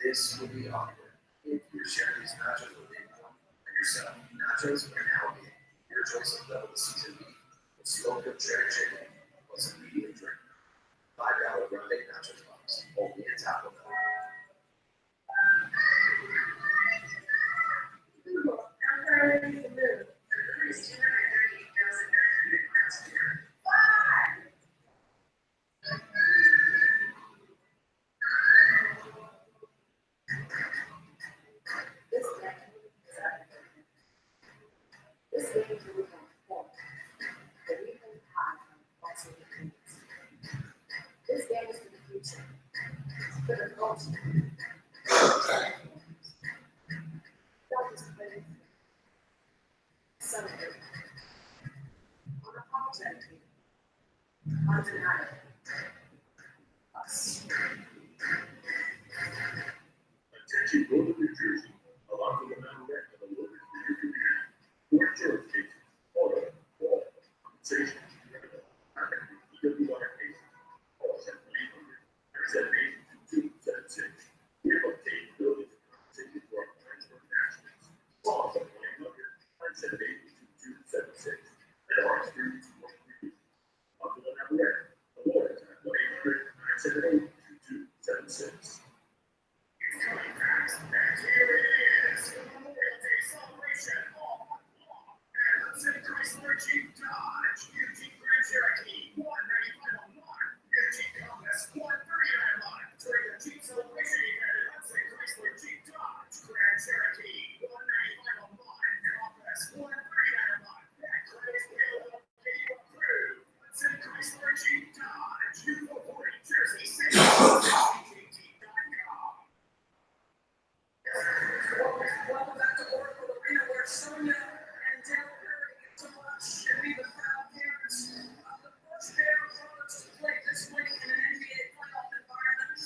This will be awkward. If you're sharing these nachos with anyone and yourself, nachos are now being your choice of double seasoned beef with slow cooked cherry chicken plus a medium drink. $5 grande nachos box, only at Taco Bell. This game is for the future, for the culture. Don't just play it. Celebrate. Unapologetically. Undeniably. Us. Attention, Northern New Jersey. A lot of the member of the Northern New Jersey court insurance cases, auto, wall, compensation, EWR cases, all 7-800-782-76. We have obtained ability to compensate for our claims for accidents. Call us at 1-800-978-2276 and our experience work with you. Until the network, the lawyers at 1-800-978-2276. It's coming fast, and here it is. Memorial Day celebration all month long. City Chrysler Jeep Dodge, UT Grand Cherokee, 195 on one. UT Compass, 139 on. During the Jeep celebration event at Hudson Chrysler Jeep Dodge, Grand Cherokee, 195 on one. Compass, 139 on. That credit will get you approved. Hudson Chrysler Jeep Dodge, U440, Jersey City, JT.com. Welcome back to Oracle Arena, where Sonia and Dale Curry get to watch and be the proud parents of the first pair of brothers to play this way in an NBA playoff environment.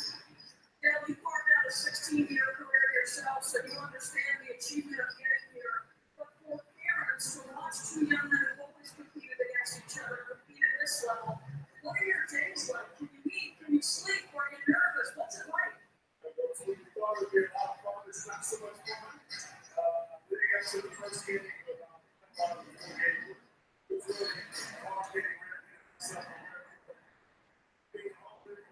Dale, you carved out a 16-year career yourself, so you understand the achievement of getting here. But for parents to watch two young men who've always competed against each other compete at this level, what are your days like? Can you eat? Can you sleep? Are you nervous? What's it like? It's not so much fun. Leading up to the first game, it was really hard getting around. So, being hungry,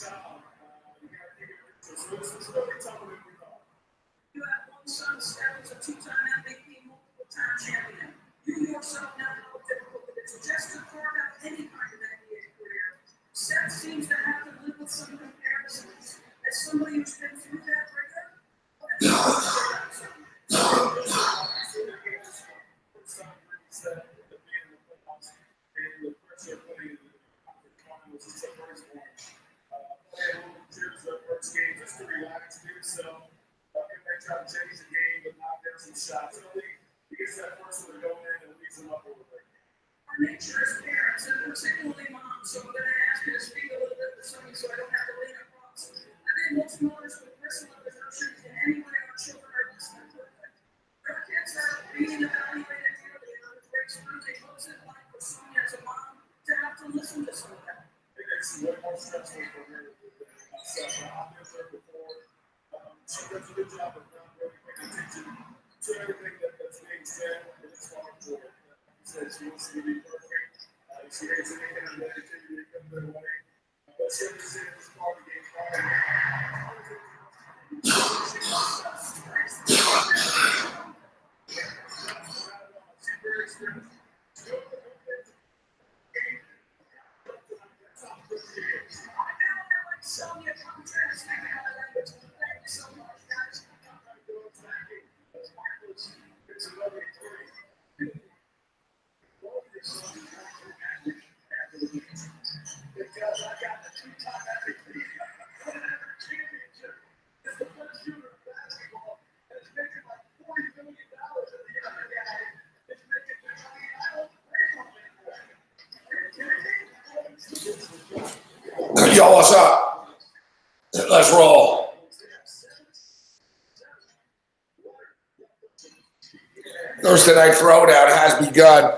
so you got to think of it. So this was really tough than we thought. You have one son, Steph, who's a two-time MVP, multiple-time champion. You yourself now know how difficult it is just to carve out any kind of NBA career. Steph seems to have to live with some comparisons. As somebody who's been through that rigor, First game just to relax, do so. Get back try to change the game, but knock down some shots. So he gets that first one to go in and leads them up a little bit. our nature as parents, and particularly moms, so I'm going to ask you to speak a little bit to somebody so I don't have to lean across. I think most mothers with personal presumptions in any way our children are less than perfect. Our kids are being evaluated daily, and I'm great scrutiny. What's it like for Sonia as a mom to have to listen to some of that? It makes it way more stressful for her than myself. I've been there before. She does a good job of not really paying attention to everything that's being said, and it's hard for her. She said she wants to be perfect. She hates anything and negativity that comes her way. But she understands this part of the game. She's very experienced. Sonia, come translate how the language. Thank you so much, guys. It's another three. Because I got the two-time MVP championship. What's up? Let's roll. Thursday night throwdown has begun.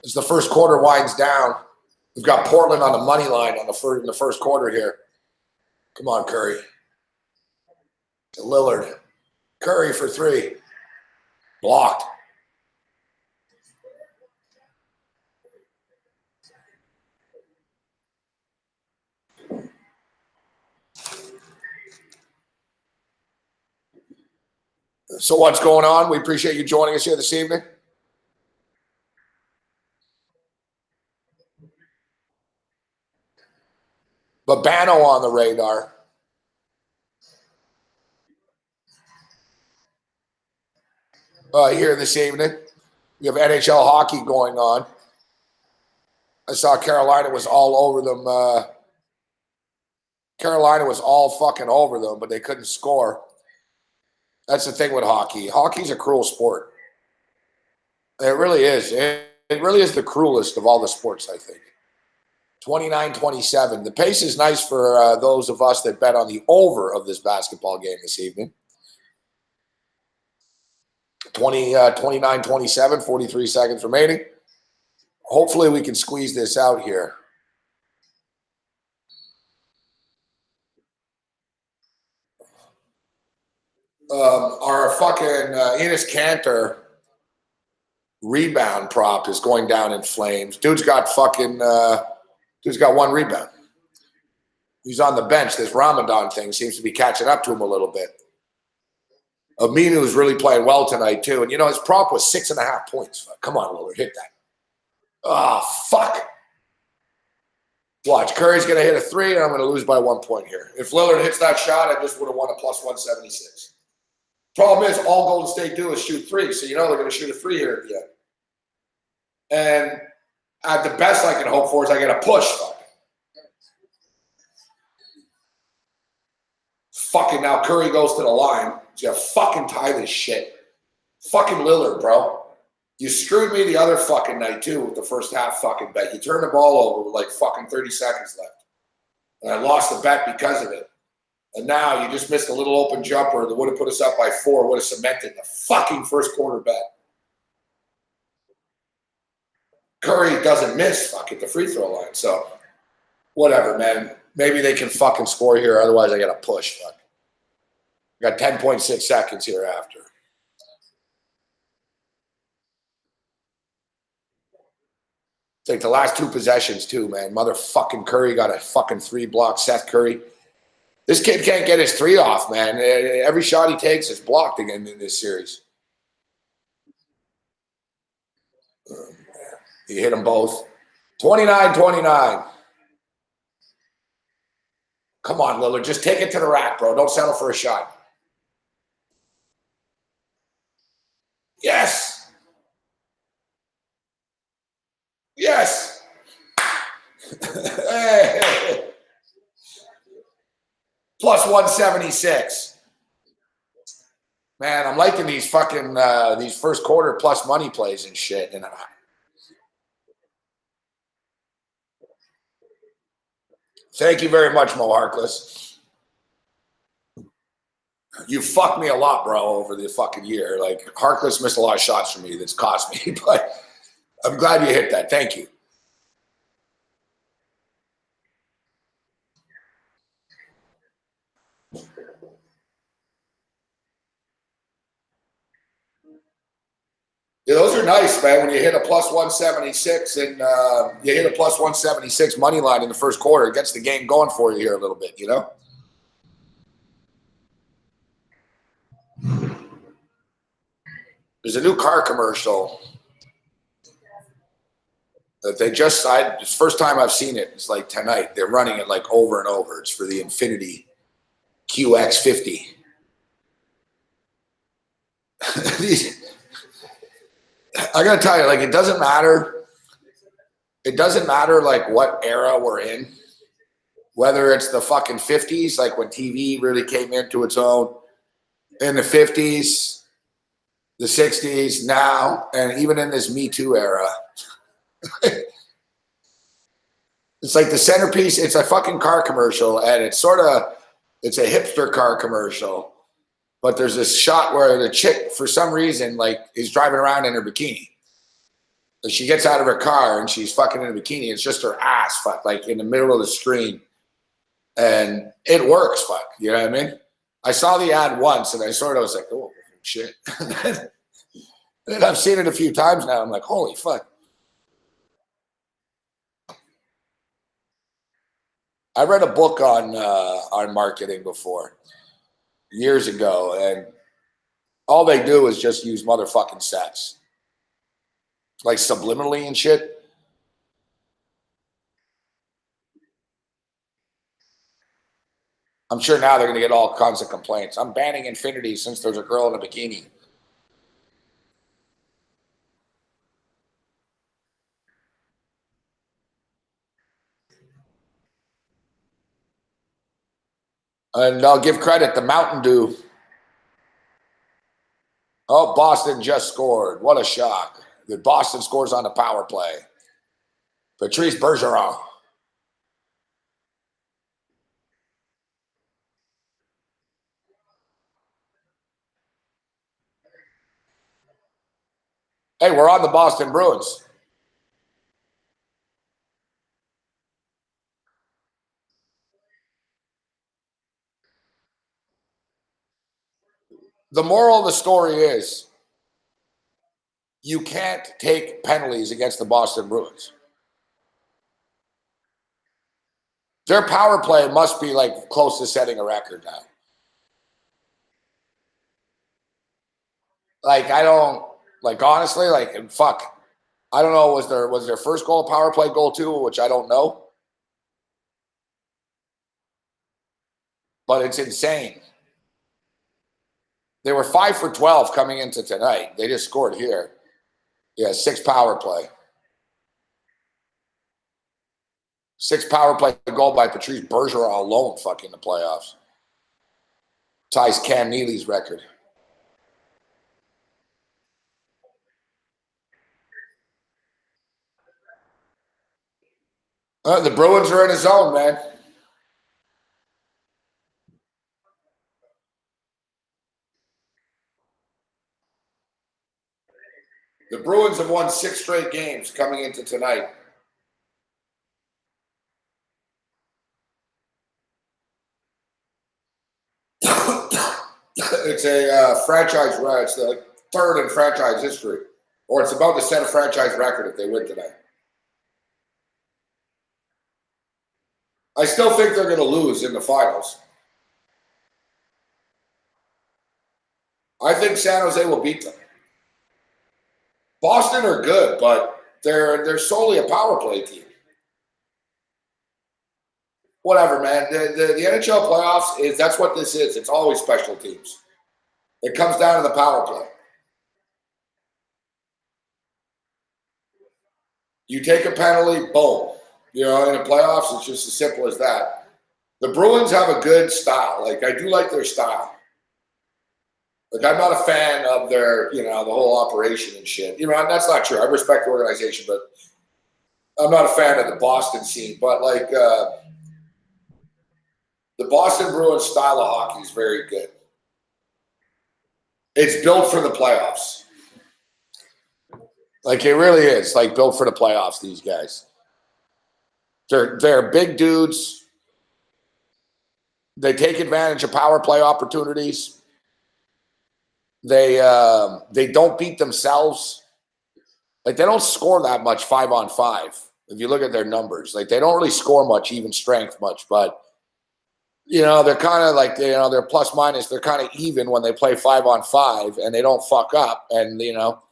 As the first quarter winds down, we've got Portland on the money line in the first quarter here. Come on, Curry. To Lillard. Curry for three. Blocked. So what's going on? We appreciate you joining us here this evening. Babano on the radar. Here this evening. We have NHL hockey going on. I saw Carolina was all over them. Carolina was all fucking over them, but they couldn't score. That's the thing with hockey. Hockey's a cruel sport. It really is. It really is the cruelest of all the sports, I think. 29-27. The pace is nice for those of us that bet on the over of this basketball game this evening. 29-27, 43 seconds remaining. Hopefully we can squeeze this out here. Our fucking Enes Kanter rebound prop is going down in flames. Dude's got one rebound. He's on the bench. This Ramadan thing seems to be catching up to him a little bit. Aminu is really playing well tonight too. And his prop was 6.5 points. Come on, Lillard, hit that. Oh, fuck. Watch, Curry's going to hit a three, and I'm going to lose by 1 point here. If Lillard hits that shot, I just would have won a plus 176. Problem is, all Golden State do is shoot three, so they're going to shoot a three here at the end. And at the best I can hope for is I get a push. Fucking now Curry goes to the line. He's got to fucking tie this shit. Fucking Lillard, bro. You screwed me the other fucking night, too, with the first half fucking bet. You turned the ball over with like fucking 30 seconds left. And I lost the bet because of it. And now you just missed a little open jumper that would have put us up by 4, would have cemented the fucking first quarter bet. Curry doesn't miss fucking the free throw line. So, whatever, man. Maybe they can fucking score here. Otherwise, I got to push. Fuck. I got 10.6 seconds here after. Like the last 2 possessions too, man. Motherfucking Curry got a fucking 3 block. Seth Curry. This kid can't get his 3 off, man. Every shot he takes is blocked again in this series. He hit them both. 29-29. Come on, Lillard. Just take it to the rack, bro. Don't settle for a shot. Yes. Yes. Hey. Plus 176. Man, I'm liking these fucking these first quarter plus money plays and shit. And thank you very much, Mo Harkless. You fucked me a lot, bro, over the fucking year. Like Harkless missed a lot of shots for me that's cost me, but I'm glad you hit that. Thank you. Yeah, those are nice, man. When you hit a plus 176 and you hit a plus 176 money line in the first quarter, it gets the game going for you here a little bit, There's a new car commercial that they just signed. It's the first time I've seen it. It's like tonight. They're running it like over and over. It's for the Infiniti QX50. I gotta tell you, like, it doesn't matter. It doesn't matter like what era we're in. Whether it's the fucking 50s, like when TV really came into its own, in the 50s, the 60s, now, and even in this Me Too era. It's like the centerpiece. It's a fucking car commercial, and it's a hipster car commercial. But there's this shot where the chick, for some reason, like is driving around in her bikini. So she gets out of her car and she's fucking in a bikini. It's just her ass, fuck, like in the middle of the screen, and it works, fuck. You know what I mean? I saw the ad once, and I sort of was like, oh shit. And I've seen it a few times now. I'm like, holy fuck. I read a book on marketing before, years ago, and all they do is just use motherfucking sex, like subliminally and shit. I'm sure now they're gonna get all kinds of complaints. I'm banning Infinity since there's a girl in a bikini. And I'll give credit to Mountain Dew. Oh, Boston just scored. What a shock. The Boston scores on the power play. Patrice Bergeron. Hey, we're on the Boston Bruins. The moral of the story is you can't take penalties against the Boston Bruins. Their power play must be like close to setting a record now. Like, I don't, like, honestly, like, and fuck, I don't know, was their first goal a power play goal too, which I don't know. But it's insane. They were 5 for 12 coming into tonight. They just scored here. Yeah, 6 power play. 6 power play goal by Patrice Bergeron alone, fucking the playoffs. Ties Cam Neely's record. The Bruins are in a zone, man. The Bruins have won 6 straight games coming into tonight. It's a franchise, it's the 3rd in franchise history, or it's about to set a franchise record if they win tonight. I still think they're going to lose in the finals. I think San Jose will beat them. Boston are good, but they're solely a power play team. Whatever, man. The NHL playoffs that's what this is. It's always special teams. It comes down to the power play. You take a penalty, boom. You know, in the playoffs, it's just as simple as that. The Bruins have a good style. Like, I do like their style. Like, I'm not a fan of their, you know, the whole operation and shit. You know, that's not true. I respect the organization, but I'm not a fan of the Boston scene. But, like, the Boston Bruins style of hockey is very good. It's built for the playoffs. Like, it really is, like, built for the playoffs, these guys. They're big dudes. They take advantage of power play opportunities. They don't beat themselves. Like, they don't score that much 5-on-5. If you look at their numbers, like, they don't really score much, even strength much, but you know, they're kind of like, you know, they're plus minus, they're kind of even when they play 5-on-5 and they don't fuck up, and you know,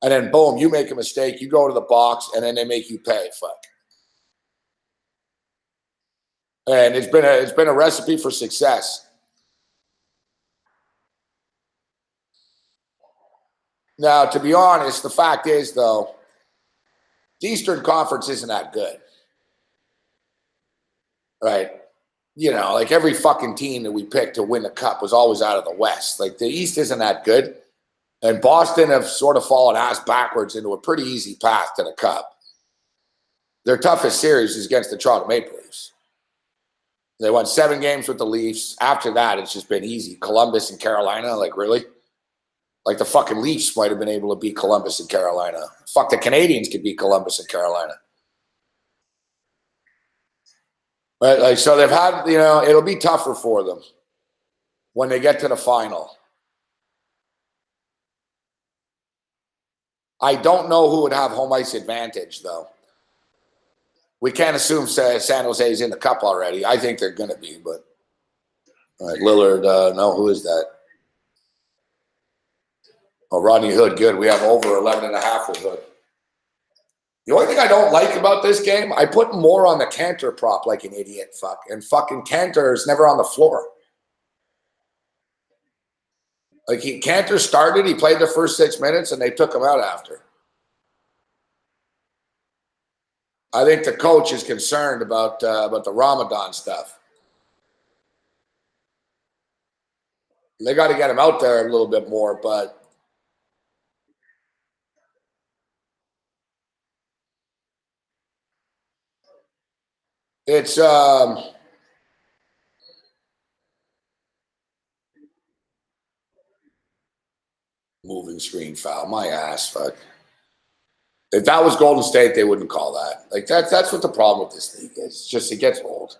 and then boom, you make a mistake, you go to the box, and then they make you pay. Fuck. And it's been a recipe for success. Now, to be honest, the fact is, though, the Eastern Conference isn't that good. Right? You know, like every fucking team that we picked to win the cup was always out of the West. Like, the East isn't that good. And Boston have sort of fallen ass backwards into a pretty easy path to the cup. Their toughest series is against the Toronto Maple Leafs. They won 7 games with the Leafs. After that, it's just been easy. Columbus and Carolina, like really? Like the fucking Leafs might have been able to beat Columbus and Carolina. Fuck, the Canadians could beat Columbus and Carolina. Right? Like, so they've had, it'll be tougher for them when they get to the final. I don't know who would have home ice advantage, though. We can't assume San Jose is in the cup already. I think they're going to be, but all right, Lillard, no, who is that? Oh, Rodney Hood, good. We have over 11.5 with Hood. The only thing I don't like about this game, I put more on the Cantor prop like an idiot, and fucking Cantor is never on the floor. Like Cantor started, he played the first 6 minutes, and they took him out after. I think the coach is concerned about the Ramadan stuff. They got to get him out there a little bit more, but it's moving screen foul. My ass, fuck. If that was Golden State, they wouldn't call that. Like that's what the problem with this league is. It's just it gets old.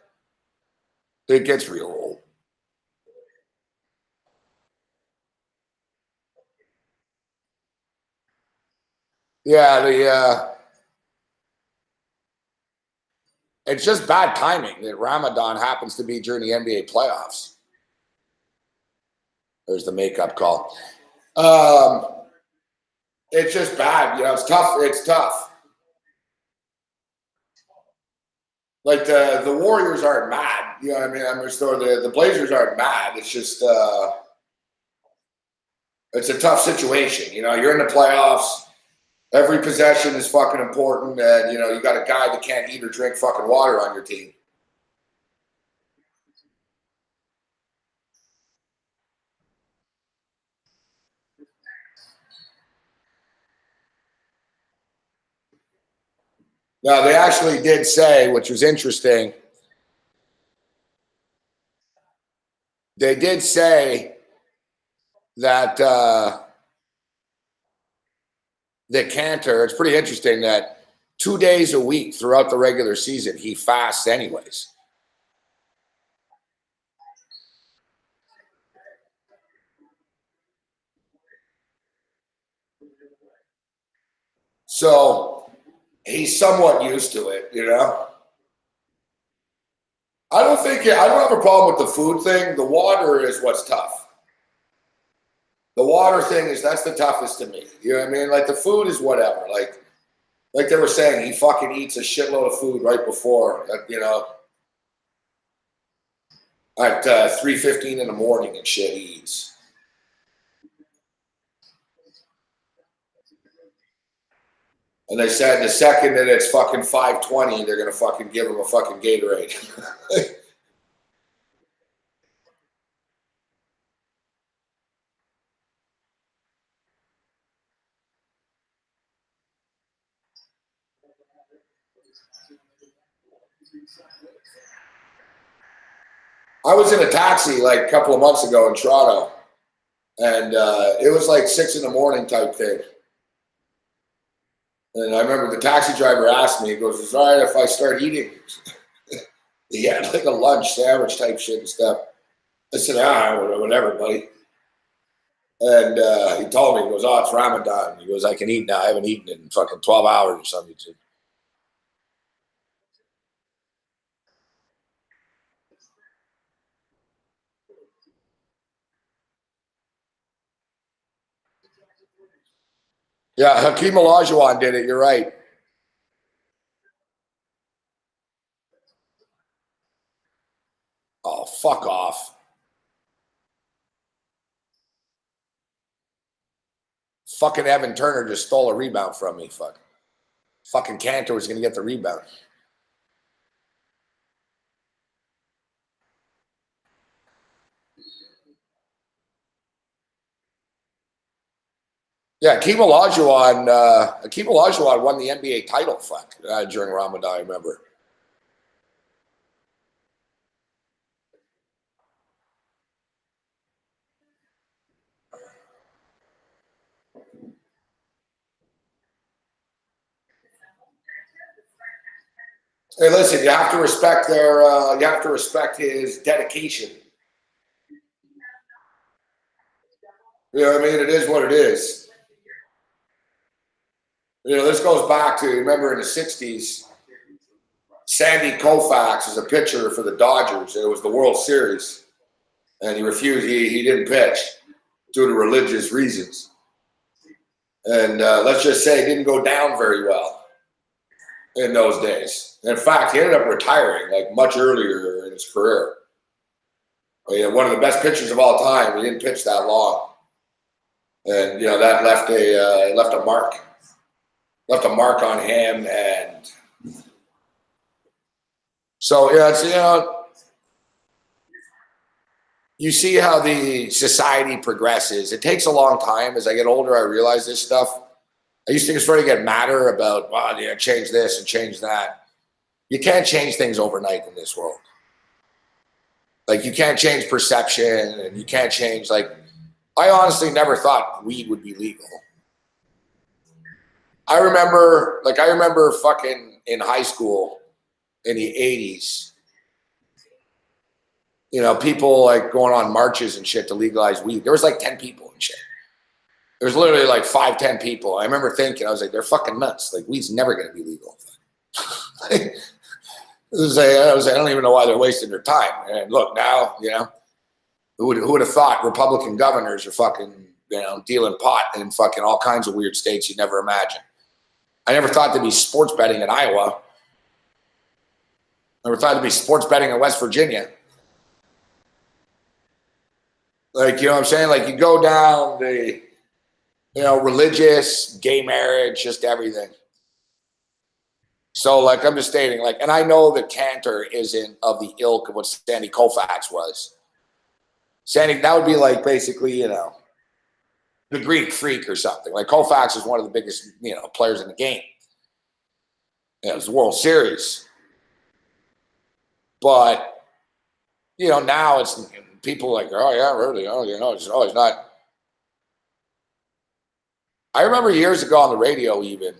It gets real old. Yeah, it's just bad timing that Ramadan happens to be during the NBA playoffs. There's the makeup call. It's just bad. It's tough. It's tough. Like the Warriors aren't mad. You know what I mean? The Blazers aren't mad. It's just it's a tough situation. You're in the playoffs. Every possession is fucking important, and you got a guy that can't eat or drink fucking water on your team. Now they actually did say, which was interesting. They did say that Cantor. It's pretty interesting that 2 days a week throughout the regular season he fasts anyways. So he's somewhat used to it, I don't have a problem with the food thing. The water is what's tough. The water thing that's the toughest to me. You know what I mean? Like the food is whatever. Like they were saying, he fucking eats a shitload of food right before, at 3:15 in the morning and shit he eats. And they said the second that it's fucking 5:20, they're gonna fucking give him a fucking Gatorade. I was in a taxi like a couple of months ago in Toronto, and it was like 6 in the morning type thing. And I remember the taxi driver asked me, he goes, "Is it all right if I start eating?" He had like a lunch sandwich type shit and stuff. I said, whatever, buddy. And he told me, he goes, "Oh, it's Ramadan." He goes, "I can eat now. I haven't eaten in fucking 12 hours or something." Yeah, Hakeem Olajuwon did it. You're right. Oh, fuck off. Fucking Evan Turner just stole a rebound from me. Fucking Cantor was going to get the rebound. Yeah, Akeem Olajuwon won the NBA title during Ramadan, I remember. Hey, listen, you have to respect you have to respect his dedication. You know what I mean? It is what it is. You know, this goes back to, remember in the 60s, Sandy Koufax was a pitcher for the Dodgers. It was the World Series. And he refused, he didn't pitch due to religious reasons. And let's just say it didn't go down very well in those days. In fact, he ended up retiring like much earlier in his career. One of the best pitchers of all time. He didn't pitch that long. And, you know, that left a mark on him. And so, yeah, it's, you know, you see how the society progresses. It takes a long time. As I get older, I realize this stuff. I used to sort of get madder about, well, yeah, change this and change that. You can't change things overnight in this world. Like, you can't change perception, and you can't change, like, I honestly never thought weed would be legal. I remember fucking in high school in the 80s, you know, people like going on marches and shit to legalize weed. There was like 10 people and shit. There was literally like 5, 10 people. I remember thinking, I was like, they're fucking nuts. Like, weed's never going to be legal. I don't even know why they're wasting their time. And look, now, you know, who would have thought Republican governors are fucking, you know, dealing pot in fucking all kinds of weird states you'd never imagine. I never thought there'd be sports betting in Iowa. Never thought there'd be sports betting in West Virginia. Like, you know what I'm saying? Like, you go down the, you know, religious, gay marriage, just everything. So, like, I'm just stating, like, and I know that Cantor isn't of the ilk of what Sandy Koufax was. Sandy, that would be like basically, you know, the Greek Freak or something. Like, Koufax is one of the biggest, you know, players in the game. It was the World Series. But, you know, now it's people like, oh, yeah, really? Oh, you know, he's not. I remember years ago on the radio even,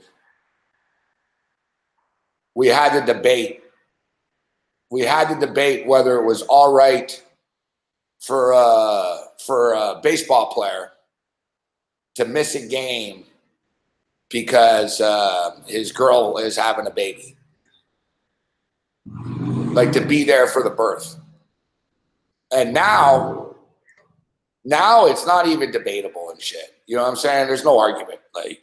we had to debate. We had to debate whether it was all right for a baseball player to miss a game because his girl is having a baby. Like, to be there for the birth. And now it's not even debatable and shit. You know what I'm saying? There's no argument. Like,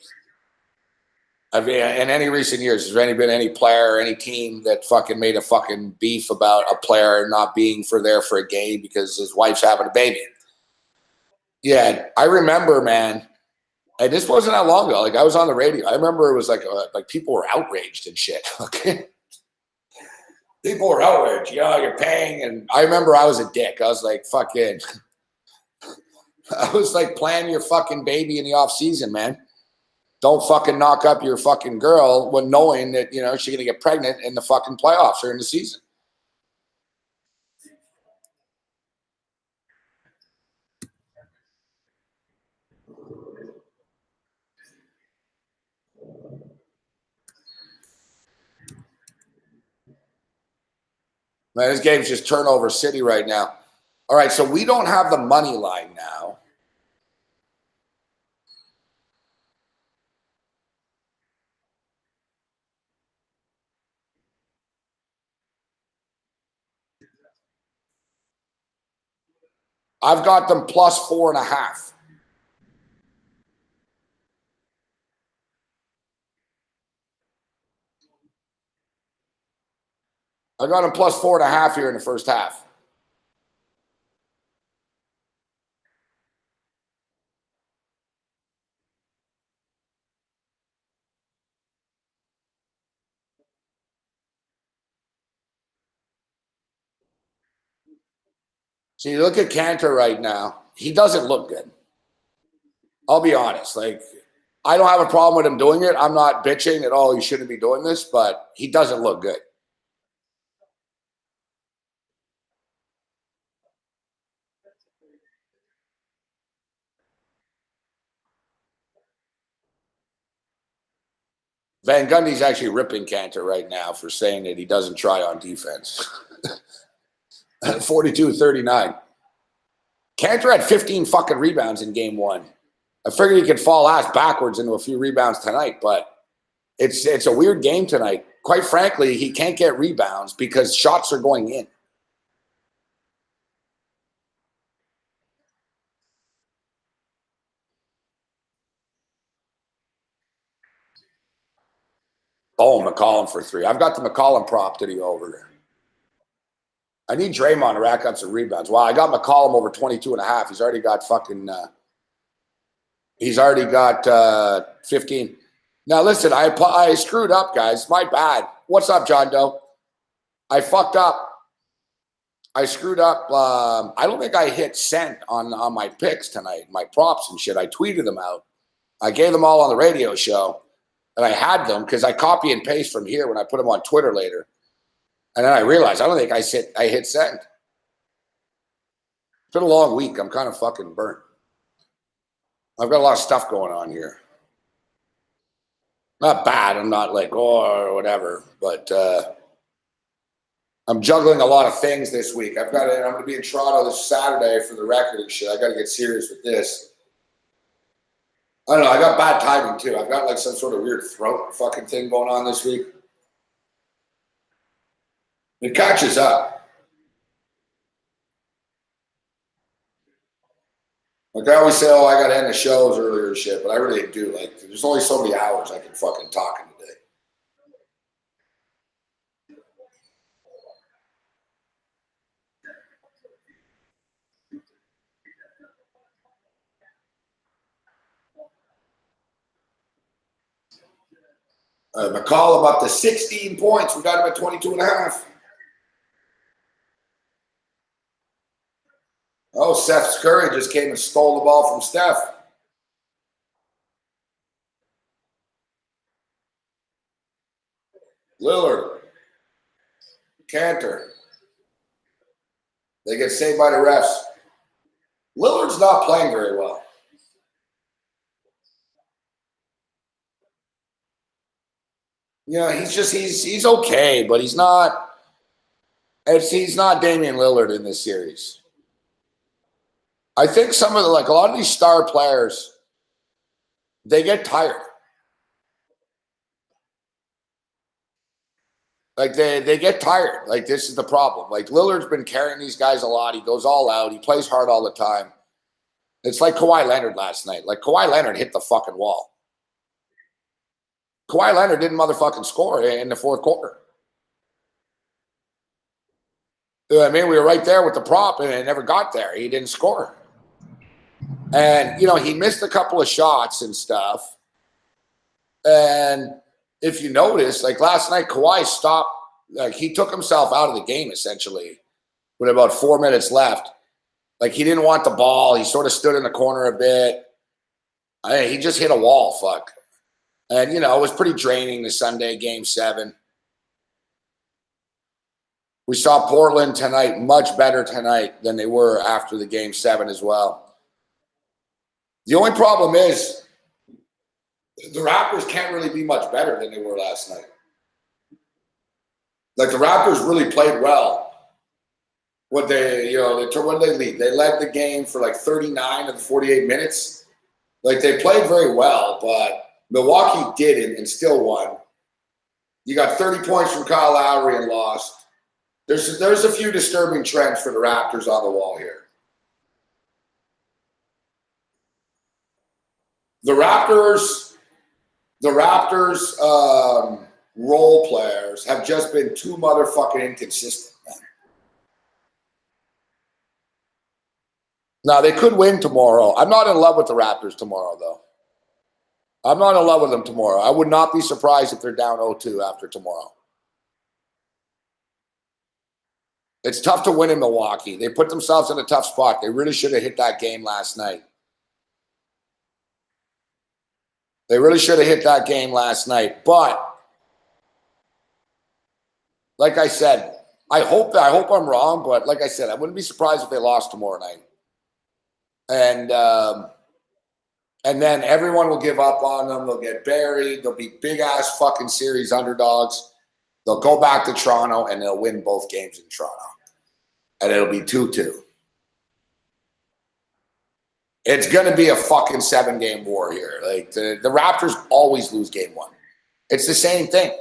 I mean, in any recent years, has there been any player or any team that fucking made a fucking beef about a player not being there for a game because his wife's having a baby? Yeah, I remember, man. And this wasn't that long ago. Like, I was on the radio. I remember it was like people were outraged and shit. Okay. People were outraged. You know, you're paying. And I remember I was a dick. I was like, fucking, I was like, plan your fucking baby in the off season, man. Don't fucking knock up your fucking girl when knowing that, you know, she's going to get pregnant in the fucking playoffs or in the season. Man, this game's just turnover city right now. All right, so we don't have the money line now. I've got them plus 4.5. I got them plus 4.5 here in the first half. See, look at Cantor right now. He doesn't look good. I'll be honest. Like, I don't have a problem with him doing it. I'm not bitching at all. He shouldn't be doing this, but he doesn't look good. Van Gundy's actually ripping Cantor right now for saying that he doesn't try on defense. 42-39. Cantor had 15 fucking rebounds in game one. I figured he could fall ass backwards into a few rebounds tonight, but it's a weird game tonight. Quite frankly, he can't get rebounds because shots are going in. Oh, McCollum for three. I've got the McCollum prop to go over there. I need Draymond to rack up some rebounds. Wow, I got McCollum over 22.5. He's already got fucking he's already got 15. Now listen, I screwed up, guys. My bad. What's up, John Doe? I fucked up. I screwed up. I don't think I hit send on my picks tonight, my props and shit. I tweeted them out. I gave them all on the radio show, and I had them because I copy and paste from here when I put them on Twitter later. And then I realized I don't think I hit send. It's been a long week. I'm kind of fucking burnt. I've got a lot of stuff going on here. Not bad. I'm not like, or whatever, but I'm juggling a lot of things this week. I'm going to be in Toronto this Saturday for the record and shit. I got to get serious with this. I don't know. I got bad timing too. I've got like some sort of weird throat fucking thing going on this week. It catches up. Like I always say, oh, I got to end the shows earlier and shit, but I really do. Like, there's only so many hours I can fucking talk in a day. McCollum up to 16 points. We got him at 22.5. Oh, Seth Curry just came and stole the ball from Steph. Lillard. Cantor. They get saved by the refs. Lillard's not playing very well. Yeah, he's okay, but he's not Damian Lillard in this series. I think some of a lot of these star players, they get tired. Like they get tired. Like this is the problem. Like Lillard's been carrying these guys a lot. He goes all out. He plays hard all the time. It's like Kawhi Leonard last night. Like Kawhi Leonard hit the fucking wall. Kawhi Leonard didn't motherfucking score in the fourth quarter. I mean, we were right there with the prop and it never got there. He didn't score. And, he missed a couple of shots and stuff. And if you notice, like last night, Kawhi stopped. Like he took himself out of the game, essentially, with about 4 minutes left. Like he didn't want the ball. He sort of stood in the corner a bit. He just hit a wall, fuck. And, it was pretty draining the Sunday game 7. We saw Portland tonight, much better tonight than they were after the game 7 as well. The only problem is the Raptors can't really be much better than they were last night. Like the Raptors really played well. What they lead? They led the game for like 39 of the 48 minutes. Like they played very well, but Milwaukee didn't and still won. You got 30 points from Kyle Lowry and lost. There's a few disturbing trends for the Raptors on the wall here. The Raptors role players have just been too motherfucking inconsistent, man. Now, they could win tomorrow. I'm not in love with the Raptors tomorrow, though. I'm not in love with them tomorrow. I would not be surprised if they're down 0-2 after tomorrow. It's tough to win in Milwaukee. They put themselves in a tough spot. They really should have hit that game last night. They really should have hit that game last night. But like I said, I hope I'm wrong, but like I said, I wouldn't be surprised if they lost tomorrow night. And then everyone will give up on them. They'll get buried. They'll be big ass fucking series underdogs. They'll go back to Toronto and they'll win both games in Toronto. And it'll be 2-2. It's going to be a fucking 7-game war here. Like the Raptors always lose game 1. It's the same thing.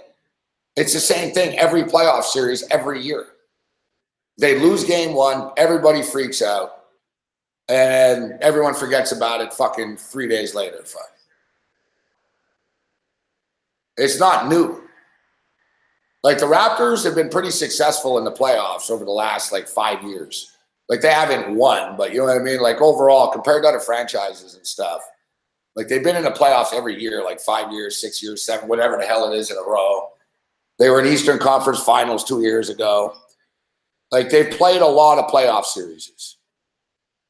It's the same thing every playoff series every year. They lose game 1, everybody freaks out, and everyone forgets about it fucking 3 days later. Fuck. It's not new. Like the Raptors have been pretty successful in the playoffs over the last like 5 years. Like they haven't won, but you know what I mean? Like overall, compared to other franchises and stuff, like they've been in the playoffs every year, like 5 years, 6 years, 7, whatever the hell it is in a row. They were in Eastern Conference Finals 2 years ago. Like they've played a lot of playoff series.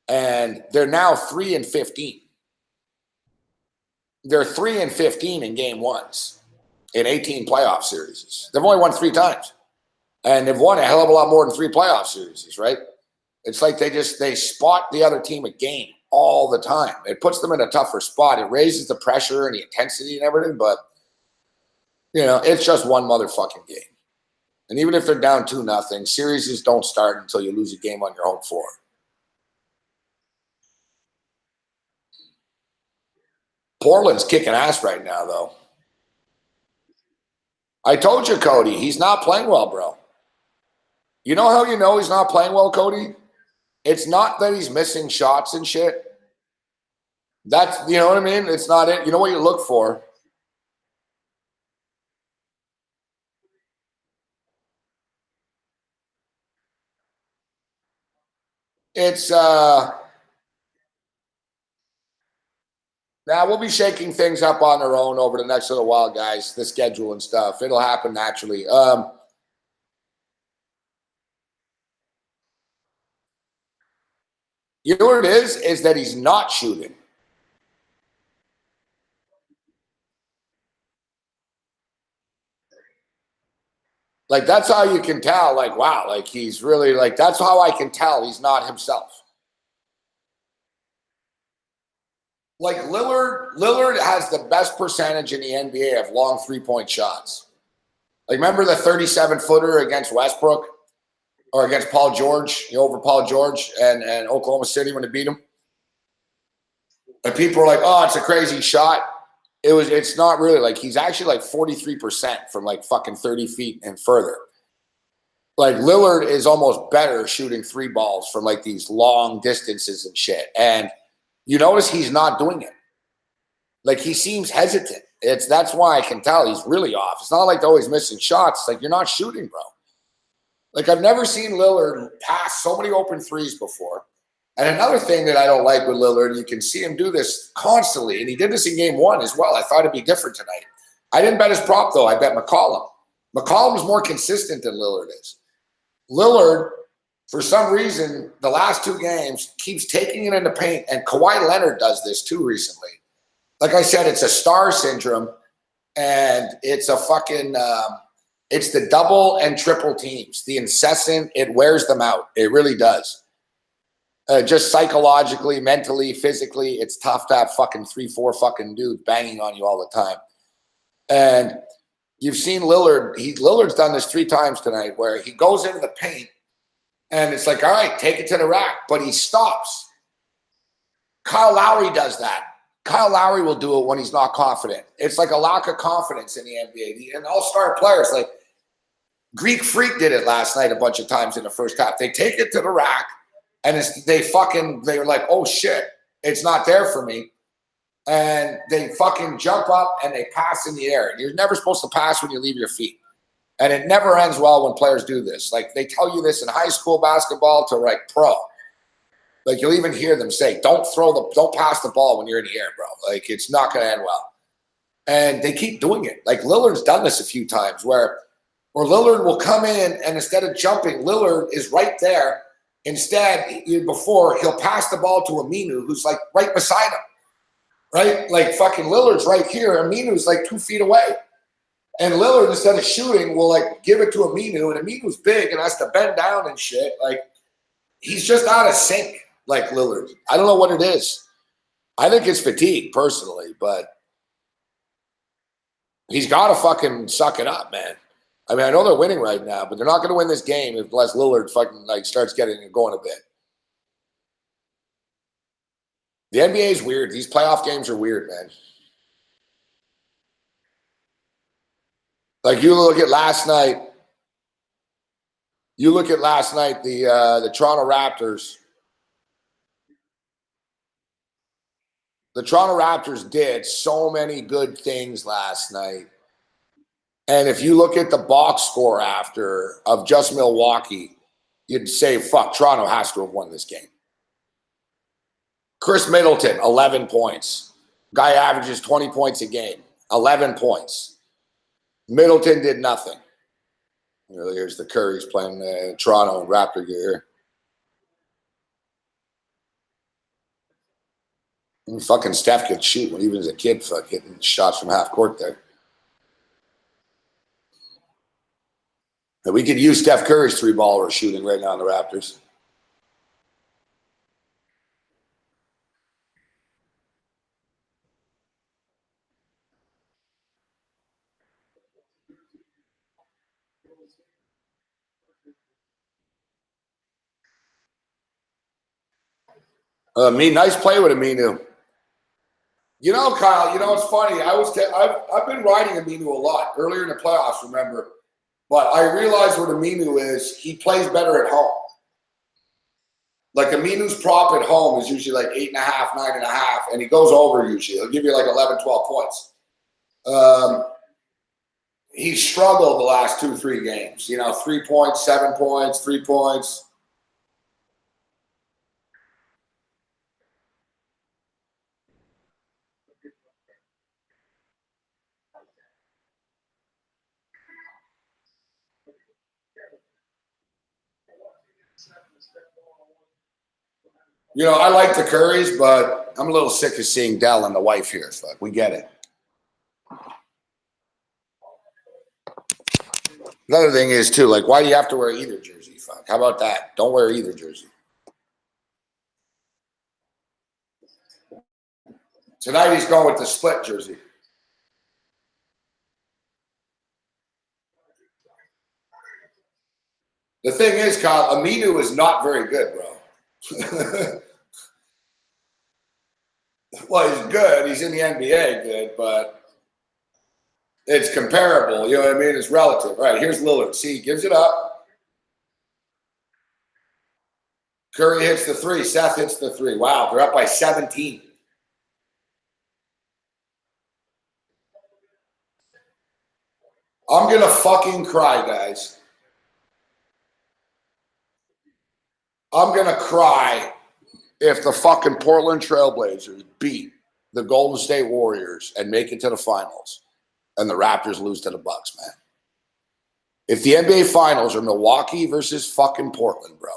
And they're now 3-15. They're 3-15 in game 1s in 18 playoff series. They've only won 3 times. And they've won a hell of a lot more than 3 playoff series, right? It's like they spot the other team a game all the time. It puts them in a tougher spot. It raises the pressure and the intensity and everything, but you know, it's just one motherfucking game. And even if they're down 2-0, series don't start until you lose a game on your home floor. Portland's kicking ass right now, though. I told you, Cody, he's not playing well, bro. You know how you know he's not playing well, Cody? It's not that he's missing shots and shit. That's, you know what I mean? It's not it. You know what you look for? It's, now we'll be shaking things up on their own over the next little while, guys, the schedule and stuff. It'll happen naturally. You know what it is that he's not shooting. Like, that's how you can tell, like, wow, like, he's really, like, that's how I can tell he's not himself. Like, Lillard has the best percentage in the NBA of long three-point shots. Like, remember the 37-footer against Westbrook or against Paul George, over Paul George and Oklahoma City when they beat him? And people were like, oh, it's a crazy shot. It's not really. Like, he's actually like 43% from like fucking 30 feet and further. Like, Lillard is almost better shooting 3 balls from like these long distances and shit. And you notice he's not doing it. Like, he seems hesitant. That's why I can tell he's really off. It's not like they're always missing shots. Like, you're not shooting, bro. Like, I've never seen Lillard pass so many open threes before. And another thing that I don't like with Lillard, you can see him do this constantly, and he did this in game 1 as well. I thought it'd be different tonight. I didn't bet his prop, though. I bet McCollum. McCollum's more consistent than Lillard is. Lillard, for some reason, the last 2 games, keeps taking it in the paint, and Kawhi Leonard does this too recently. Like I said, it's a star syndrome, and it's a fucking it's the double and triple teams. The incessant, it wears them out. It really does. Just psychologically, mentally, physically, it's tough to have fucking 3-4 fucking dudes banging on you all the time. And you've seen Lillard. Lillard's done this 3 times tonight where he goes into the paint and it's like, all right, take it to the rack, but he stops. Kyle Lowry does that. Kyle Lowry will do it when he's not confident. It's like a lack of confidence in the NBA. And all-star players, like Greek Freak did it last night a bunch of times in the first half. They take it to the rack. And they were like, oh shit, it's not there for me. And they fucking jump up and they pass in the air. You're never supposed to pass when you leave your feet. And it never ends well when players do this. Like, they tell you this in high school basketball to like pro. Like, you'll even hear them say, don't pass the ball when you're in the air, bro. Like, it's not going to end well. And they keep doing it. Like, Lillard's done this a few times where Lillard will come in and instead of jumping, Lillard is right there. Instead, before, he'll pass the ball to Aminu, who's like right beside him. right? Like fucking Lillard's right here. Aminu's like 2 feet away. And Lillard, instead of shooting, will like give it to Aminu, and Aminu's big and has to bend down and shit. Like, he's just out of sync, like Lillard. I don't know what it is. I think it's fatigue, personally, but he's got to fucking suck it up, man. I mean, I know they're winning right now, but they're not going to win this game unless Lillard fucking like starts getting it going a bit. The NBA is weird. These playoff games are weird, man. Like, you look at last night. You look at last night, the Toronto Raptors. The Toronto Raptors did so many good things last night. And if you look at the box score after of just Milwaukee, you'd say, fuck, Toronto has to have won this game. Chris Middleton, 11 points. Guy averages 20 points a game, 11 points. Middleton did nothing. Here's the Currys playing Toronto and Raptor gear. And fucking Steph could shoot when he was a kid, fuck, hitting shots from half court there. And we could use Steph Curry's 3-baller shooting right now in the Raptors. Nice play with Aminu. You know, Kyle, you know, it's funny. I've been riding Aminu a lot earlier in the playoffs, remember. But I realized what Aminu is, he plays better at home. Like, Aminu's prop at home is usually like 8.5, 9.5, and he goes over usually. He'll give you like 11, 12 points. He struggled the last 2-3 games. You know, 3 points, 7 points, 3 points. You know, I like the Currys, but I'm a little sick of seeing Dell and the wife here. Fuck, we get it. Another thing is, too, like, why do you have to wear either jersey? Fuck, how about that? Don't wear either jersey. Tonight he's going with the split jersey. The thing is, Kyle, Aminu is not very good, bro. Well, he's good. He's in the NBA good, but it's comparable. You know what I mean? It's relative. Right, here's Lillard. See, he gives it up. Curry hits the 3. Seth hits the 3. Wow, they're up by 17. I'm going to fucking cry, guys. I'm going to cry if the fucking Portland Trailblazers beat the Golden State Warriors and make it to the finals and the Raptors lose to the Bucks, man. If the NBA finals are Milwaukee versus fucking Portland, bro.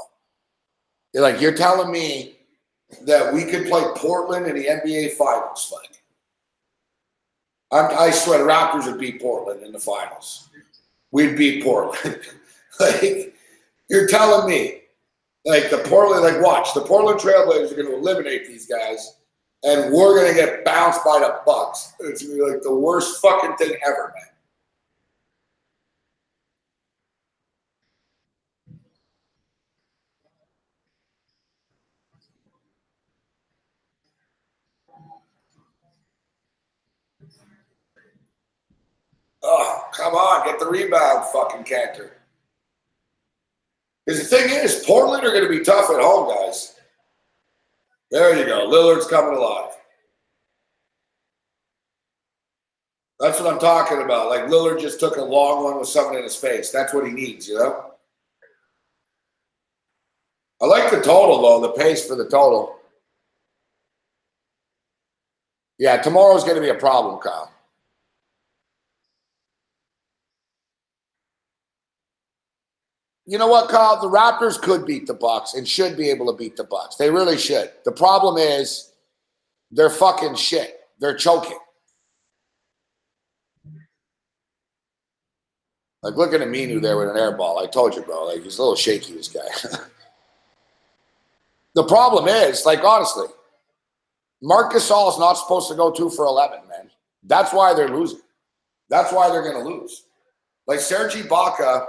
You're telling me that we could play Portland in the NBA finals, like. I swear the Raptors would beat Portland in the finals. We'd beat Portland. Like, you're telling me. Like, watch, the Portland Trailblazers are going to eliminate these guys, and we're going to get bounced by the Bucks. It's going to be like the worst fucking thing ever, man. Oh, come on, get the rebound, fucking Cantor. Because the thing is, Portland are going to be tough at home, guys. There you go. Lillard's coming alive. That's what I'm talking about. Like, Lillard just took a long one with someone in his face. That's what he needs, you know? I like the total, though, the pace for the total. Yeah, tomorrow's going to be a problem, Kyle. You know what, Kyle? The Raptors could beat the Bucks and should be able to beat the Bucks. They really should. The problem is they're fucking shit. they're choking. Like, look at Aminu there with an air ball. I told you, bro. Like, he's a little shaky, this guy. The problem is, like, honestly, Marc Gasol is not supposed to go 2 for 11, man. That's why they're losing. That's why they're going to lose. Like, Serge Ibaka,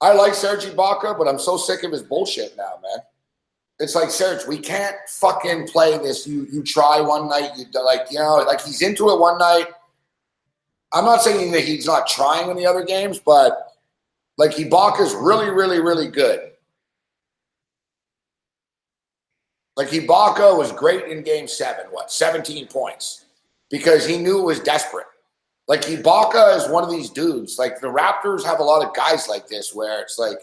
I like Serge Ibaka, but I'm so sick of his bullshit now, man. It's like, Serge, we can't fucking play this. You try one night, like he's into it one night. I'm not saying that he's not trying in the other games, but like Ibaka's really, really, really good. Like Ibaka was great in game 7, 17 points, because he knew it was desperate. Like Ibaka is one of these dudes. Like the Raptors have a lot of guys like this where it's like,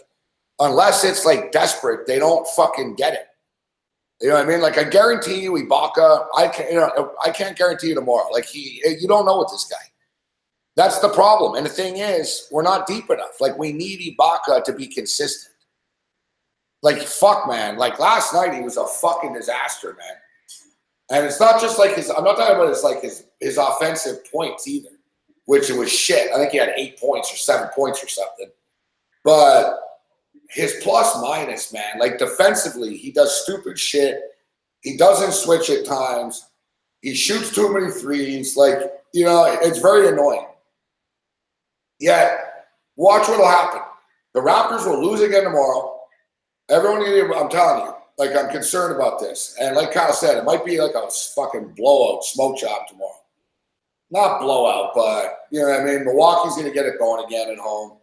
unless it's like desperate, they don't fucking get it. You know what I mean? Like I guarantee you, Ibaka, I can't guarantee you tomorrow. Like you don't know with this guy. That's the problem. And the thing is, we're not deep enough. Like we need Ibaka to be consistent. Like fuck, man. Like last night, he was a fucking disaster, man. And it's not just like I'm not talking about his offensive points either, which it was shit. I think he had 8 points or 7 points or something. But his plus minus, man, like defensively, he does stupid shit. He doesn't switch at times. He shoots too many threes. Like, you know, it's very annoying. Yet, watch what'll happen. The Raptors will lose again tomorrow. Everyone, I'm telling you, like, I'm concerned about this. And like Kyle said, it might be like a fucking blowout, smoke job tomorrow. Not blowout, but, you know what I mean? Milwaukee's going to get it going again at home.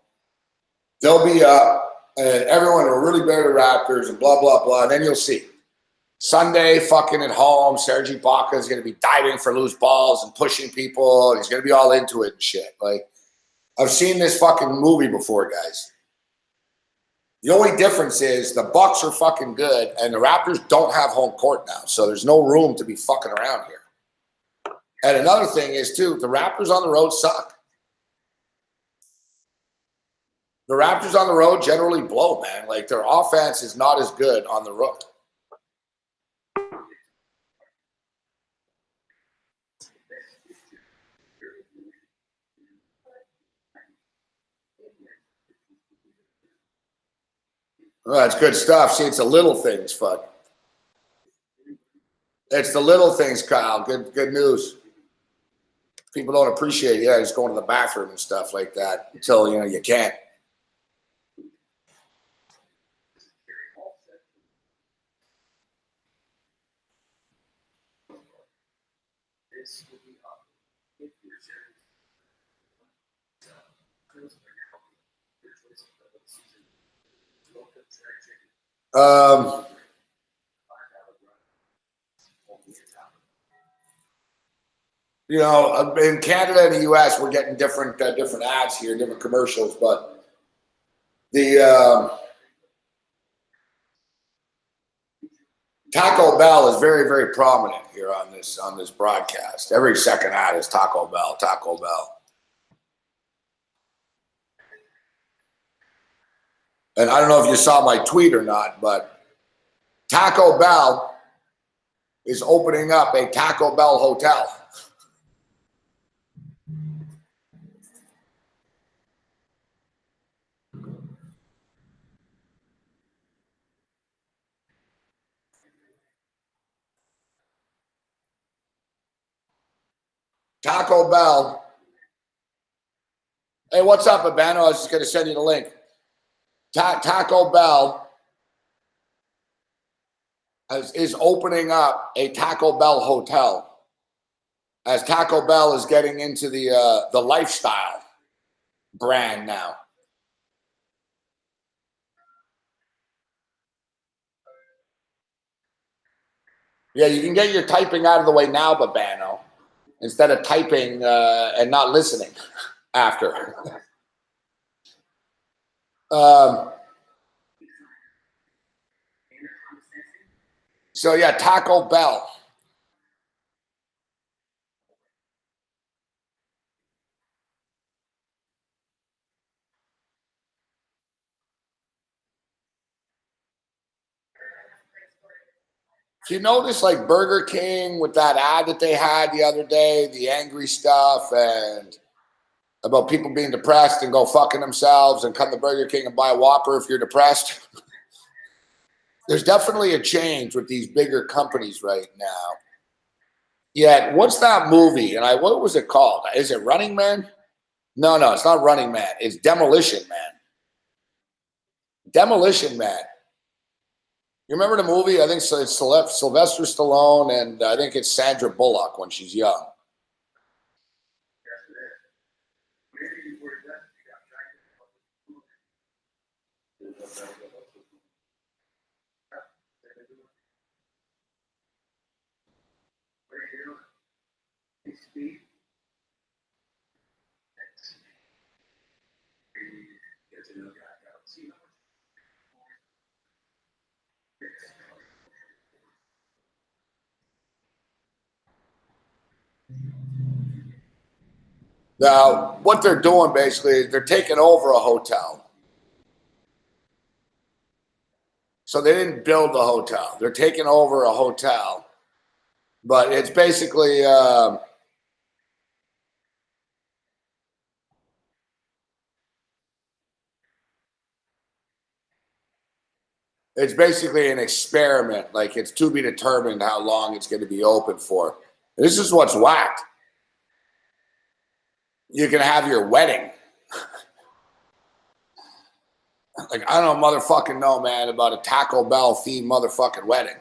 They'll be up, and everyone will really bear the Raptors and blah, blah, blah. And then you'll see. Sunday, fucking at home, Serge Ibaka is going to be diving for loose balls and pushing people. And he's going to be all into it and shit. Like, I've seen this fucking movie before, guys. The only difference is the Bucks are fucking good, and the Raptors don't have home court now, so there's no room to be fucking around here. And another thing is, too, the Raptors on the road suck. The Raptors on the road generally blow, man. Like, their offense is not as good on the road. Oh, that's good stuff. See, it's the little things, fuck. It's the little things, Kyle. Good news. People don't appreciate, just going to the bathroom and stuff like that until, you can't. In Canada and the U.S., we're getting different ads here, different commercials, but the Taco Bell is very, very prominent here on this broadcast. Every second ad is Taco Bell, Taco Bell. And I don't know if you saw my tweet or not, but Taco Bell is opening up a Taco Bell hotel. Taco Bell. Hey, what's up, Abano? I was just going to send you the link. Taco Bell is opening up a Taco Bell hotel, as Taco Bell is getting into the lifestyle brand now. Yeah, you can get your typing out of the way now, Babano, instead of typing and not listening after. So yeah, Taco Bell. Do you notice like Burger King with that ad that they had the other day, the angry stuff and about people being depressed and go fucking themselves and come to Burger King and buy a Whopper if you're depressed? There's definitely a change with these bigger companies right now. Yet, what's that movie? And what was it called? Is it Running Man? No, it's not Running Man. It's Demolition Man. Demolition Man. You remember the movie? I think it's Sylvester Stallone, and I think it's Sandra Bullock when she's young. Now, what they're doing basically is they're taking over a hotel. So they didn't build the hotel. They're taking over a hotel. But it's basically an experiment. Like, it's to be determined how long it's going to be open for. This is what's whacked. You can have your wedding. Like, I don't motherfucking know, man, about a Taco Bell themed motherfucking wedding.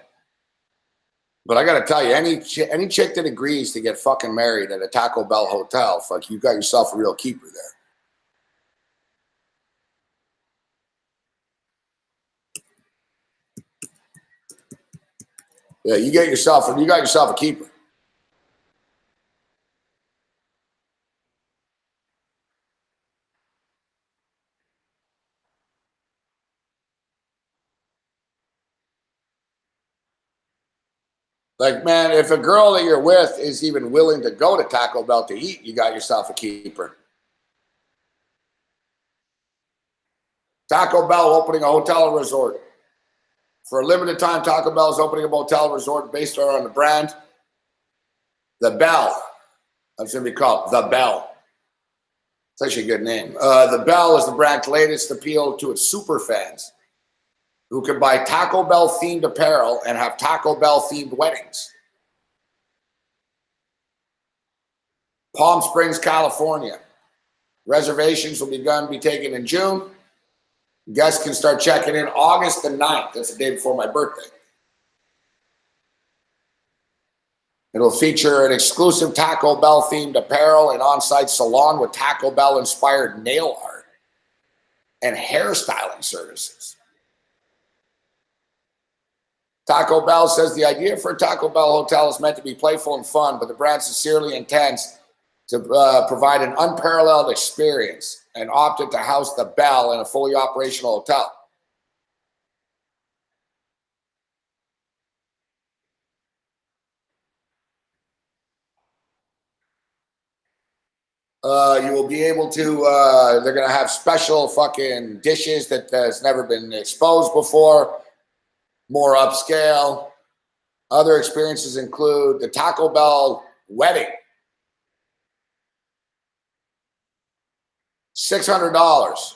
But I got to tell you, any chick that agrees to get fucking married at a Taco Bell hotel, fuck, you got yourself a real keeper there. Yeah, you got yourself a keeper. Like, man, if a girl that you're with is even willing to go to Taco Bell to eat, you got yourself a keeper. Taco Bell opening a hotel resort. For a limited time, Taco Bell is opening a hotel resort based on the brand The Bell. That's going to be called The Bell. It's actually a good name. The Bell is the brand's latest appeal to its super fans who can buy Taco Bell themed apparel and have Taco Bell themed weddings. Palm Springs, California. Reservations will be taken in June. Guests can start checking in August the 9th. That's the day before my birthday. It'll feature an exclusive Taco Bell themed apparel, an on-site salon with Taco Bell inspired nail art, and hairstyling services. Taco Bell says the idea for a Taco Bell hotel is meant to be playful and fun, but the brand sincerely intends to provide an unparalleled experience and opted to house the Bell in a fully operational hotel. You will be able to, they're going to have special fucking dishes that has never been exposed before, more upscale. Other experiences include the Taco Bell wedding. $600.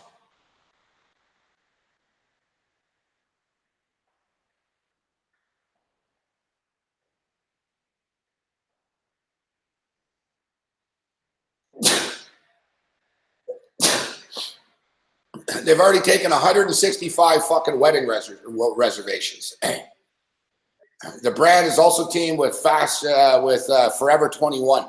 They've already taken 165 fucking wedding reservations. The brand is also teamed with Forever 21.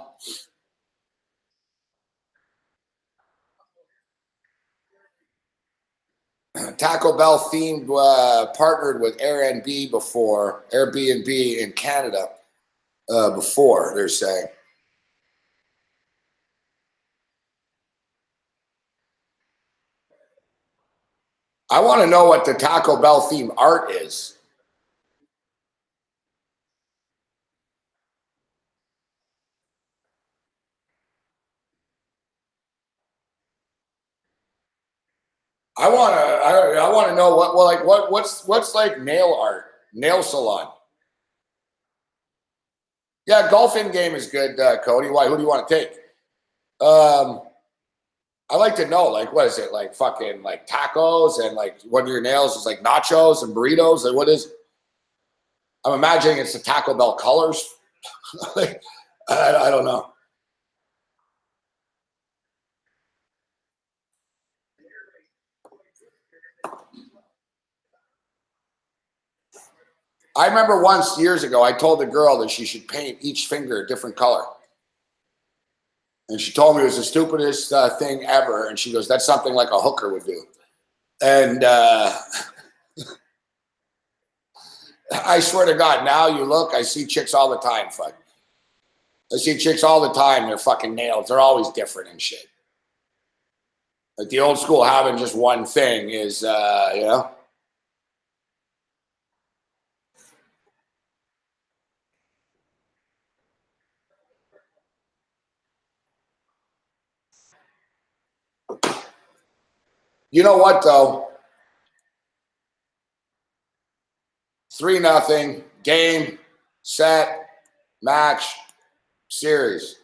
Taco Bell themed partnered with Airbnb in Canada before, they're saying. I want to know what the Taco Bell themed art is. I want to know what's like nail art, nail salon. Yeah, golf in game is good, Cody. Why? Who do you want to take? I like to know, like, what is it? Like fucking like tacos and like one of your nails is like nachos and burritos. Like, what is it? I'm imagining it's the Taco Bell colors. Like, I don't know. I remember once years ago, I told the girl that she should paint each finger a different color. And she told me it was the stupidest thing ever. And she goes, that's something like a hooker would do. And I swear to God, now you look, I see chicks all the time. Fuck. I see chicks all the time. Their fucking nails, they're always different and shit. Like the old school having just one thing is, you know. You know what though? 3-0 game, set, match, series.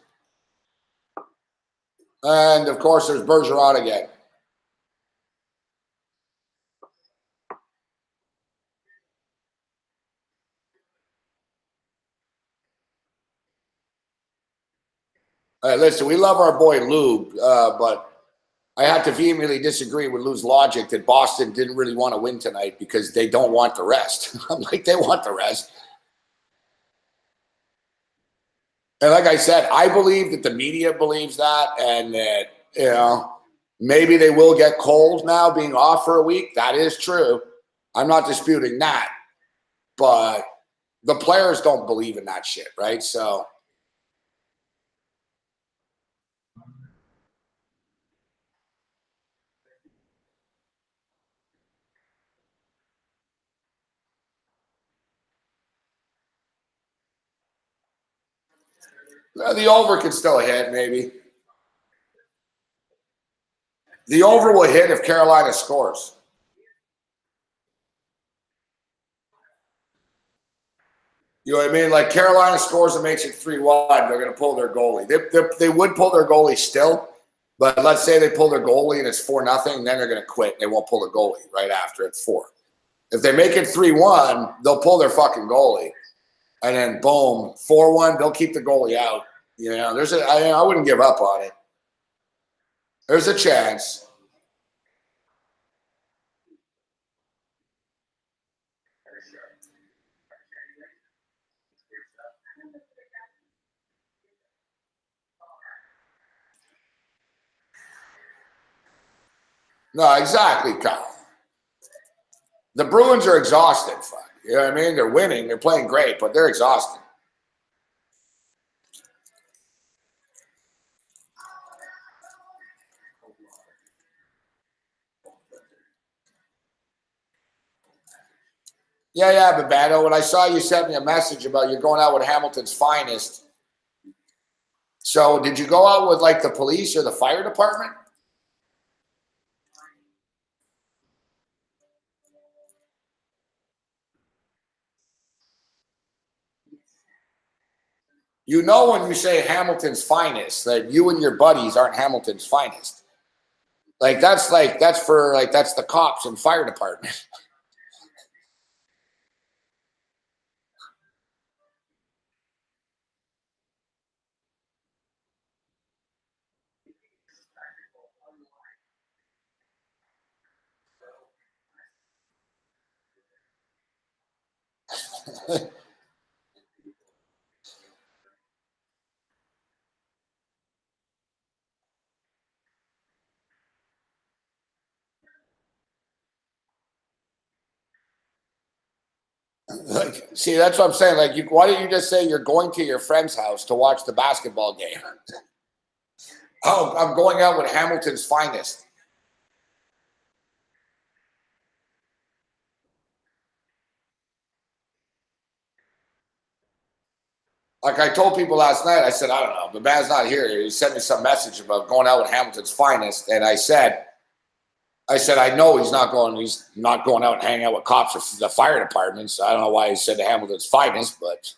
And of course, there's Bergeron again. All right, listen, we love our boy Lou, but I have to vehemently disagree with Lou's logic that Boston didn't really want to win tonight because they don't want the rest. I'm like, they want the rest. And like I said, I believe that the media believes that and that, you know, maybe they will get cold now being off for a week. That is true. I'm not disputing that. But the players don't believe in that shit, right? So the over could still hit, maybe. The over will hit if Carolina scores. You know what I mean? Like Carolina scores and makes it 3-1, they're going to pull their goalie. They would pull their goalie still, but let's say they pull their goalie and it's 4-0, then they're going to quit. They won't pull the goalie right after it's 4. If they make it 3-1, they'll pull their fucking goalie, and then boom, 4-1, they'll keep the goalie out. You know, I wouldn't give up on it. There's a chance. No, exactly, Kyle. The Bruins are exhausted. Fuck. You know what I mean? They're winning. They're playing great, but they're exhausted. Yeah, Babano. When I saw you sent me a message about you going out with Hamilton's finest. So did you go out with like the police or the fire department? You know when you say Hamilton's finest, that you and your buddies aren't Hamilton's finest. That's the cops and fire department. See, that's what I'm saying. Why don't you just say you're going to your friend's house to watch the basketball game? Oh, I'm going out with Hamilton's finest. Like I told people last night, I said, I don't know. The man's not here. He sent me some message about going out with Hamilton's finest. And I said, I know he's not going out and hanging out with cops or the fire department. So I don't know why he said Hamilton's finest, but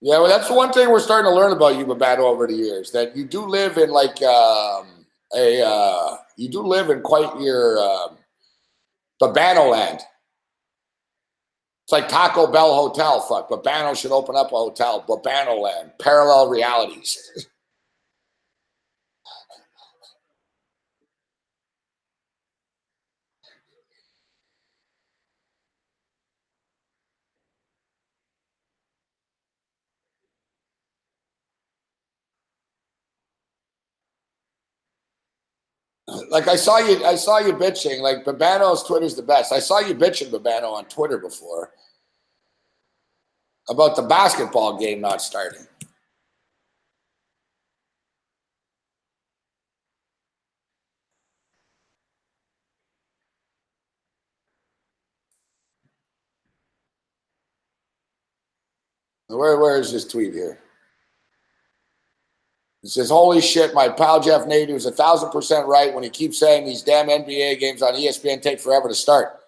Yeah, well, that's the one thing we're starting to learn about you, Babano, over the years. That you do live in like you do live in quite your Babano land. It's like Taco Bell Hotel. Fuck, Babano should open up a hotel. Babano land, parallel realities. Like I saw you bitching. Like Babano's Twitter's the best. I saw you bitching Babano on Twitter before about the basketball game not starting. Where is this tweet here? It says, "Holy shit, my pal Jeff Nadu is 1,000% right when he keeps saying these damn NBA games on ESPN take forever to start.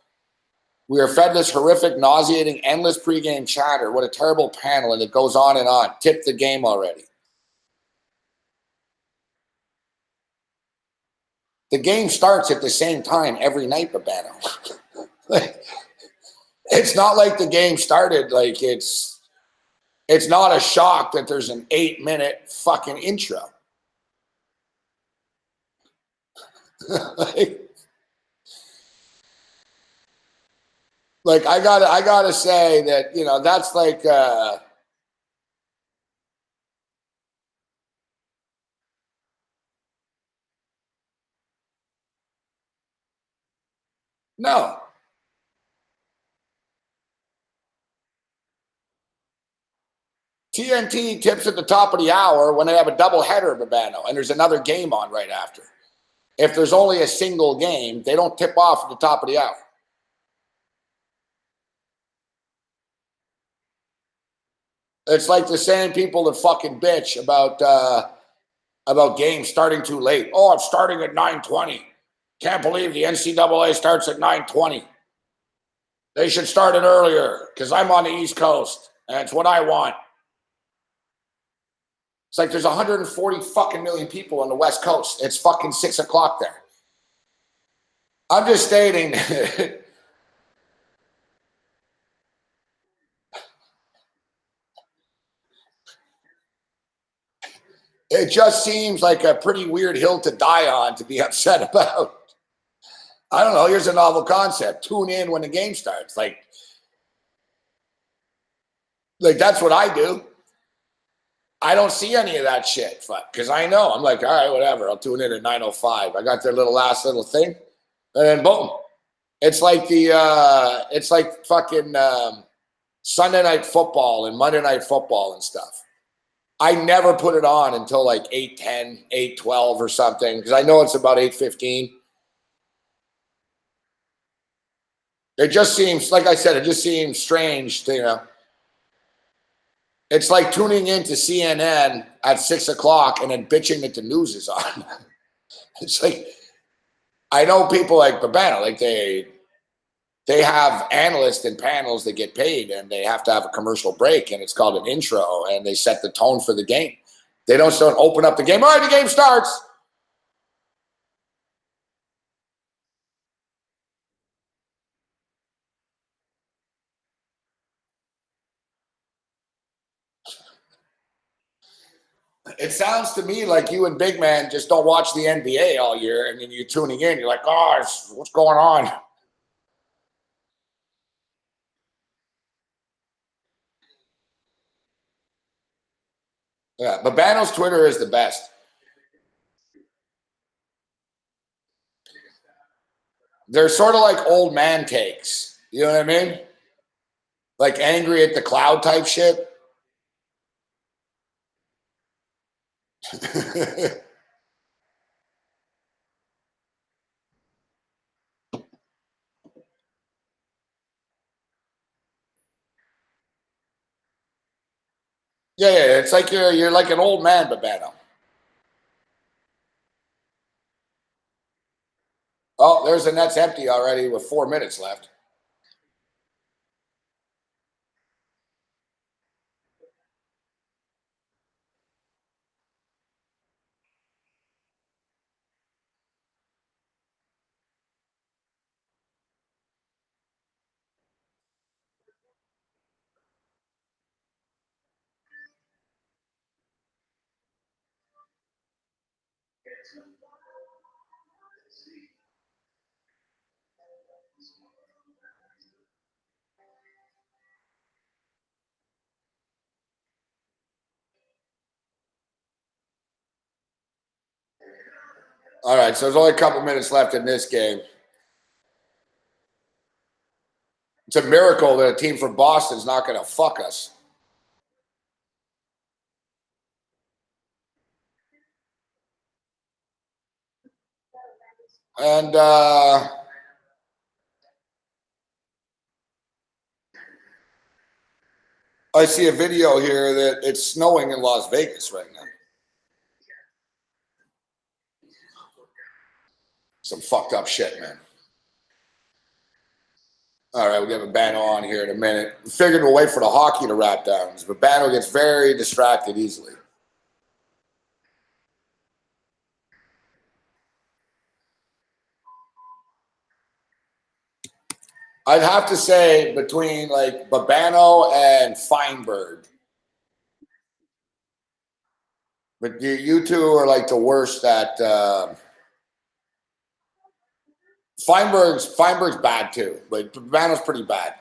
We are fed this horrific, nauseating, endless pregame chatter. What a terrible panel, and it goes on and on. Tip the game already." The game starts at the same time every night, Babano. It's not like the game started like it's not a shock that there's an 8-minute fucking intro. like I gotta say that, you know, that's like no. TNT tips at the top of the hour when they have a doubleheader, Babano, and there's another game on right after. If there's only a single game, they don't tip off at the top of the hour. It's like the same people that fucking bitch about games starting too late. Oh, it's starting at 9:20. Can't believe the NCAA starts at 9:20. They should start it earlier because I'm on the East Coast and it's what I want. It's like there's 140 fucking million people on the West Coast. It's fucking 6 o'clock there. I'm just stating. It just seems like a pretty weird hill to die on to be upset about. I don't know. Here's a novel concept. Tune in when the game starts. Like that's what I do. I don't see any of that shit. Fuck, because I know. I'm like, all right, whatever. I'll tune in at 9:05. I got their last little thing, and then boom. It's like it's like fucking Sunday Night Football and Monday Night Football and stuff. I never put it on until like 8:10, 8:12 or something because I know it's about 8:15. It just seems, like I said, it just seems strange to, you know. It's like tuning into CNN at 6 o'clock and then bitching that the news is on. It's like, I know people like Babano, like they have analysts and panels that get paid and they have to have a commercial break and it's called an intro and they set the tone for the game. They don't start open up the game. All right, the game starts. It sounds to me like you and Big Man just don't watch the NBA all year, and then you're tuning in. You're like, oh, what's going on? Yeah, Babano's Twitter is the best. They're sort of like old man takes. You know what I mean? Like angry at the cloud type shit. Yeah, it's like you're like an old man, Babano. Oh, there's the net's empty already with 4 minutes left. All right, so there's only a couple minutes left in this game. It's a miracle that a team from Boston's not going to fuck us. And I see a video here that it's snowing in Las Vegas right now. Some fucked up shit, man. All right, we'll get Babano on here in a minute. We figured we'll wait for the hockey to wrap down. Babano gets very distracted easily. I'd have to say between like Babano and Feinberg. But you two are like the worst at Feinberg's bad too, but Babano's pretty bad.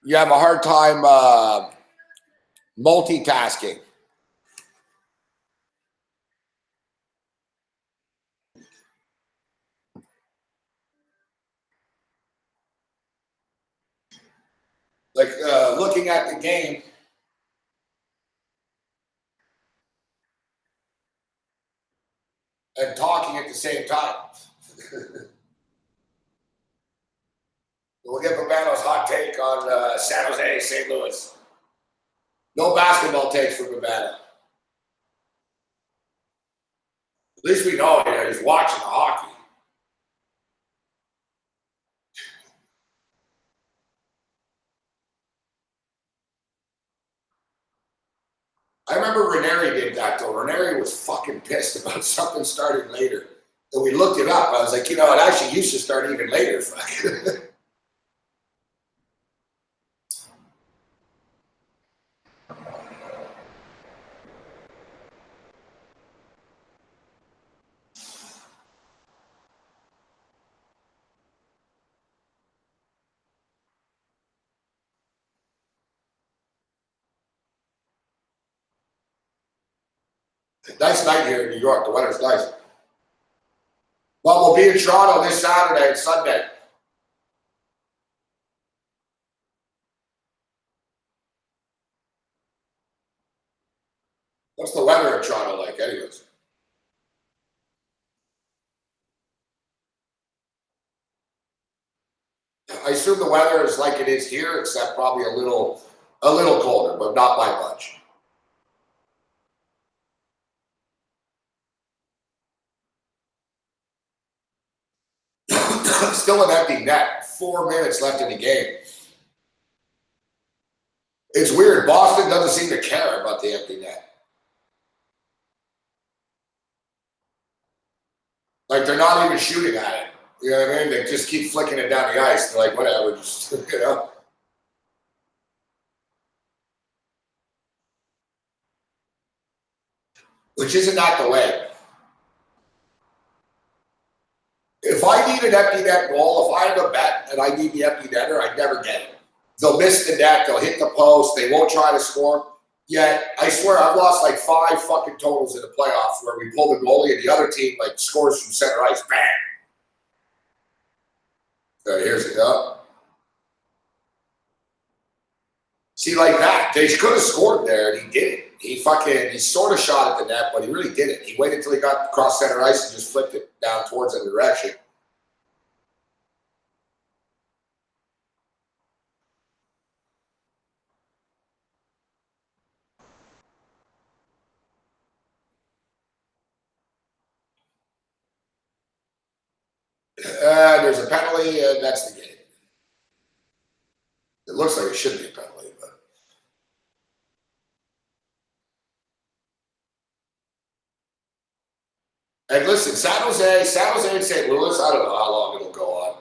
You have a hard time multitasking. Like looking at the game. And talking at the same time. We'll get Babano's hot take on San Jose, St. Louis. No basketball takes for Babano. At least we know he's watching the hockey. I remember Ranieri did that though. Ranieri was fucking pissed about something starting later. And we looked it up. I was like, it actually used to start even later. Nice night here in New York. The weather's nice. Well, we'll be in Toronto this Saturday and Sunday. What's the weather in Toronto like, anyways? I assume the weather is like it is here, except probably a little colder, but not by much. Still an empty net. 4 minutes left in the game. It's weird. Boston doesn't seem to care about the empty net. Like they're not even shooting at it. You know what I mean? They just keep flicking it down the ice. They're like, whatever, just, Which isn't that the way. If I need an empty net goal, if I have a bet and I need the empty netter, I'd never get it. They'll miss the net, they'll hit the post, they won't try to score. Yet, I swear, I've lost like 5 fucking totals in the playoffs where we pull the goalie and the other team like scores from center ice. Bang! So here's it up. See, like that, they could have scored there and he didn't. He sort of shot at the net, but he really didn't. He waited until he got across center ice and just flipped it down towards the direction. There's a penalty, and that's the game. It looks like it should be a penalty, but. And listen, San Jose and St. Louis, I don't know how long it'll go on.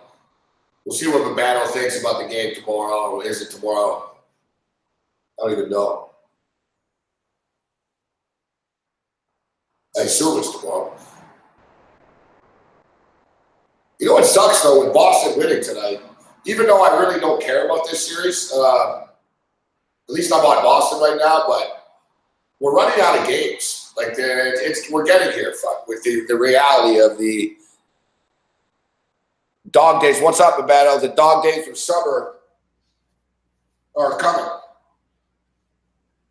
We'll see what Babano thinks about the game tomorrow, or is it tomorrow? I don't even know. I assume it's tomorrow. You know what sucks though with Boston winning tonight? Even though I really don't care about this series, at least I'm on Boston right now, but we're running out of games. Like we're getting here, fuck, with the reality of the dog days. What's up, Bebeto? The dog days of summer are coming.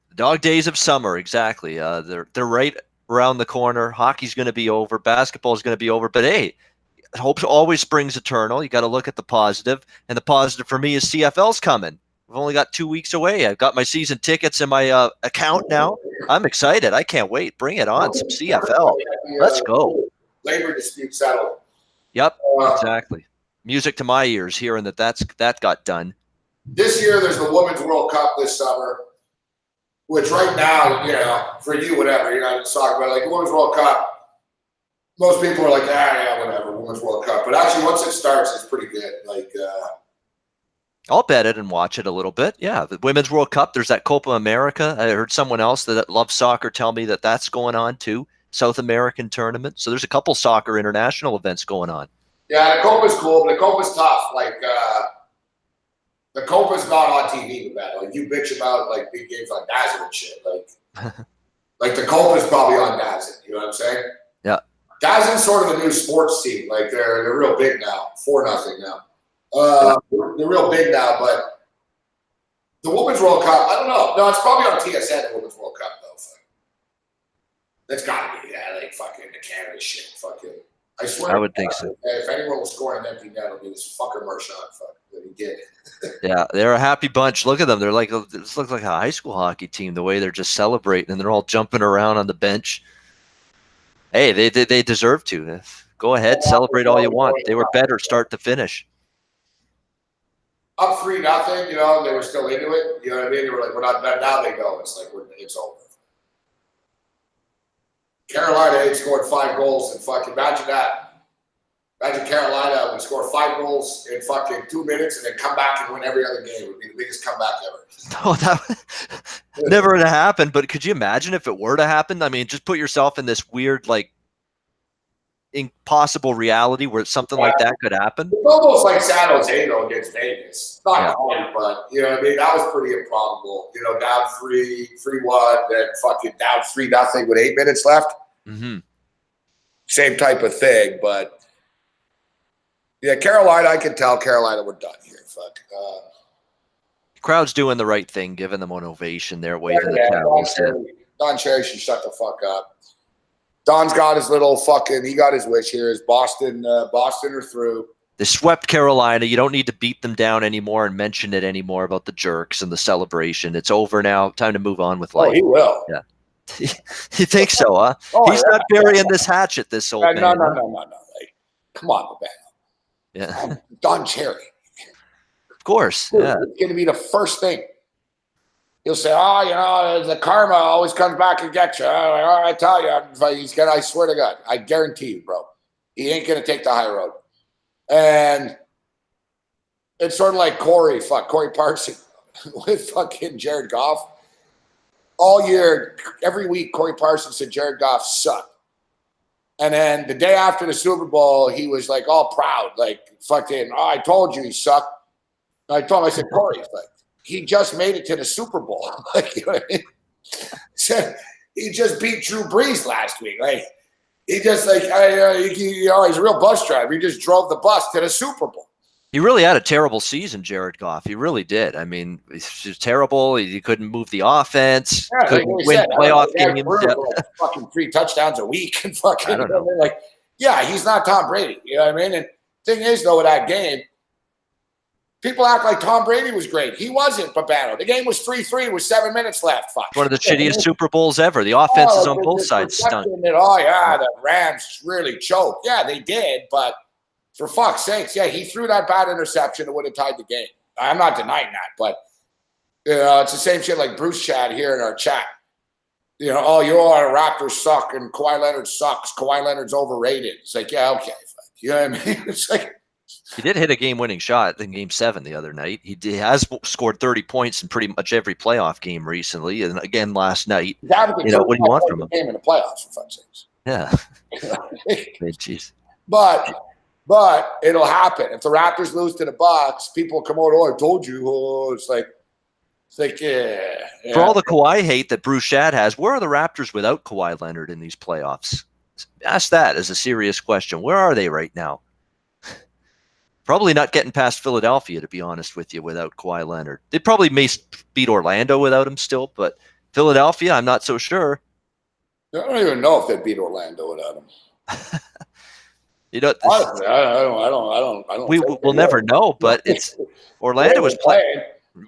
The dog days of summer, exactly. They're right around the corner. Hockey's going to be over. Basketball is going to be over. But hey, hope always springs eternal. You got to look at the positive, and the positive for me is CFL's coming. We've only got 2 weeks away. I've got my season tickets in my account now. I'm excited. I can't wait. Bring it on. Some CFL. Let's go. Labor dispute settled. Yep, exactly. Music to my ears hearing that got done. This year, there's the Women's World Cup this summer, which right now, you know, for you, whatever, you're not in soccer, but like the Women's World Cup, most people are like, yeah, whatever, Women's World Cup. But actually, once it starts, it's pretty good. Like, I'll bet it and watch it a little bit. Yeah, the Women's World Cup. There's that Copa America. I heard someone else that loves soccer tell me that that's going on too. South American tournament. So there's a couple soccer international events going on. Yeah, the Copa's cool, but the Copa's tough. Like, the Copa's not on TV, man. Like, you bitch about like big games like Dazzle and shit. Like, like the Copa's probably on Dazzle. You know what I'm saying? Yeah. Dazzle's sort of the new sports team. Like, they're real big now. 4-0 now. They're real big now, but the Women's World Cup, I don't know. No, it's probably on TSN, the Women's World Cup, though. That's got to be, yeah, like fucking the Canada shit. Fucking, I swear. I would think so. If anyone was scoring an empty net, it'll be this fucker Marchand. Fuck, that he did. Yeah, they're a happy bunch. Look at them. They're like, this looks like a high school hockey team, the way they're just celebrating and they're all jumping around on the bench. Hey, they deserve to. Go ahead, celebrate all you want. They were better start to finish. Up 3-0, you know, they were still into it. You know what I mean? They were like, we're not done. Now they go. It's like, it's over. Carolina had scored 5 goals and fucking, imagine that. Imagine Carolina would score 5 goals in fucking 2 minutes and then come back and win every other game. It would be the biggest comeback ever. Oh, that never would have happened. But could you imagine if it were to happen? I mean, just put yourself in this weird, like, impossible reality where something like that could happen. It's almost like San Jose though against Vegas. Not quite, but you know what I mean? That was pretty improbable. You know, down 3-1, then fucking down 3-0 with 8 minutes left. Mm-hmm. Same type of thing, but yeah, Carolina, I can tell Carolina we're done here. Fuck. Crowd's doing the right thing, giving them an ovation there, waving the towels. Don Cherry should shut the fuck up. Don's got his little fucking, he got his wish here. Is Boston are through. They swept Carolina. You don't need to beat them down anymore and mention it anymore about the jerks and the celebration. It's over now. Time to move on with life. Oh, he will. Yeah. You think so, huh? Oh, He's not burying this hatchet, this old man. No. Like, come on, man. Yeah. Don Cherry. Of course. Dude, Yeah. it's going to be the first thing. He'll say, oh, you know, the karma always comes back and gets you. I tell you, I swear to God, I guarantee you, bro, he ain't going to take the high road. And it's sort of like Corey Parson with fucking Jared Goff. All year, every week, Corey Parson said Jared Goff sucked. And then the day after the Super Bowl, he was like all proud, like fucking, oh, I told you he sucked. And I told him, I said, Corey, like, he just made it to the Super Bowl. Like, you know what I mean? Said he just beat Drew Brees last week. Like, he just like, he's a real bus driver. He just drove the bus to the Super Bowl. He really had a terrible season, Jared Goff. He really did. I mean, he's terrible. He couldn't move the offense. Yeah, couldn't like win playoff games. Yeah. Like fucking 3 touchdowns a week and fucking. I don't know. Like, yeah, he's not Tom Brady. You know what I mean? And thing is, though, with that game, people act like Tom Brady was great. He wasn't, Babano. The game was 3-3 with 7 minutes left. Fuck. One of the shittiest Super Bowls ever. The offenses on both sides stunk. Oh, yeah, the Rams really choked. Yeah, they did, but for fuck's sakes, yeah, he threw that bad interception that would have tied the game. I'm not denying that, but you know, it's the same shit like Bruce Chad here in our chat. You know, oh, you all Raptors suck and Kawhi Leonard sucks. Kawhi Leonard's overrated. It's like, yeah, okay. You know what I mean? It's like, He did hit a game-winning shot in Game 7 the other night. He has scored 30 points in pretty much every playoff game recently, and again last night. He's averaging What do you want 35 from him? points a game in the playoffs, for fuck's sakes. Yeah. Jeez. But it'll happen. If the Raptors lose to the Bucks, people come out, oh, I told you. Oh, it's like, yeah. For all the Kawhi hate that Bruce Shad has, where are the Raptors without Kawhi Leonard in these playoffs? Ask that as a serious question. Where are they right now? Probably not getting past Philadelphia, to be honest with you, without Kawhi Leonard. They probably may beat Orlando without him still, but Philadelphia, I'm not so sure. I don't even know if they beat Orlando without him. You know, Honestly, I don't. we'll never know, but it's Orlando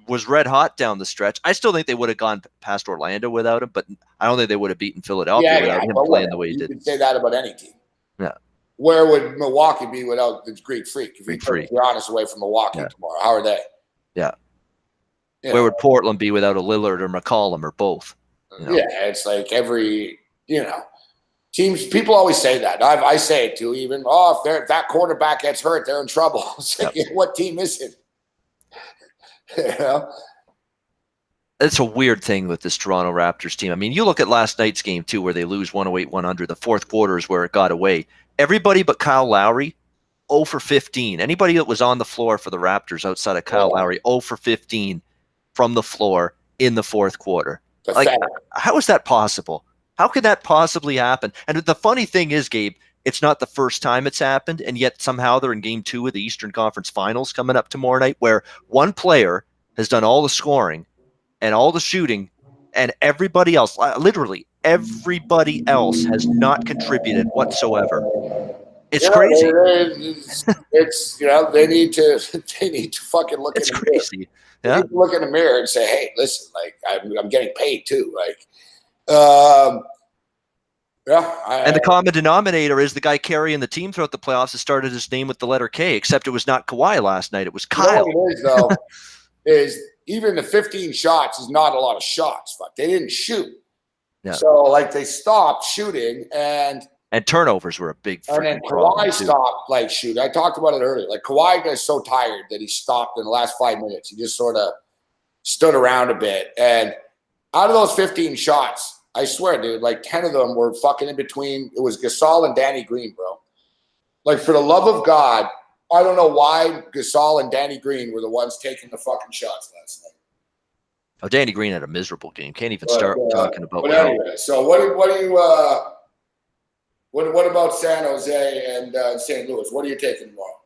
was red hot down the stretch. I still think they would have gone past Orlando without him, but I don't think they would have beaten Philadelphia without him playing the way he did. You could say that about any team. Yeah. Where would Milwaukee be without the Greek Freak? If Greek you Freak. took Giannis away from Milwaukee tomorrow, how are they? Yeah. You Where know? would Portland be without a Lillard or McCollum or both? You know? Yeah, it's like every teams. People always say that. I say it too. Even if that quarterback gets hurt, they're in trouble. It's like, what team is it? It's a weird thing with this Toronto Raptors team. I mean, you look at last night's game too, where they lose 108-100. The fourth quarter is where it got away. Everybody but Kyle Lowry, 0 for 15. Anybody that was on the floor for the Raptors outside of Kyle Lowry, 0 for 15 from the floor in the fourth quarter. Like, how is that possible? How can that possibly happen? And the funny thing is, Gabe, it's not the first time it's happened, and yet somehow they're in Game 2 of the Eastern Conference Finals coming up tomorrow night, where one player has done all the scoring and all the shooting, and everybody else, literally everybody else, has not contributed whatsoever. It's crazy. It's they need to fucking look. It's in the crazy. Mirror. Yeah. They need to look in the mirror and say, hey, listen, like I'm getting paid too. Like, and the common denominator is the guy carrying the team throughout the playoffs has started his name with the letter K, except it was not Kawhi last night. It was Kyle. You know what it is, though, is even the 15 shots is not a lot of shots. Fuck, they didn't shoot. Yeah. So, like, they stopped shooting, and turnovers were a big then problem Kawhi stopped, like, shooting. I talked about it earlier. Like, Kawhi got so tired that he stopped in the last 5 minutes. He just sort of stood around a bit. And out of those 15 shots, I swear, dude, like 10 of them were fucking in between. It was Gasol and Danny Green, bro. Like, for the love of God, I don't know why Gasol and Danny Green were the ones taking the fucking shots last night. Oh, Danny Green had a miserable game. Can't even start talking about. But anyway, so what about San Jose and St. Louis? What are you taking tomorrow?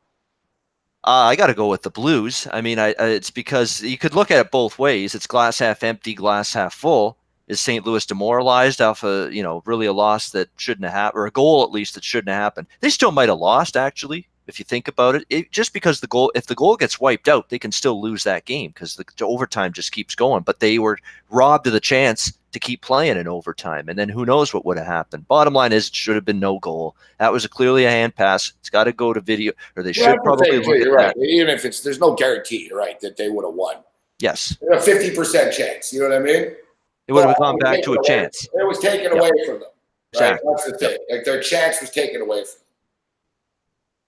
I got to go with the Blues. I mean, it's because you could look at it both ways. It's glass half empty, glass half full. Is St. Louis demoralized off really a loss that shouldn't have happened, or a goal at least that shouldn't have happened? They still might have lost, actually, if you think about it. Just because if the goal gets wiped out, they can still lose that game because the overtime just keeps going. But they were robbed of the chance to keep playing in overtime, and then who knows what would have happened. Bottom line is, it should have been no goal. That was clearly a hand pass. It's got to go to video, or they should probably look at right. that. Even if there's no guarantee, you're right, that they would have won. Yes, a 50% chance. You know what I mean? It would have gone back to a chance. It was taken away from them. Right? Exactly. That's the thing. Like, their chance was taken away from them.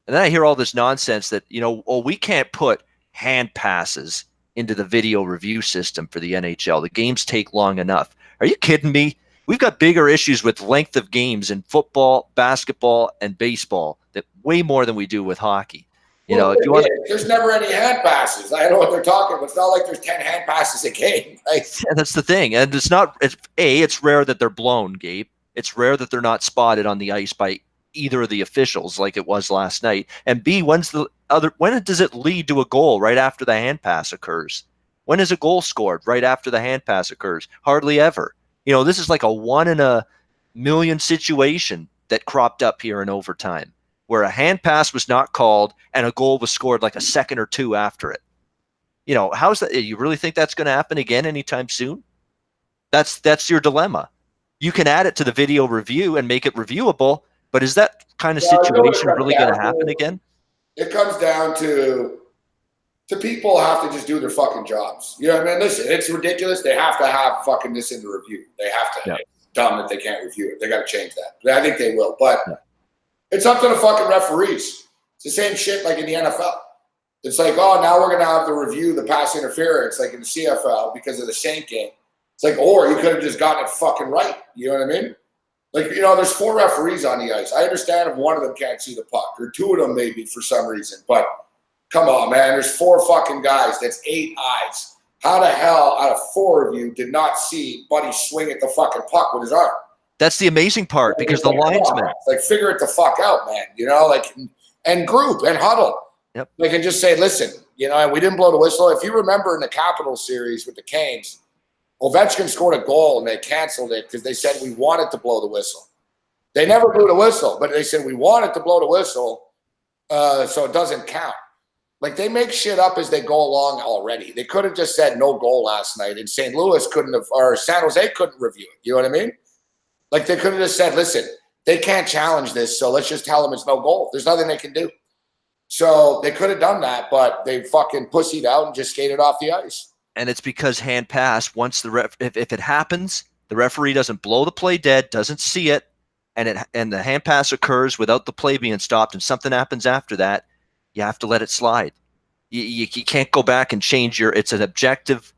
And then I hear all this nonsense that, we can't put hand passes into the video review system for the NHL. The games take long enough. Are you kidding me? We've got bigger issues with length of games in football, basketball, and baseball that way more than we do with hockey. There's never any hand passes. I don't know what they're talking about. It's not like there's 10 hand passes a game. Right? Yeah, that's the thing. And it's rare that they're blown, Gabe. It's rare that they're not spotted on the ice by either of the officials like it was last night. And B, when does it lead to a goal right after the hand pass occurs? When is a goal scored right after the hand pass occurs? Hardly ever. This is like a 1 in a million situation that cropped up here in overtime, where a hand pass was not called and a goal was scored like a second or two after it. How's that? You really think that's going to happen again anytime soon? That's your dilemma. You can add it to the video review and make it reviewable, but is that kind of situation really going to happen again? It comes down to people have to just do their fucking jobs. You know what I mean? Listen, it's ridiculous. They have to have fucking this in the review. They have to. Yeah. It's dumb that they can't review it. They got to change that. I think they will. But it's up to the fucking referees. It's the same shit like in the NFL. It's like, oh, now we're going to have to review the pass interference like in the CFL because of the Saint game. It's like, or you could have just gotten it fucking right. You know what I mean? Like, there's 4 referees on the ice. I understand if one of them can't see the puck or 2 of them maybe for some reason. But come on, man. There's 4 fucking guys. That's 8 eyes. How the hell out of 4 of you did not see Buddy swing at the fucking puck with his arm? That's the amazing part because the linesman. It's like, figure it the fuck out, man. And group and huddle. Yep. They can just say, listen, and we didn't blow the whistle. If you remember in the Capitals series with the Canes, Ovechkin scored a goal and they canceled it because they said we wanted to blow the whistle. They never blew the whistle, but they said we wanted to blow the whistle, so it doesn't count. Like, they make shit up as they go along already. They could have just said no goal last night, and St. Louis couldn't have, or San Jose couldn't review it. You know what I mean? Like, they could have just said, listen, they can't challenge this, so let's just tell them it's no goal. There's nothing they can do. So they could have done that, but they fucking pussied out and just skated off the ice. And it's because hand pass, once if it happens, the referee doesn't blow the play dead, doesn't see it, and the hand pass occurs without the play being stopped, and something happens after that, you have to let it slide. You can't go back and change it's an objective,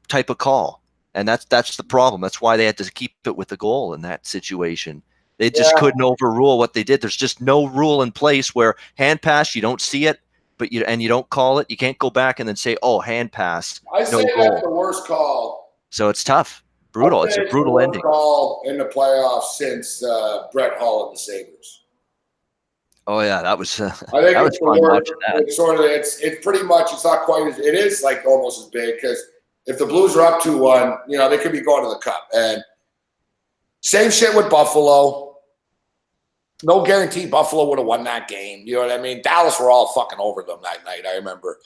type of call. And that's the problem. That's why they had to keep it with the goal in that situation. They just couldn't overrule what they did. There's just no rule in place where hand pass, you don't see it, but you don't call it. You can't go back and then say, oh, hand pass. I say that's the worst call. So it's tough. Brutal. It's a brutal ending. Call in the playoffs since Brett Hull and the Sabres. Oh yeah, that was. I think that was fun watching that. It's pretty much. It's not quite as. It is like almost as big because if the Blues are up 2-1, they could be going to the Cup. And same shit with Buffalo. No guarantee Buffalo would have won that game. You know what I mean? Dallas were all fucking over them that night. I remember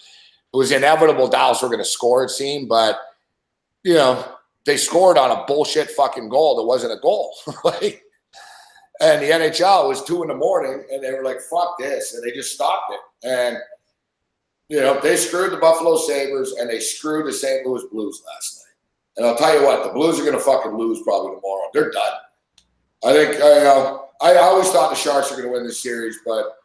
it was inevitable Dallas were going to score. It seemed, but they scored on a bullshit fucking goal that wasn't a goal. And the NHL was 2 a.m. and they were like, fuck this. And they just stopped it. And, they screwed the Buffalo Sabres and they screwed the St. Louis Blues last night. And I'll tell you what, the Blues are going to fucking lose probably tomorrow. They're done. I think, I always thought the Sharks were going to win this series, but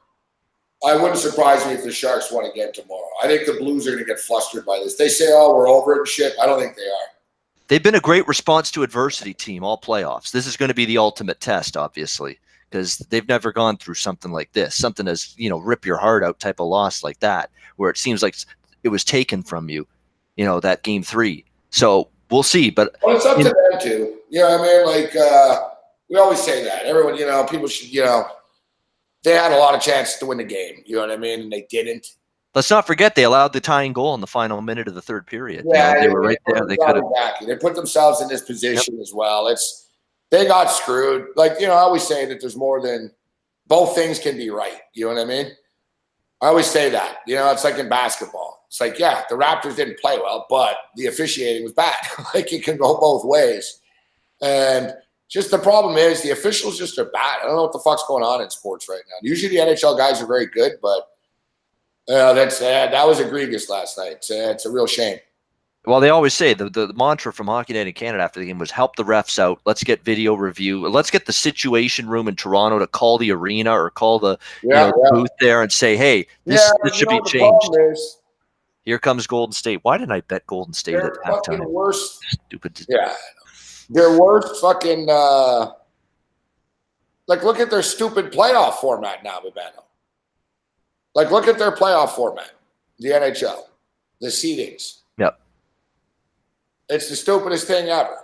I wouldn't surprise me if the Sharks won again tomorrow. I think the Blues are going to get flustered by this. They say, oh, we're over it and shit. I don't think they are. They've been a great response to adversity team all playoffs. This is going to be the ultimate test, obviously, because they've never gone through something like this, something as, rip your heart out type of loss like that, where it seems like it was taken from you, that game 3. So we'll see. But it's up to them too. You know what I mean? Like, we always say that. Everyone, people should, they had a lot of chances to win the game. You know what I mean? And they didn't. Let's not forget they allowed the tying goal in the final minute of the 3rd period. Yeah, they were right there. They could have. They put themselves in this position as well. They got screwed. Like, I always say that there's more than both things can be right. You know what I mean? I always say that. It's like in basketball. It's like, yeah, the Raptors didn't play well, but the officiating was bad. Like, it can go both ways. And just the problem is the officials just are bad. I don't know what the fuck's going on in sports right now. Usually the NHL guys are very good, but that was egregious last night. It's a real shame. Well, they always say the mantra from Hockey Night in Canada after the game was help the refs out. Let's get video review. Let's get the situation room in Toronto to call the arena or call the booth there and say, hey, this should be changed. Here comes Golden State. Why didn't I bet Golden State at halftime? Worst. Stupid. Yeah. Their worst fucking look at their stupid playoff format now, Bibano. Like, look at their playoff format, the NHL, the seedings. Yep. It's the stupidest thing ever.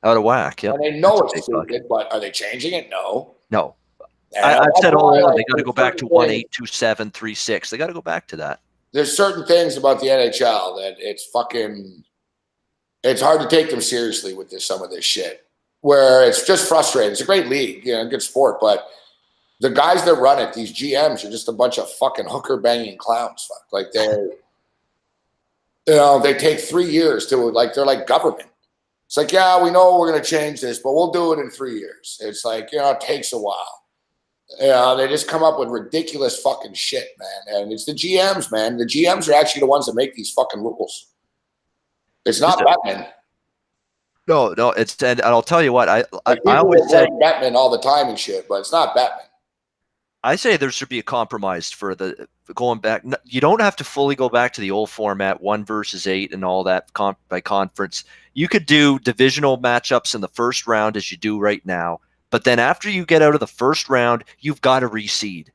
Out of whack, yeah. And they know it's stupid, but are they changing it? No. No. I've said all along they got to go back to 1-8, 2-7, 3-6. They got to go back to that. There's certain things about the NHL that it's hard to take them seriously with some of this shit, where it's just frustrating. It's a great league, good sport, but the guys that run it, these GMs, are just a bunch of fucking hooker banging clowns. Like they take 3 years to they're like government. It's like, yeah, we know we're going to change this, but we'll do it in 3 years. It's like, it takes a while. They just come up with ridiculous fucking shit, man. And it's the GMs, man. The GMs are actually the ones that make these fucking rules. It's not Batman. No, and I'll tell you what, I always say Batman all the time and shit, but it's not Batman. I say there should be a compromise for the going back. You don't have to fully go back to the old format, 1 versus 8 and all that by conference. You could do divisional matchups in the first round as you do right now. But then after you get out of the first round, you've got to reseed.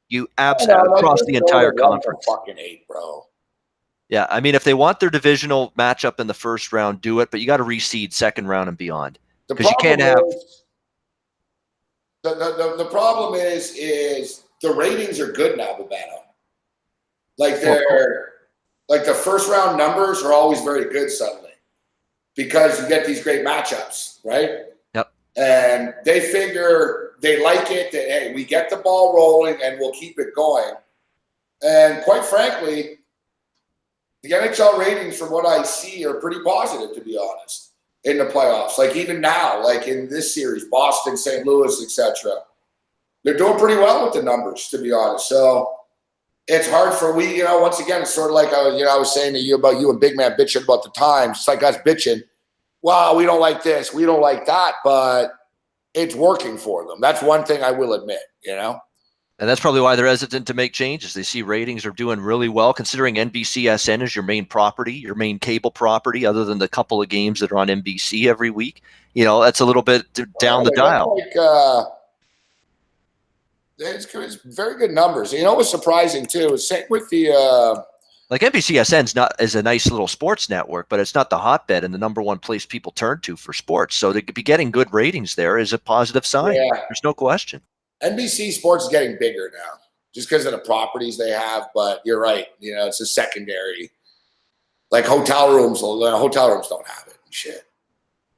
You absolutely across the entire conference. Fucking 8, bro. Yeah, I mean, if they want their divisional matchup in the first round, do it. But you got to reseed second round and beyond because you can't have. The problem is the ratings are good now, Babano. Like the first round numbers are always very good suddenly because you get these great matchups, right? Yep. And they figure they like it that, hey, we get the ball rolling and we'll keep it going. And quite frankly, the NHL ratings from what I see are pretty positive, to be honest. In the playoffs, like even now, like in this series, Boston, St. Louis, etc., they're doing pretty well with the numbers, to be honest. So it's hard for once again, it's sort of like I was saying to you about you and Big Man bitching about the times. It's like us bitching. Wow, we don't like this, we don't like that, but it's working for them. That's one thing I will admit, And that's probably why they're hesitant to make changes. They see ratings are doing really well, considering NBCSN is your main property, your main cable property, other than the couple of games that are on NBC every week. That's a little bit down the dial. It's very good numbers. What's surprising too is same with the like NBCSN's is a nice little sports network, but it's not the hotbed and the number one place people turn to for sports. So they could be getting good ratings there is a positive sign. Yeah. There's no question. NBC Sports is getting bigger now just because of the properties they have. But you're right. It's a secondary. Like hotel rooms don't have it and shit.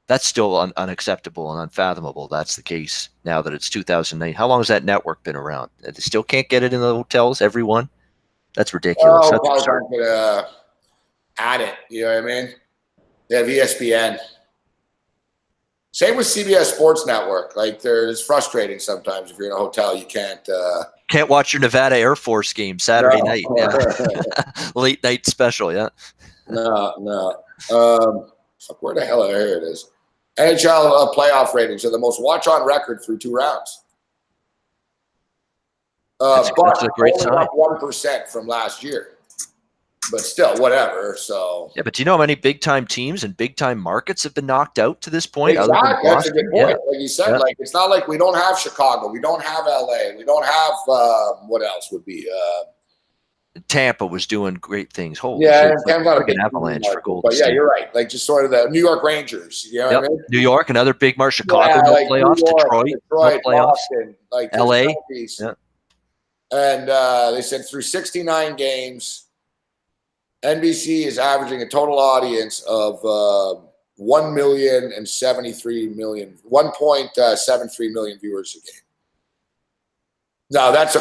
That's still unacceptable and unfathomable. That's the case now that it's 2009. How long has that network been around? They still can't get it in the hotels, everyone? That's ridiculous. Oh, That's I was absurd. going to add it. You know what I mean? They have ESPN. Same with CBS Sports Network. Like, it's frustrating sometimes if you're in a hotel, you can't watch your Nevada Air Force game Saturday night. Yeah. Late night special, yeah. No. Fuck, where the hell? Here it is. NHL playoff ratings are the most watch on record through 2 rounds. That's a great sign. Up 1% from last year. But still, whatever. So yeah, but do you know how many big time teams and big time markets have been knocked out to this point? Exactly. That's a good point. Yeah. Like you said, like it's not like we don't have Chicago, we don't have LA, we don't have what else would be Tampa was doing great things. Holy shit, shit, Tampa's got a big avalanche for Golden But yeah, State. you're right. Like just sort of the New York Rangers. You know what I mean? New York, another big mark. Chicago, no like playoffs. York, Detroit, no playoffs. Boston, like LA. Yeah. And they said through 69 games, NBC is averaging a total audience of 1.73 million viewers a game. Now that's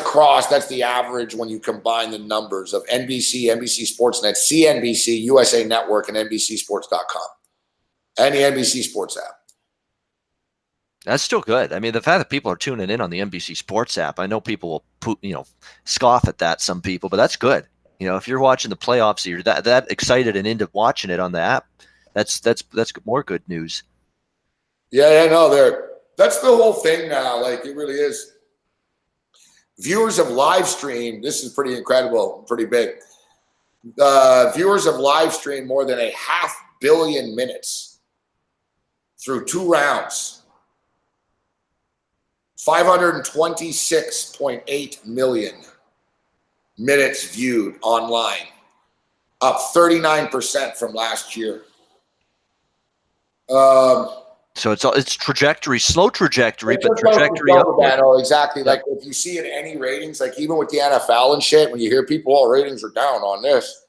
the average when you combine the numbers of NBC, NBC Sportsnet, CNBC, USA Network, and NBCSports.com, and the NBC Sports app. That's still good. I mean, the fact that people are tuning in on the NBC Sports app, I know people will scoff at that, some people, but that's good. If you're watching the playoffs, you're that excited and into watching it on the app. That's more good news. Yeah, no, that's the whole thing now. Like it really is. Viewers of live stream. This is pretty incredible, pretty big. Viewers of live stream more than 500 million minutes through 2 rounds. 526.8 million minutes viewed online, up 39% from last year. So it's trajectory, slow trajectory, but trajectory up. Exactly. Like if you see in any ratings, like even with the NFL and shit, when you hear people, ratings are down on this,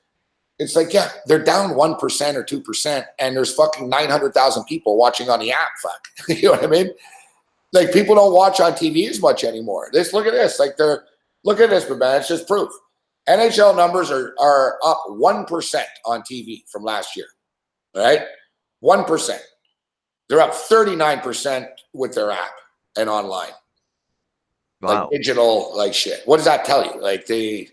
it's like, yeah, they're down 1% or 2%, and there's fucking 900,000 people watching on the app. Fuck, you know what I mean? Like people don't watch on TV as much anymore. Look at this. Like look at this, man. It's just proof. NHL numbers are up 1% on TV from last year. Right? 1%. They're up 39% with their app and online. Wow. Like digital, like shit. What does that tell you? Like the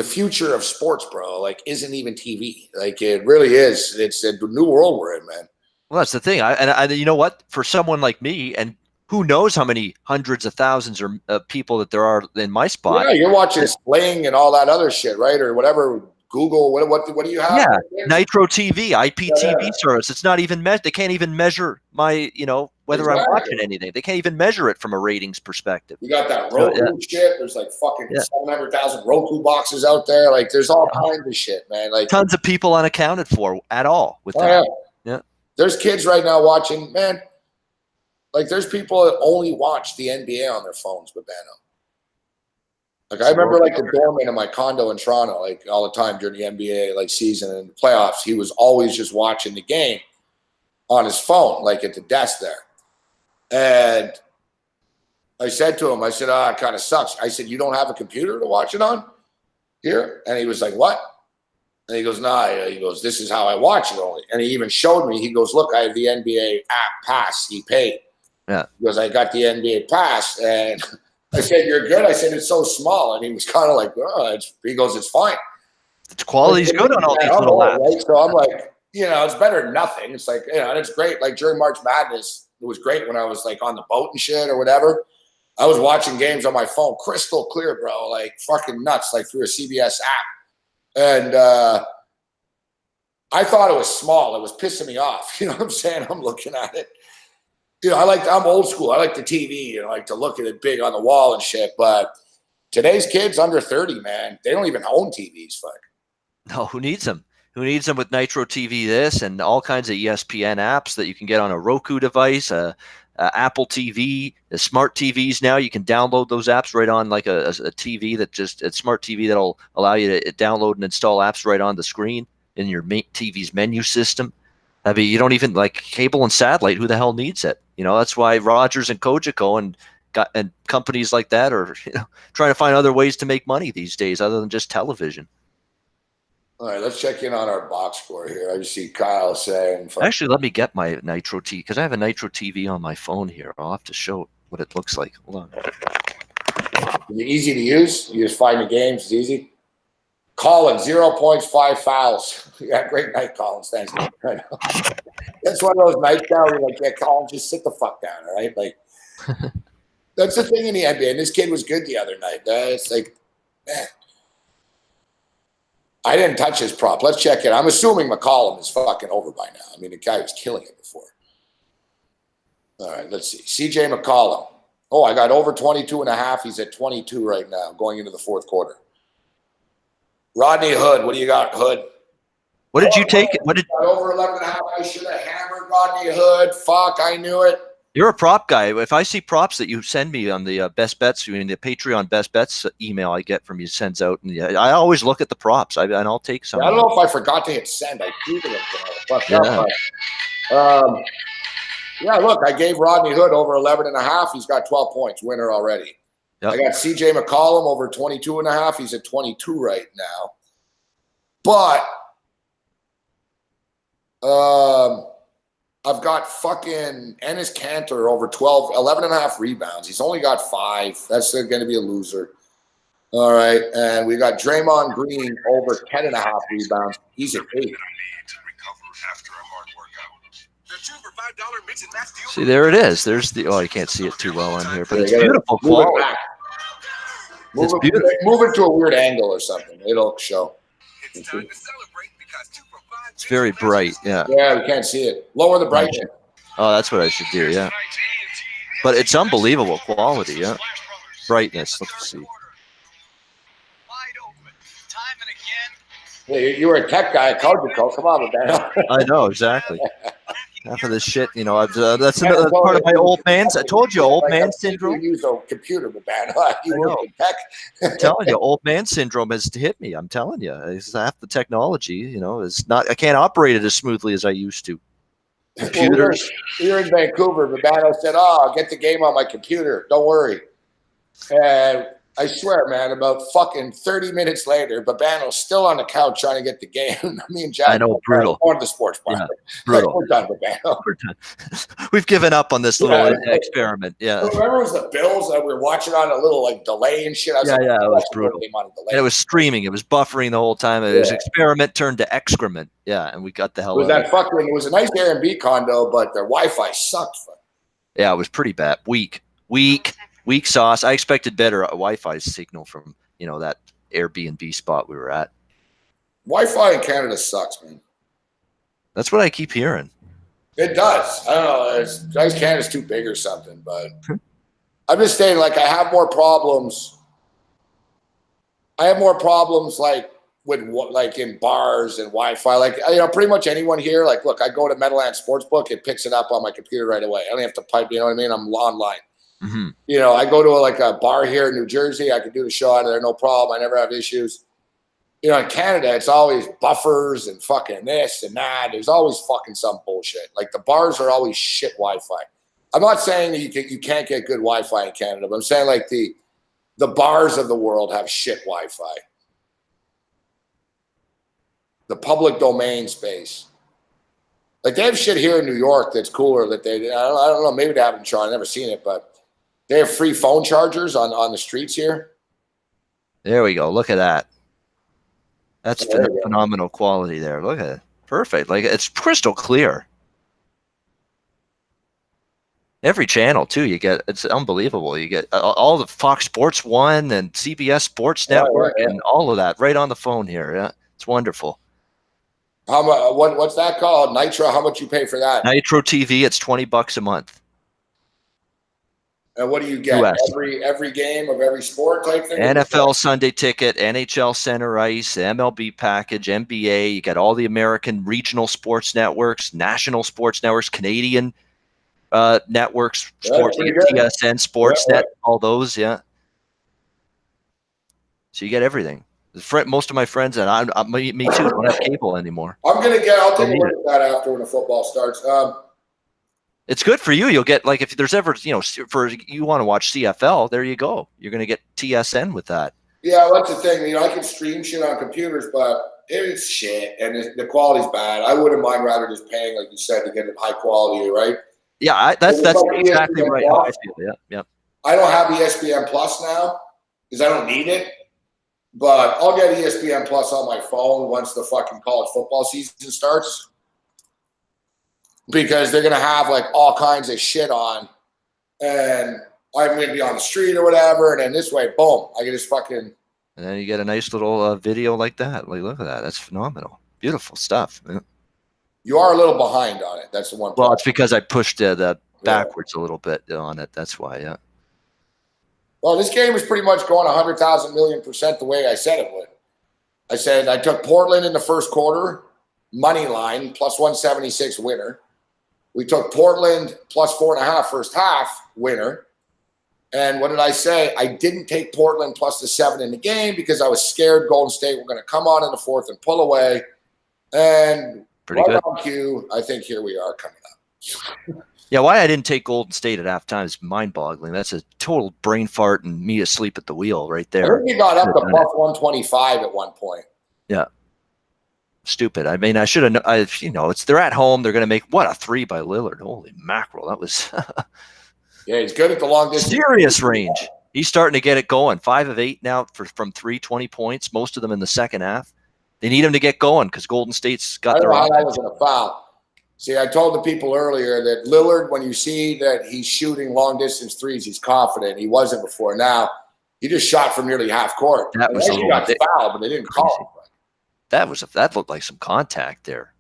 future of sports, bro, like isn't even TV. Like it really is. It's a new world we're in, man. Well, that's the thing. I you know what? For someone like me and who knows how many hundreds of thousands of people that there are in my spot. Yeah, you're watching Sling and all that other shit, right? Or whatever. Google. What do you have? Yeah, Nitro TV, IPTV Yeah. service. It's not even they can't even measure my, whether I'm Exactly. watching anything. They can't even measure it from a ratings perspective. You got that Roku shit. There's like fucking 700,000 Roku boxes out there. Like, there's all kinds of shit, man. Like, Tons of people unaccounted for at all with that. Yeah. There's kids right now watching, man. Like, there's people that only watch the NBA on their phones, Babano. Like, I remember, like, the doorman in my condo in Toronto, like, all the time during the NBA, like, season and the playoffs, he was always just watching the game on his phone, like, at the desk there. And I said to him, it kind of sucks. I said, you don't have a computer to watch it on here? And he was like, what? And he goes, nah. He goes, this is how I watch it only. And he even showed me. He goes, look, I have the NBA app pass. He paid. Yeah. He goes, I got the NBA pass. And I said, you're good. I said, it's so small. And he was kind of like, he goes, it's fine. The quality's good on all these little apps. Right? So I'm like, it's better than nothing. It's like, and it's great. Like, during March Madness, it was great when I was like on the boat and shit or whatever. I was watching games on my phone, crystal clear, bro, like fucking nuts, like through a CBS app. And I thought it was small. It was pissing me off. You know what I'm saying? I'm looking at it. I'm old school. I like the TV, I like to look at it big on the wall and shit. But today's kids under 30, man, they don't even own TVs, fuck. No, who needs them? Who needs them with Nitro TV this and all kinds of ESPN apps that you can get on a Roku device, Apple TV, the smart TVs now. You can download those apps right on like a TV a smart TV that'll allow you to download and install apps right on the screen in your TV's menu system. I mean, you don't even like cable and satellite. Who the hell needs it? That's why Rogers and Cogeco and companies like that are trying to find other ways to make money these days other than just television. All right, let's check in on our box score here. I just see Kyle saying. Actually, let me get my Nitro TV because I have a Nitro TV on my phone here. I'll have to show what it looks like. Hold on. Is it easy to use? You just find the games. It's easy. Colin, 0 points, 5 fouls. Yeah, great night, Collins. Thanks. That's one of those nights now where you're like, yeah, Colin, just sit the fuck down, all right? Like, that's the thing in the NBA. And this kid was good the other night. It's like, man. I didn't touch his prop. Let's check it. I'm assuming McCollum is fucking over by now. I mean, the guy was killing it before. All right, let's see. CJ McCollum. Oh, I got over 22.5. He's at 22 right now, going into the fourth quarter. Rodney Hood. What do you got, Hood? What did you take? What did over 11.5? I should have hammered Rodney Hood. Fuck, I knew it. You're a prop guy. If I see props that you send me on the best bets, the Patreon best bets email I get from you sends out, and I always look at the props. And I'll take some. I don't know if I forgot to hit send. I tweeted it. But yeah, look, I gave Rodney Hood over 11.5. He's got 12 points, winner already. Yep. I got CJ McCollum over 22.5. He's at 22 right now. But I've got fucking Enes Kanter over 11.5 rebounds. He's only got 5. That's going to be a loser. All right. And we got Draymond Green over 10.5 rebounds. He's at 8. See, there it is. There's the, you can't see it too well on here, but it's beautiful quality. Move it to a weird angle or something. It'll show. It's very bright, yeah. Yeah, we can't see it. Lower the brightness. Oh, that's what I should do, yeah. But it's unbelievable quality, yeah. Brightness, let's see. Hey, you were a tech guy at Cogeco. Come on, man. I know, exactly. Half of this shit, that's another part of my old man's. I told you, old man syndrome. You use a computer, man. You work in tech. I'm telling you, old man syndrome has hit me. I'm telling you, it's half the technology. Is not. I can't operate it as smoothly as I used to. Computers. Well, we were in Vancouver. Babano said, I'll get the game on my computer. Don't worry. And I swear, man, about fucking 30 minutes later, Babano's still on the couch trying to get the game. Me and Jack. I know, brutal. On the sports bar. Yeah, brutal. We're done, Babano. We're done. We've given up on this little experiment. Yeah. Remember, it was the Bills that we were watching on a little delay and shit. It was brutal. And it was streaming. It was buffering the whole time. It was experiment turned to excrement. Yeah, and we got the hell. It was that fucking. It was a nice Airbnb condo, but their Wi-Fi sucked. Yeah, it was pretty bad. Weak sauce. I expected better Wi-Fi signal from that Airbnb spot we were at. Wi-Fi in Canada sucks, man. That's what I keep hearing. It does. I don't know. I guess Canada's too big or something, but I'm just saying, like, I have more problems. I have more problems, like, with like in bars and Wi-Fi. Like, pretty much anyone here. Like, look, I go to Meadowlands Sportsbook, it picks it up on my computer right away. I don't have to pipe. You know what I mean? I'm online. Mm-hmm. I go to a bar here in New Jersey. I can do the show out of there, no problem. I never have issues. In Canada, it's always buffers and fucking this and that. There's always fucking some bullshit. Like, the bars are always shit Wi-Fi. I'm not saying that you can't get good Wi-Fi in Canada, but I'm saying, like, the bars of the world have shit Wi-Fi. The public domain space. Like, they have shit here in New York that's cooler that I don't know, maybe they haven't tried. I've never seen it, but they have free phone chargers on the streets here. There we go. Look at that. That's phenomenal quality there. Look at it. Perfect. Like, it's crystal clear. Every channel too. It's unbelievable. You get all the Fox Sports 1 and CBS Sports Network and all of that right on the phone here. Yeah, it's wonderful. How much? What's that called? Nitro. How much you pay for that? Nitro TV. It's $20 a month. And what do you get? US. Every game of every sport type thing? NFL Sunday Ticket, NHL Center Ice, MLB package, NBA. You got all the American regional sports networks, national sports networks, Canadian networks, sports, TSN, Sportsnet, all those, yeah. So you get everything. Most of my friends and me too don't have cable anymore. I'll take a look at that after when the football starts. It's good for you. You'll get, like, if there's ever, for you want to watch CFL, there you go. You're going to get TSN with that. Yeah, that's the thing. I can stream shit on computers, but it's shit and the quality's bad. I wouldn't mind rather just paying, like you said, to get it high quality, right? Yeah, that's exactly right. How I feel. Yeah. I don't have ESPN Plus now because I don't need it, but I'll get ESPN Plus on my phone once the fucking college football season starts. Because they're going to have, like, all kinds of shit on, and I'm going to be on the street or whatever, and then this way, boom, I can just fucking... And then you get a nice little video like that. Like, look at that. That's phenomenal. Beautiful stuff. Man. You are a little behind on it. That's the one problem. Well, it's because I pushed that backwards a little bit on it. That's why, yeah. Well, this game is pretty much going 100,000 million% the way I said it would. I said I took Portland in the first quarter, money line, plus 176 winner. We took Portland plus 4.5 first half winner. And what did I say? I didn't take Portland plus the 7 in the game because I was scared Golden State were going to come on in the fourth and pull away. And pretty good on cue, I think here we are coming up. Yeah, why I didn't take Golden State at halftime is mind-boggling. That's a total brain fart and me asleep at the wheel right there. I think we got up to plus 125 at one point. Yeah. Stupid. I mean, I should have. They're at home. They're going to make a 3 by Lillard. Holy mackerel! That was. Yeah, he's good at the long distance. Serious range. He's starting to get it going. 5 of 8 now from 3, 20 points. Most of them in the second half. They need him to get going because Golden State's got their. I was in a foul. See, I told the people earlier that Lillard, when you see that he's shooting long distance threes, he's confident. He wasn't before. Now he just shot from nearly half court. That was he got fouled, but they didn't call him. That looked like some contact there.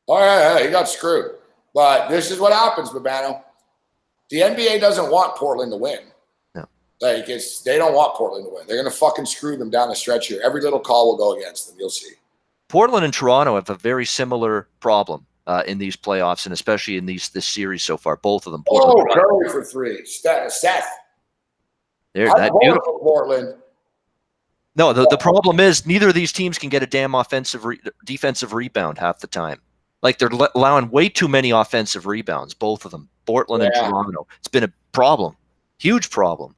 Oh, yeah, he got screwed. But this is what happens, Babano. The NBA doesn't want Portland to win. No. Like, they don't want Portland to win. They're going to fucking screw them down the stretch here. Every little call will go against them. You'll see. Portland and Toronto have a very similar problem in these playoffs, and especially in this series so far. Both of them. Portland, Curry for 3. Seth. They're that beautiful. Portland. No, the problem is neither of these teams can get a damn defensive rebound half the time. Like, they're allowing way too many offensive rebounds, both of them, Portland and Toronto. It's been a problem, huge problem.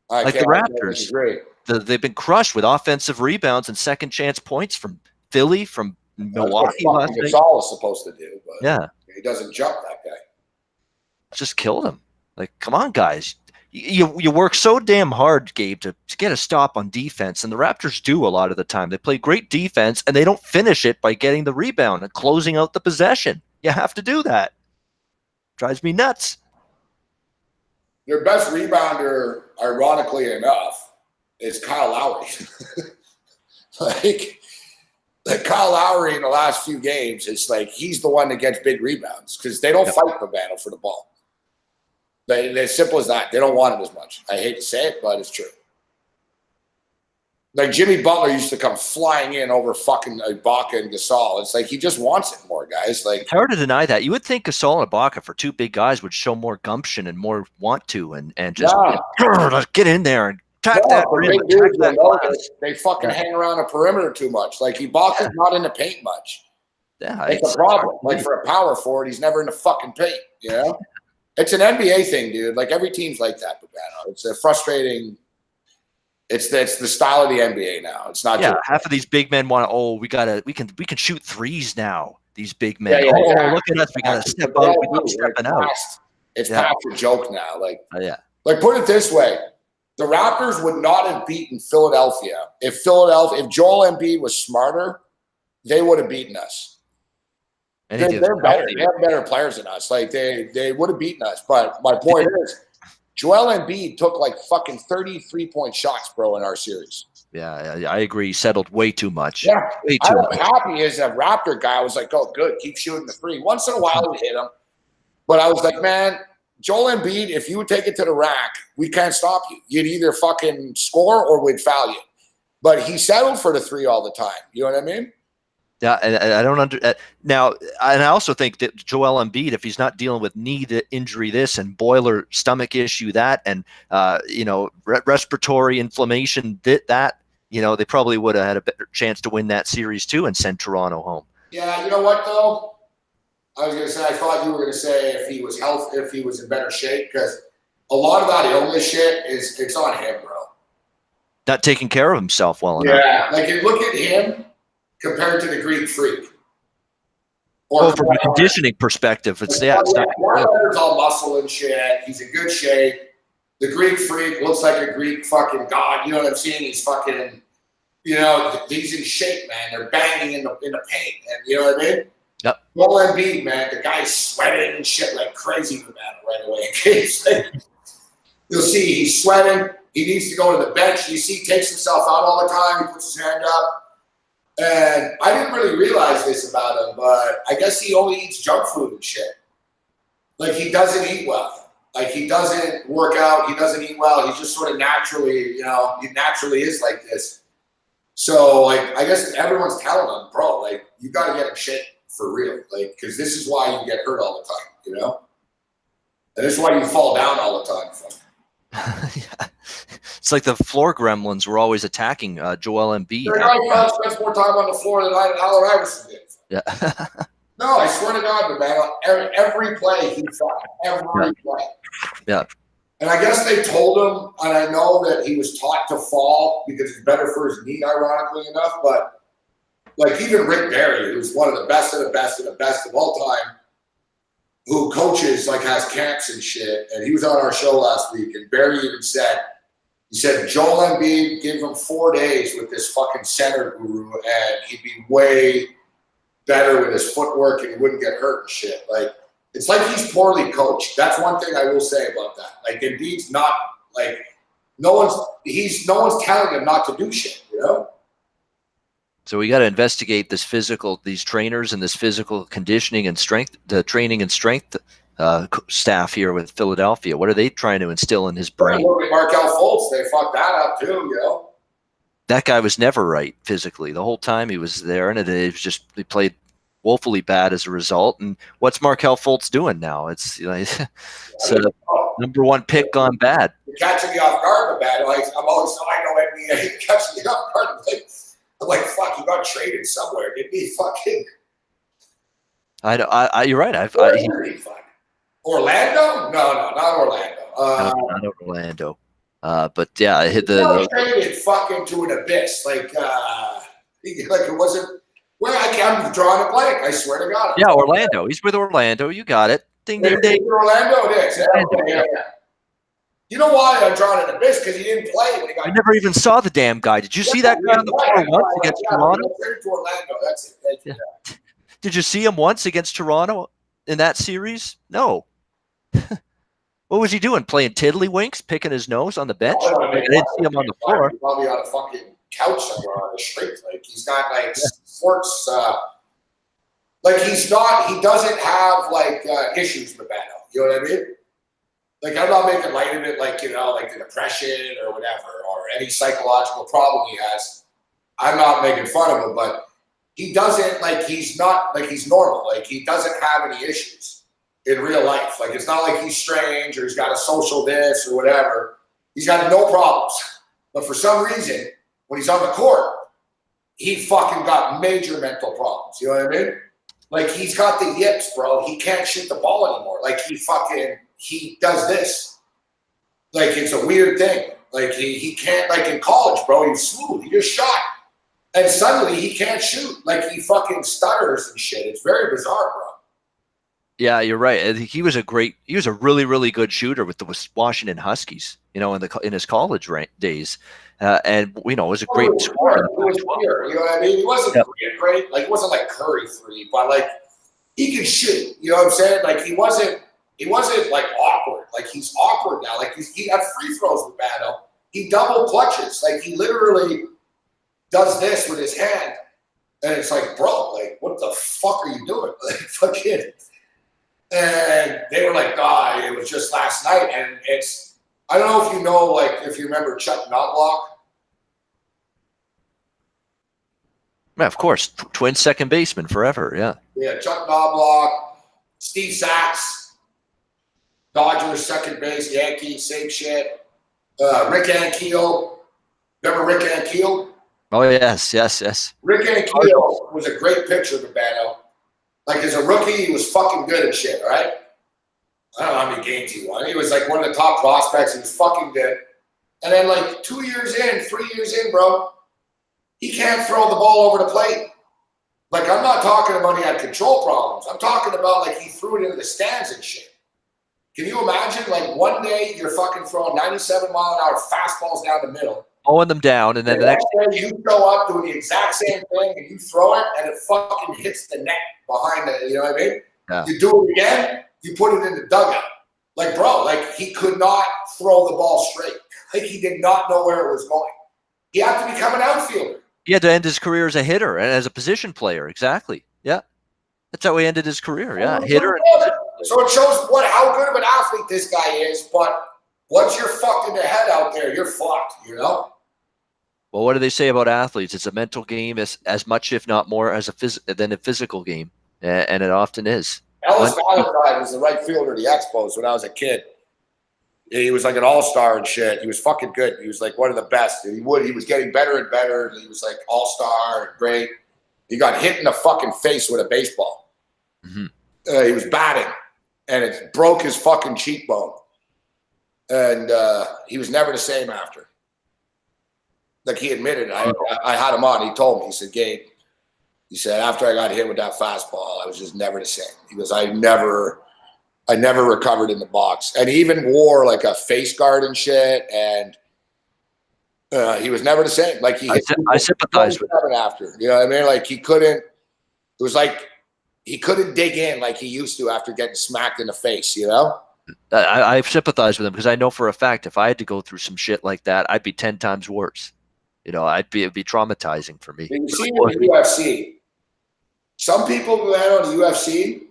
Like the Raptors, they've been crushed with offensive rebounds and second chance points from Philly, from Milwaukee last night. That's all is supposed to do, but yeah, he doesn't jump that guy. Just killed him. Like, come on, guys. You work so damn hard, Gabe, to get a stop on defense, and the Raptors do a lot of the time. They play great defense, and they don't finish it by getting the rebound and closing out the possession. You have to do that. Drives me nuts. Their best rebounder, ironically enough, is Kyle Lowry. like Kyle Lowry in the last few games, it's like he's the one that gets big rebounds because they don't fight Bavano for the ball. They're as simple as that. They don't want it as much. I hate to say it, but it's true. Like Jimmy Butler used to come flying in over fucking Ibaka and Gasol. It's like he just wants it more, guys. Like It's hard to deny that. You would think Gasol and Ibaka for two big guys would show more gumption and more want to and just let's get in there and attack that but rim, big attack dudes that know glass. they fucking hang around a perimeter too much. Like Ibaka's not in the paint much. Yeah, It's a problem. Like for a power forward, he's never in the fucking paint. You know, it's an NBA thing, dude. Like every team's like that. Bavano. It's a frustrating. It's the style of the NBA now. It's not. Yeah, just, half of these big men want to. We can shoot threes now. These big men. Yeah, Look at us. We gotta step out. We love stepping out. It's past a joke now. Like Yeah. Like put it this way. The Raptors would not have beaten Philadelphia if Joel Embiid was smarter, they would have beaten us. And They're better. They have better players than us. Like they would have beaten us. But my point is, Joel Embiid took like fucking 33-point shots, bro, in our series. Yeah, I agree. He settled way too much. Yeah. Way too I'm much. happy as a Raptor guy. I was like, oh, good. Keep shooting the three. Once in a while, we hit him. But I was like, man, Joel Embiid, if you would take it to the rack, we can't stop you. You'd either fucking score or we'd foul you. But he settled for the three all the time. You know what I mean? Yeah, and I don't now. And I also think that Joel Embiid, if he's not dealing with knee injury, this and boiler stomach issue, that, and respiratory inflammation, that, they probably would have had a better chance to win that series too and send Toronto home. Yeah, you know what though? I was gonna say I thought you were gonna say if he was healthy, if he was in better shape, because a lot of that illness shit it's on him, bro. Not taking care of himself well enough. Yeah, like look at him compared to the Greek Freak. From a conditioning perspective, it's not Marler's all muscle and shit. He's in good shape. The Greek Freak looks like a Greek fucking god. You know what I'm saying? He's fucking, he's in shape, man. They're banging in the paint, and you know what I mean? Yep. Joel Embiid, man, the guy's sweating and shit like crazy with that right away. You'll see he's sweating. He needs to go to the bench. You see, he takes himself out all the time. He puts his hand up. And I didn't really realize this about him, but I guess he only eats junk food and shit. Like he doesn't eat well. Like he doesn't work out. He doesn't eat well. He's just sort of naturally, he naturally is like this. So like, I guess everyone's telling him, bro, like you got to get in shape for real. Like, cause this is why you get hurt all the time, And this is why you fall down all the time. Yeah. It's like the floor gremlins were always attacking Joel Embiid. Spends more time on the floor than Allen Iverson did. Yeah. No, I swear to God, man, every play he fought, every play. Yeah. And I guess they told him, and I know that he was taught to fall because it's better for his knee, ironically enough. But like even Rick Barry, who's one of the best of the best of the best of all time, who coaches, like has camps and shit, and he was on our show last week, and Barry even said, Joel Embiid, give him 4 days with this fucking center guru, and he'd be way better with his footwork, and he wouldn't get hurt and shit. Like, it's like he's poorly coached. That's one thing I will say about that. Like, Embiid's not, like, no one's telling him not to do shit, So we got to investigate these trainers and this physical conditioning and strength, the training and strength staff here with Philadelphia. What are they trying to instill in his brain? Markelle Fultz, they fucked that up too, That guy was never right physically the whole time he was there, and he played woefully bad as a result. And what's Markelle Fultz doing now? It's it's a number one pick gone bad. You're catching me off guard, bad. Like I know NBA, you're catching me off guard. I'm like, fuck, you got traded somewhere. Didn't he fucking? You're right. Orlando? No, not Orlando. Not Orlando. But yeah, I hit the traded fucking to an abyss. Like it wasn't. Well, I'm drawing a blank. I swear to God. Yeah, Orlando. He's with Orlando. You got it. Ding, ding, ding. Orlando, it is. Yeah. You know why I'm drawing an abyss? Because he didn't play when he got. I never even saw the damn guy. Did you see that guy on the floor once against Toronto? To Orlando. That's it. Did you see him once against Toronto in that series? No. What was he doing? Playing tiddlywinks, picking his nose on the bench? Oh, I didn't see him on the floor. He's probably on a fucking couch somewhere on the street. Like he's got like sports. Like he doesn't have like issues with that. You know what I mean? Like I'm not making light of it, like like the depression or whatever, or any psychological problem he has. I'm not making fun of him, but he doesn't like he's not like he's normal. Like he doesn't have any issues in real life. Like it's not like he's strange or he's got a social this or whatever. He's got no problems. But for some reason, when he's on the court, he fucking got major mental problems. You know what I mean? Like he's got the yips, bro. He can't shoot the ball anymore. Like he does this. Like it's a weird thing. Like he can't, like in college, bro, he's smooth. He just shot. And suddenly he can't shoot. Like he fucking stutters and shit. It's very bizarre, bro. Yeah, you're right. I think he was a really, really good shooter with the Washington Huskies, in his college days. And, it was a great scorer. It was weird. You know what I mean? He wasn't great. Like, it wasn't like Curry 3, but like, he could shoot. You know what I'm saying? Like, he wasn't like awkward. Like, he's awkward now. Like, he had free throws with Bano. He double clutches. Like, he literally does this with his hand. And it's like, bro, like, what the fuck are you doing? Like, fucking. And they were like, it was just last night. And I don't know if you know, like, if you remember Chuck Knobloch. Yeah, of course. Twin second baseman forever. Yeah. Yeah, Chuck Knobloch, Steve Sachs, Dodgers second base, Yankees, same shit. Rick Ankiel. Remember Rick Ankiel? Oh, yes. Rick Ankiel was a great pitcher of the Bano. Like, as a rookie, he was fucking good at shit, right? I don't know how many games he won. He was, like, one of the top prospects. He was fucking good. And then, like, 3 years in, bro, he can't throw the ball over the plate. Like, I'm not talking about he had control problems. I'm talking about, like, he threw it into the stands and shit. Can you imagine, like, one day you're fucking throwing 97-mile-an-hour fastballs down the middle. Mowing them down, and then the next day you show up doing the exact same thing, and you throw it, and it fucking hits the net behind it. You know what I mean? Yeah. You do it again, you put it in the dugout. Like, bro, like he could not throw the ball straight. Like he did not know where it was going. He had to become an outfielder. He had to end his career as a hitter and as a position player. Exactly. Yeah, that's how he ended his career. Yeah, hitter. So it shows how good of an athlete this guy is. But once you're fucked in the head out there, you're fucked. You know. Well, what do they say about athletes? It's a mental game as much, if not more, than a physical game, and it often is. Ellis Valentine was the right fielder at the Expos when I was a kid. He was like an all-star and shit. He was fucking good. He was like one of the best. He was getting better and better. He was like all-star and great. He got hit in the fucking face with a baseball. Mm-hmm. He was batting, and it broke his fucking cheekbone. And he was never the same after. Like he admitted, I had him on. He told me, he said, Gabe, he said, after I got hit with that fastball, I was just never the same. He goes, I never recovered in the box. And he even wore like a face guard and shit. And he was never the same. Like I sympathize with him after, you know what I mean? Like it was like he couldn't dig in like he used to after getting smacked in the face, you know? I sympathize with him because I know for a fact if I had to go through some shit like that, I'd be 10 times worse. It'd be traumatizing for me. You see in the UFC, some people who land on the UFC,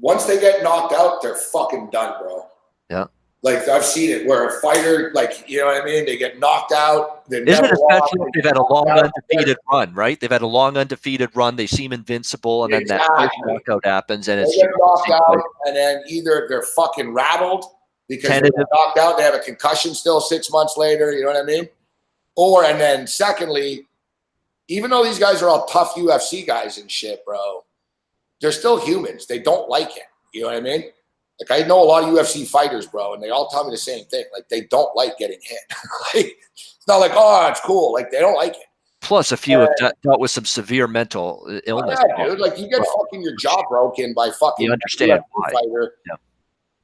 once they get knocked out, they're fucking done, bro. Yeah. Like I've seen it where a fighter, like, you know what I mean? They get knocked out. Isn't it especially if they've had a long undefeated run, right? They've had a long undefeated run. They seem invincible, and then that first knockout happens, and it's they get knocked out, and then either they're fucking rattled because they get knocked out, they have a concussion still 6 months later. You know what I mean? And then secondly, even though these guys are all tough UFC guys and shit, bro, they're still humans. They don't like it. You know what I mean? Like I know a lot of UFC fighters, bro, and they all tell me the same thing. Like they don't like getting hit. Like it's not like, oh, it's cool. Like they don't like it. Plus, a few have dealt with some severe mental illness. Yeah, dude. Like you get fucking your jaw broken by fucking you understand why. Fighter. Yeah.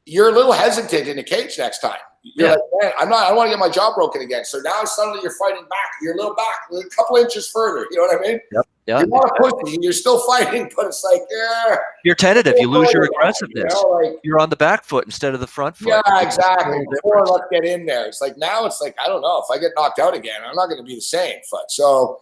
You're a little hesitant in the cage next time. You're like, man, I don't want to get my jaw broken again. So now suddenly you're fighting back. You're a little back, a couple inches further. You know what I mean? Yep. Yeah, You're not a pussy. You're still fighting, but it's like, yeah. you're tentative. You lose your You aggressiveness. know, like, You're on the back foot instead of the front foot. yeah, It's just a exactly. total Before difference. let's get in there. It's like now it's like, I don't know. If I get knocked out again, I'm not going to be the same. But so,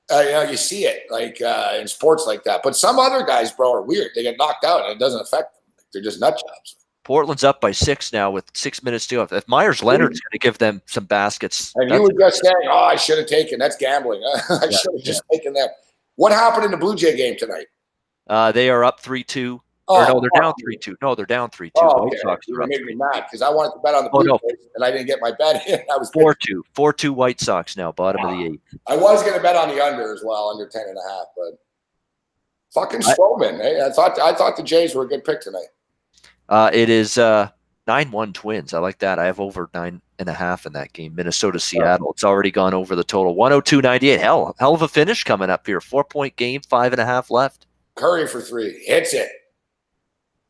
you know, you see it like in sports like that. But some other guys, bro, are weird. They get knocked out and it doesn't affect them. They're just nut jobs. Portland's up by 6 now with 6 minutes to go. If Myers Leonard's going to give them some baskets, And you were just saying, oh, I should have taken. That's gambling. I should have just taken that. What happened in the Blue Jay game tonight? they are up 3-2. Oh, Or no, they're down fuck. 3-2. No, they're down 3-2. Oh, White okay. Sox You are up made me 3-2. mad because I wanted to bet on the Oh, Blue no. Jays and I didn't get my bet in. I was 4-2. 4-2 White Sox now, bottom of the 8th. I was going to bet on the under as well, under 10.5, but fucking Stroman. I thought the Jays were a good pick tonight. It is 9-1 Twins. I like that. I have over 9.5 in that game. Minnesota, Seattle. It's already gone over the total. 102.98. Hell of a finish coming up here. 4-point game, 5.5 left. Curry for 3. Hits it.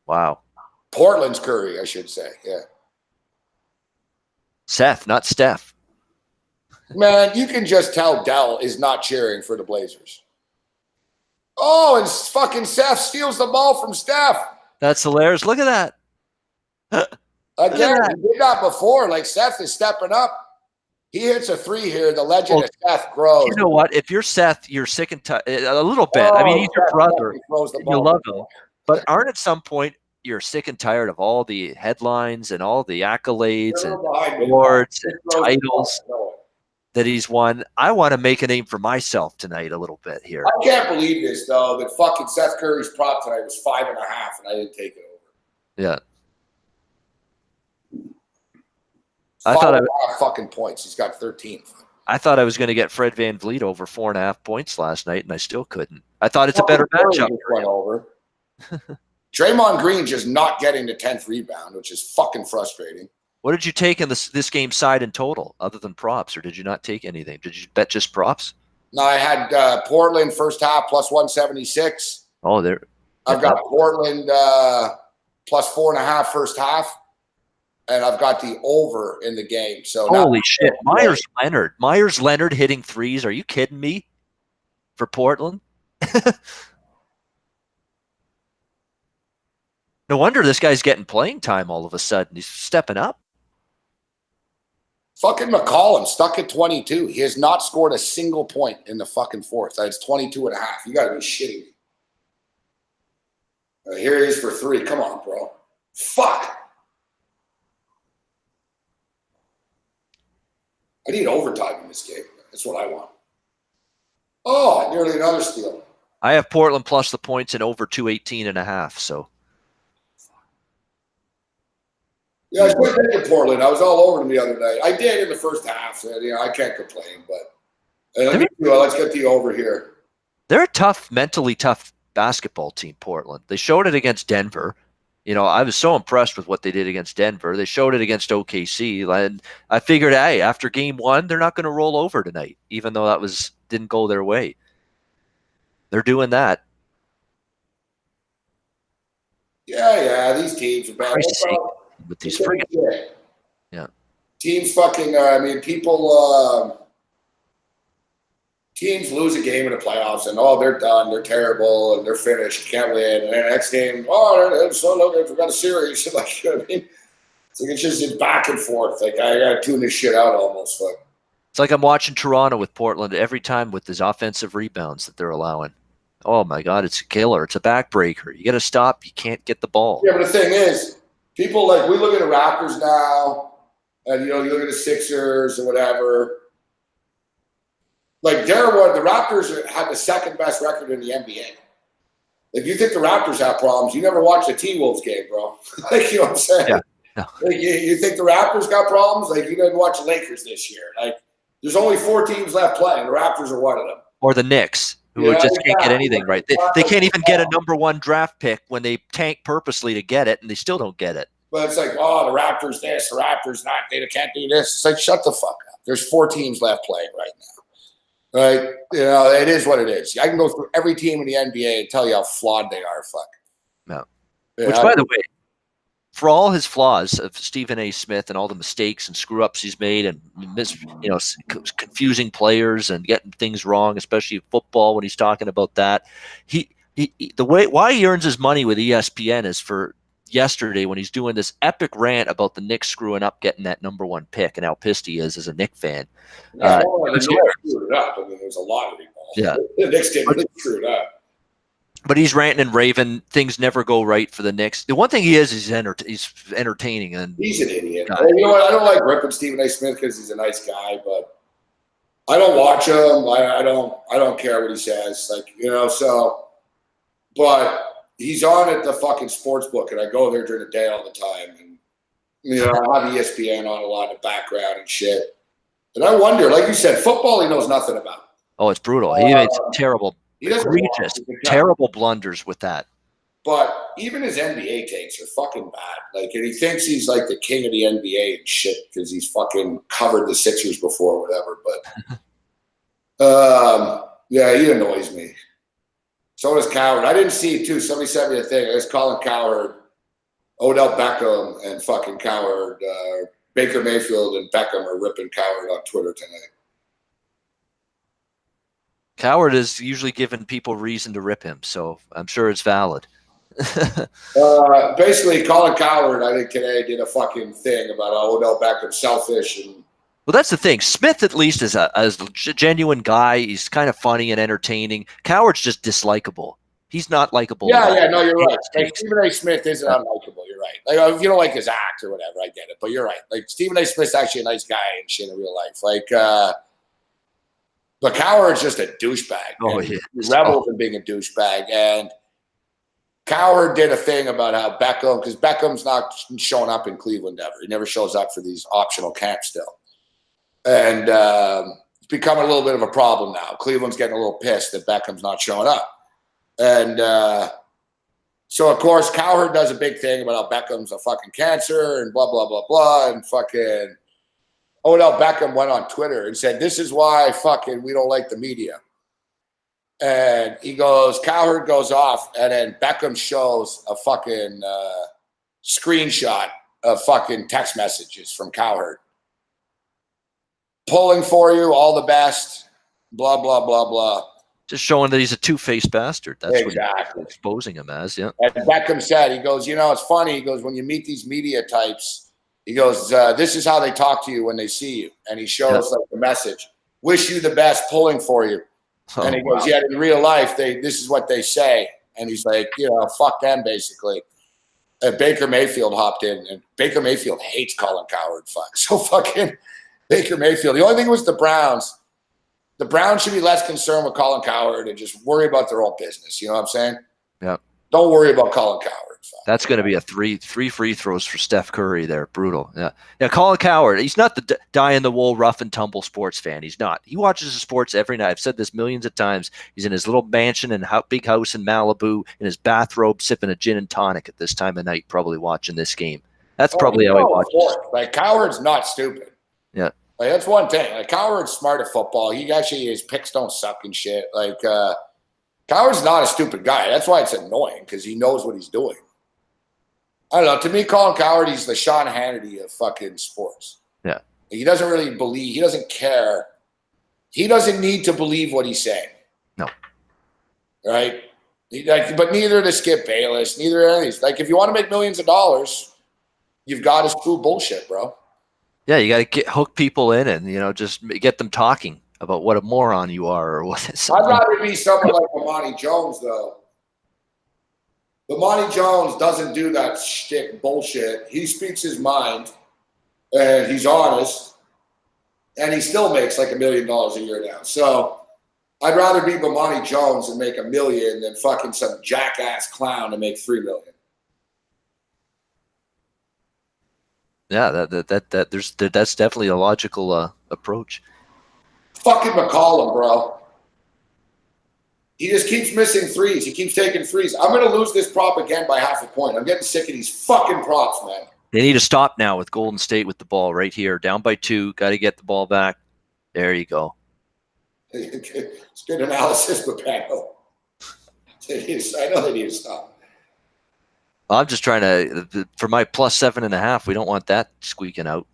Wow. Portland's Curry, I should say. Yeah. Seth, not Steph. Man, you can just tell Dell is not cheering for the Blazers. Oh, and fucking Seth steals the ball from Steph. That's hilarious. Look at that. Again, he did that before. Like, Seth is stepping up. He hits a 3 here. The legend of Seth grows. You know what? If you're Seth, you're sick and tired. A little bit. I mean, he's your brother. You love him. But aren't at some point you're sick and tired of all the headlines and all the accolades and awards and titles that he's won? I want to make a name for myself tonight a little bit here. I can't believe this, though, that fucking Seth Curry's prop tonight was 5.5 and I didn't take it over. Yeah. I thought 5.5 fucking points. He's got 13. I thought I was going to get Fred VanVleet over 4.5 points last night, and I still couldn't. I thought it's a better matchup. Went over. Draymond Green just not getting the 10th rebound, which is fucking frustrating. What did you take in this game side in total, other than props, or did you not take anything? Did you bet just props? No, I had Portland first half plus 176. Oh, there. I've got Portland plus 4.5 first half. And I've got the over in the game. So holy shit. Myers Leonard hitting threes. Are you kidding me? For Portland? No wonder this guy's getting playing time all of a sudden. He's stepping up. Fucking McCollum stuck at 22. He has not scored a single point in the fucking fourth. It's 22.5. You got to be shitting me. Here he is for 3. Come on, bro. Fuck. I need overtime in this game. That's what I want. Oh, nearly another steal. I have Portland plus the points and over 218.5. So. Yeah, I should have taken Portland. I was all over them the other night. I did in the first half. So, I can't complain. But let's get the over here. They're a mentally tough basketball team, Portland. They showed it against Denver. I was so impressed with what they did against Denver. They showed it against OKC. And I figured, hey, after game 1, they're not going to roll over tonight, even though that didn't go their way. They're doing that. Yeah, these teams are bad. With these friggin' yeah. Teams fucking, teams lose a game in the playoffs and, they're done, they're terrible, and they're finished, can't win. And then the next game, we've got a series. Like, you know what I mean? It's just back and forth. Like, I got to tune this shit out almost. But it's like I'm watching Toronto with Portland every time with these offensive rebounds that they're allowing. Oh, my God, it's a killer. It's a backbreaker. You got to stop. You can't get the ball. Yeah, but the thing is, people, like, we look at the Raptors now, and, you look at the Sixers or whatever. Like, the Raptors had the second best record in the NBA. If you think the Raptors have problems, you never watched a T-Wolves game, bro. Like, you know what I'm saying? Yeah. No. Like, you think the Raptors got problems? Like, you didn't watch the Lakers this year. Like, there's only 4 teams left playing. The Raptors are one of them. Or the Knicks, who just can't get anything right. They can't even get a number 1 draft pick when they tank purposely to get it, and they still don't get it. But it's like, the Raptors this, the Raptors that. They can't do this. It's like, shut the fuck up. There's 4 teams left playing right now. Right? It is what it is. I can go through every team in the NBA and tell you how flawed they are. Fuck. No. Which, by the way, for all his flaws of Stephen A. Smith and all the mistakes and screw ups he's made and confusing players and getting things wrong, especially football when he's talking about that, the way why he earns his money with ESPN is for yesterday when he's doing this epic rant about the Knicks screwing up getting that number 1 pick and how pissed he is as a Knicks fan. Yeah, the Knicks screwed it up. I mean, it was a lottery ball. Yeah. The Knicks didn't screw it up. But he's ranting and raving. Things never go right for the Knicks. The one thing he is, he's entertaining. And he's an idiot. You know what? I don't like ripping Stephen A. Smith because he's a nice guy, but I don't watch him. I don't care what he says. But he's on at the fucking sports book, and I go there during the day all the time. And I have ESPN on a lot in the background and shit. And I wonder, like you said, football he knows nothing about. Oh, it's brutal. He made some terrible, egregious, terrible blunders with that. But even his NBA takes are fucking bad. And he thinks he's like the king of the NBA and shit because he's fucking covered the Sixers before or whatever. But yeah, he annoys me. So does Coward. I didn't see it too. Somebody sent me a thing. It's Colin Cowherd, Odell Beckham, and fucking Cowherd. Baker Mayfield and Beckham are ripping Cowherd on Twitter tonight. Cowherd is usually giving people reason to rip him, so I'm sure it's valid. Basically, Colin Cowherd, I think today did a fucking thing about Odell Beckham selfish and. Well, that's the thing. Smith, at least, is a genuine guy. He's kind of funny and entertaining. Cowherd's just dislikable. He's not likable. Yeah, no, you're right. Stephen A. Smith isn't unlikable. You're right. If you don't like his act or whatever, I get it. But you're right. Stephen A. Smith's actually a nice guy and shit in real life. But Cowherd's just a douchebag. Oh, yeah. He rebels in being a douchebag. And Cowherd did a thing about how Beckham, because Beckham's not showing up in Cleveland ever. He never shows up for these optional camps still. And it's becoming a little bit of a problem now. Cleveland's getting a little pissed that Beckham's not showing up. And so, of course, Cowherd does a big thing about how Beckham's a fucking cancer and blah, blah, blah, blah. And fucking Odell Beckham went on Twitter and said, this is why fucking we don't like the media. And Cowherd goes off, and then Beckham shows a fucking screenshot of fucking text messages from Cowherd. Pulling for you, all the best, blah, blah, blah, blah. Just showing that he's a two-faced bastard. That's exactly what he's exposing him as, yeah. And Beckham said, he goes, it's funny. He goes, when you meet these media types, he goes, this is how they talk to you when they see you. And he shows the message, wish you the best, pulling for you. And he goes, yeah, in real life, this is what they say. And he's like, fuck them, basically. And Baker Mayfield hopped in, and Baker Mayfield hates Colin Cowherd. So fucking Baker Mayfield. The only thing was the Browns. The Browns should be less concerned with Colin Cowherd and just worry about their own business. You know what I'm saying? Yeah. Don't worry about Colin Cowherd. That's going to be a three free throws for Steph Curry there. Brutal. Yeah. Colin Cowherd, he's not the die-in-the-wool, rough-and-tumble sports fan. He's not. He watches the sports every night. I've said this millions of times. He's in his little mansion and big house in Malibu in his bathrobe sipping a gin and tonic at this time of night, probably watching this game. That's probably how he watches. Cowherd's not stupid. Yeah. That's one thing. Cowherd's smart at football. His picks don't suck and shit. Cowherd's not a stupid guy. That's why it's annoying, because he knows what he's doing. I don't know. To me, Colin Cowherd, he's the Sean Hannity of fucking sports. Yeah. He doesn't really believe. He doesn't care. He doesn't need to believe what he's saying. No. Right? But neither does Skip Bayless. Neither of these. If you want to make millions of dollars, you've got to screw bullshit, bro. Yeah, you got to hook people in and, just get them talking about what a moron you are or what. I'd rather be someone like Amani Jones, though. Amani Jones doesn't do that shtick bullshit. He speaks his mind, and he's honest, and he still makes $1 million a year now. So I'd rather be Bomani Jones and make $1 million than fucking some jackass clown to make $3 million. Yeah, that's definitely a logical approach. Fucking McCollum, bro. He just keeps missing threes. He keeps taking threes. I'm going to lose this prop again by half a point. I'm getting sick of these fucking props, man. They need to stop now with Golden State with the ball right here. Down by 2. Got to get the ball back. There you go. It's good analysis, but panel. I know they need to stop. I'm just trying to for my plus 7.5. We don't want that squeaking out.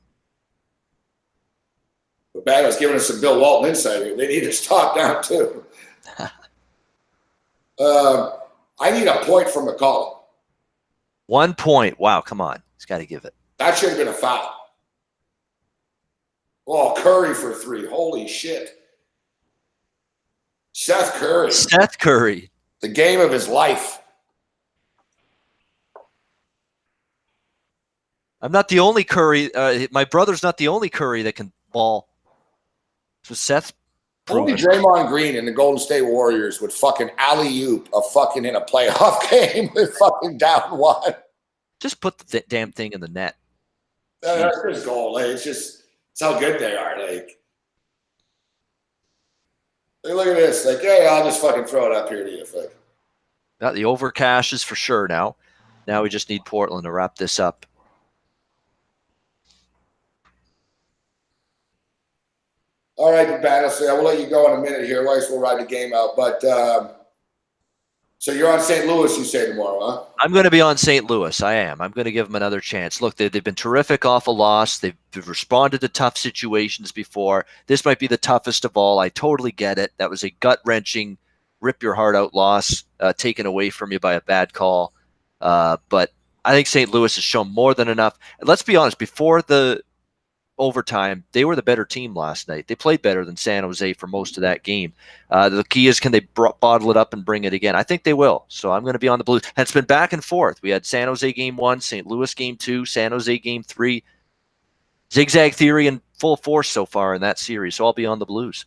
But Bano's giving us some Bill Walton insight here. They need to stop down too. I need a point from McCollum. 1 point. Wow, come on. He's got to give it. That should have been a foul. Oh, Curry for 3. Holy shit. Seth Curry. Seth Curry. The game of his life. I'm not the only Curry. My brother's not the only Curry that can ball. So Seth Only proved. Draymond Green and the Golden State Warriors would fucking alley-oop a fucking in a playoff game with fucking down 1. Just put the damn thing in the net. That's his goal. Like, it's how good they are. Like, look at this. Like, hey, I'll just fucking throw it up here to you. Like, Got the over cashes for sure now. Now we just need Portland to wrap this up. all right, Battle. So I will let you go in a minute here. Otherwise, we'll ride the game out. But so you're on St. Louis, you say tomorrow, huh? I'm going to be on St. Louis. I am. I'm going to give them another chance. Look, they've been terrific off a loss. They've responded to tough situations before. This might be the toughest of all. I totally get it. That was a gut-wrenching, rip-your-heart-out loss taken away from you by a bad call. But I think St. Louis has shown more than enough. Let's be honest. Before the overtime, they were the better team last night. They played better than San Jose for most of that game. The key is, can they bottle it up and bring it again? I think they will. So I'm going to be on the Blues. And it's been back and forth. We had San Jose game 1, St. Louis game 2, San Jose game 3. Zigzag theory in full force so far in that series. So I'll be on the Blues.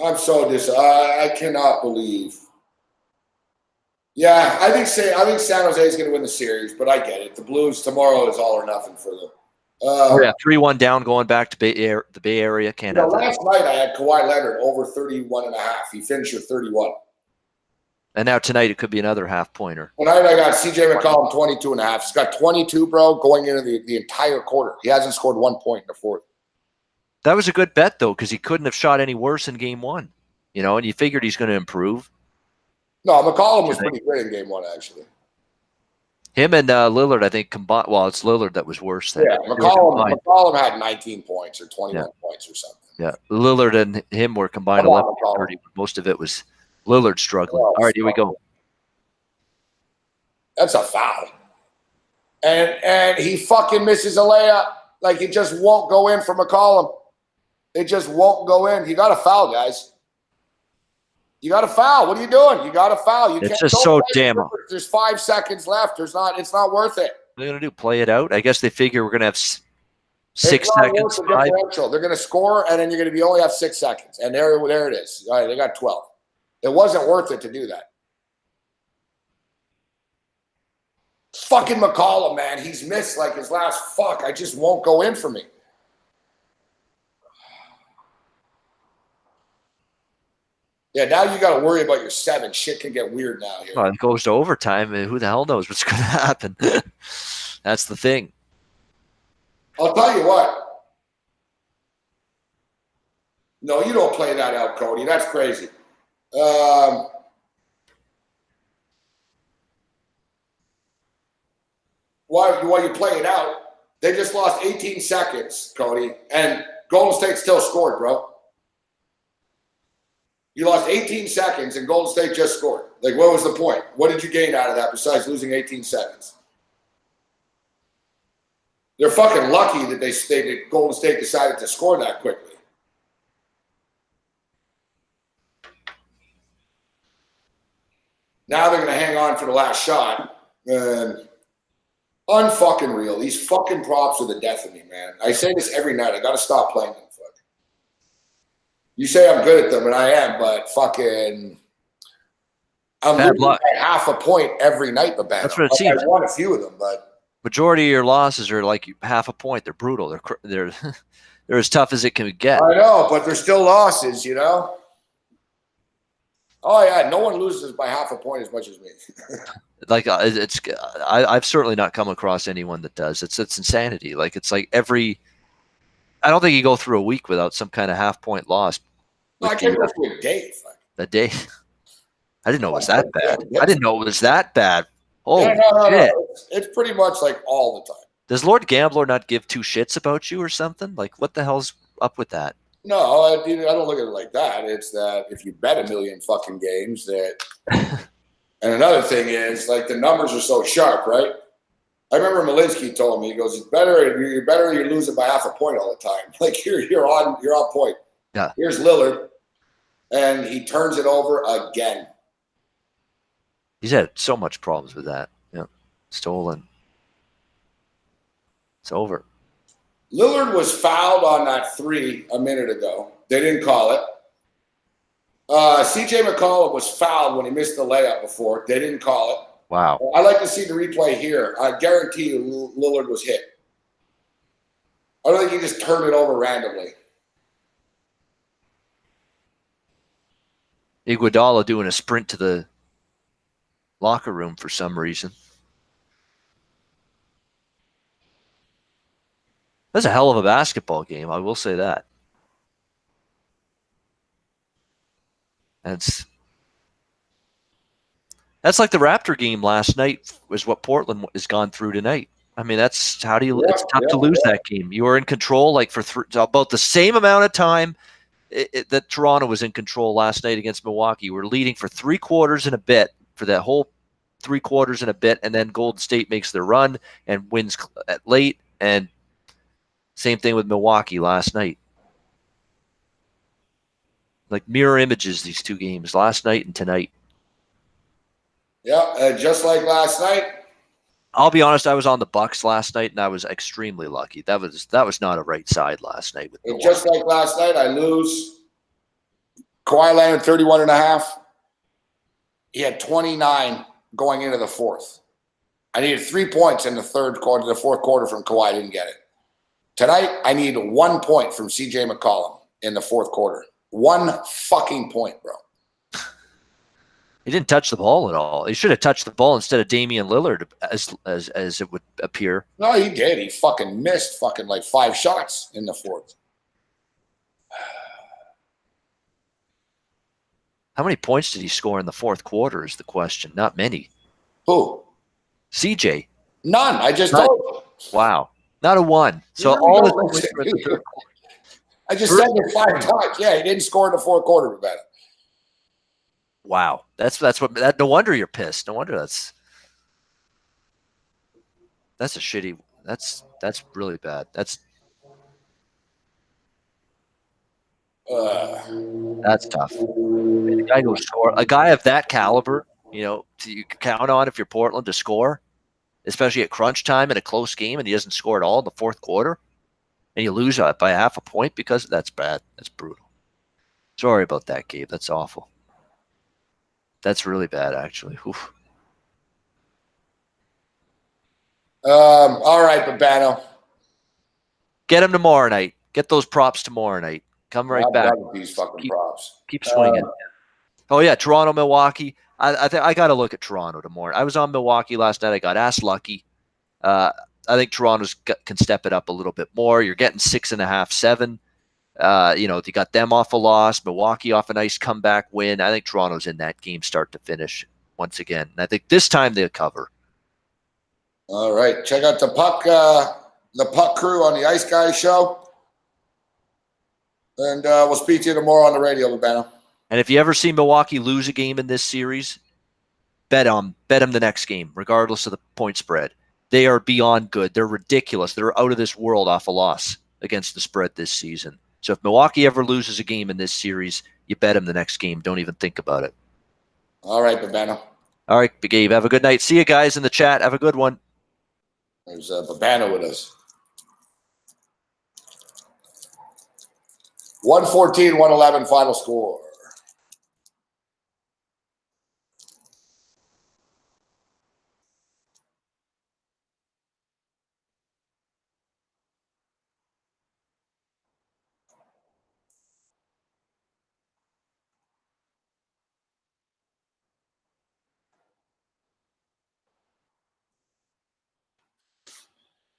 I'm so I cannot believe. Yeah, I think San Jose is going to win the series, but I get it. The Blues tomorrow is all or nothing for them. Yeah, 3-1 down going back to the Bay Area. Can't have that. Last night I had Kawhi Leonard over 31.5. He finished with 31. And now tonight it could be another half-pointer. Tonight I got CJ McCollum 22.5. He's got 22, bro, going into the entire quarter. He hasn't scored 1 point in the fourth. That was a good bet, though, because he couldn't have shot any worse in game 1. You know, and you figured he's going to improve. No, McCollum was pretty great in game 1, actually. Him and Lillard, I think, combined. Well, it's Lillard that was worse. Yeah, McCollum had 19 points or 21 points or something. Yeah, Lillard and him were combined 11 for 30. Most of it was Lillard struggling. All right, here we go. That's a foul. And he fucking misses a layup. Like, it just won't go in for McCollum. It just won't go in. You got to foul, guys. You got to foul. What are you doing? You got to foul. It's just so damn. There's 5 seconds left. It's not worth it. What are they going to do? Play it out? I guess they figure we're going to have 6 seconds. They're going to score, and then you're going to only have 6 seconds. And there it is. All right, they got 12. It wasn't worth it to do that. Fucking McCollum, man. He's missed like his last fuck. I just won't go in for me. Yeah, now you got to worry about your 7. Shit can get weird now here. Well, it goes to overtime, and who the hell knows what's going to happen? That's the thing. I'll tell you what. No, you don't play that out, Cody. That's crazy. While you play it out, they just lost 18 seconds, Cody, and Golden State still scored, bro. You lost 18 seconds, and Golden State just scored. Like, what was the point? What did you gain out of that besides losing 18 seconds? They're fucking lucky that Golden State decided to score that quickly. Now they're going to hang on for the last shot. And unfucking real. These fucking props are the death of me, man. I say this every night. I got to stop playing them. You say I'm good at them, and I am, but fucking I'm losing by half a point every night, but bad. That's what it seems. I won a few of them, but majority of your losses are like half a point. They're brutal. They're as tough as it can get. I know, but they're still losses, you know? Oh, yeah, no one loses by half a point as much as me. Like, I've certainly not come across anyone that does. It's insanity. Like, it's like I don't think you go through a week without some kind of half-point loss. No, I can't go through a day. A day? I didn't know it was that bad. I didn't know it was that bad. Oh, Yeah, no. shit. It's pretty much like all the time. Does Lord Gambler not give two shits about you or something? Like, what the hell's up with that? No, I don't look at it like that. It's that if you bet 1 million fucking games, that. And another thing is, like, the numbers are so sharp, right? I remember Malinsky told me, he goes, you're better you lose it by half a point all the time. Like, you're on point. Yeah. Here's Lillard, and he turns it over again. He's had so much problems with that. Yeah. Stolen. It's over. Lillard was fouled on that 3 a minute ago. They didn't call it. CJ McCollum was fouled when he missed the layup before. They didn't call it. Wow. I like to see the replay here. I guarantee you Lillard was hit. I don't think he just turned it over randomly. Iguodala doing a sprint to the locker room for some reason. That's a hell of a basketball game. I will say that. That's like the Raptor game last night was what Portland has gone through tonight. I mean, that's how do you? It's tough to lose that game. You were in control like for about the same amount of time that Toronto was in control last night against Milwaukee. You were leading for 3 quarters and a bit for that whole 3 quarters and a bit, and then Golden State makes their run and wins at late. And same thing with Milwaukee last night. Like mirror images, these 2 games, last night and tonight. Yeah, just like last night. I'll be honest, I was on the Bucks last night, and I was extremely lucky. That was not a right side last night. With Just like last night, I lose. Kawhi Leonard 31.5. He had 29 going into the 4th. I needed 3 points in the fourth quarter from Kawhi. I didn't get it. Tonight, I need 1 point from CJ McCollum in the 4th quarter. 1 fucking point, bro. He didn't touch the ball at all. He should have touched the ball instead of Damian Lillard, as it would appear. No, he did. He fucking missed fucking like 5 shots in the 4th. How many points did he score in the 4th quarter is the question. Not many. Who? CJ. None. I just told you. Wow. Not a 1. So all his points were in the 3rd quarter. I just said it 5 times. Yeah, he didn't score in the 4th quarter about it. Wow. That's what. No wonder you're pissed. No wonder that's a shitty. That's really bad. That's tough. A guy who score, a guy of that caliber, you can count on if you're Portland to score, especially at crunch time in a close game, and he doesn't score at all in the 4th quarter, and you lose by half a point because that's bad. That's brutal. Sorry about that, Gabe. That's awful. That's really bad, actually. Oof. All right, Babano. Get him tomorrow night. Get those props tomorrow night. Come right back. These fucking props. Keep swinging. Oh yeah, Toronto, Milwaukee. I think I got to look at Toronto tomorrow. I was on Milwaukee last night. I got ass lucky. I think Toronto's can step it up a little bit more. You're getting 6.5, 7. You got them off a loss, Milwaukee off a nice comeback win. I think Toronto's in that game start to finish once again. And I think this time they'll cover. All right. Check out the Puck crew on the Ice Guys show. And we'll speak to you tomorrow on the radio, Babano. And if you ever see Milwaukee lose a game in this series, bet them the next game, regardless of the point spread. They are beyond good. They're ridiculous. They're out of this world off a loss against the spread this season. So if Milwaukee ever loses a game in this series, you bet them the next game. Don't even think about it. All right, Babano. All right, Gabe. Have a good night. See you guys in the chat. Have a good one. There's Babano with us. 114-111 final score.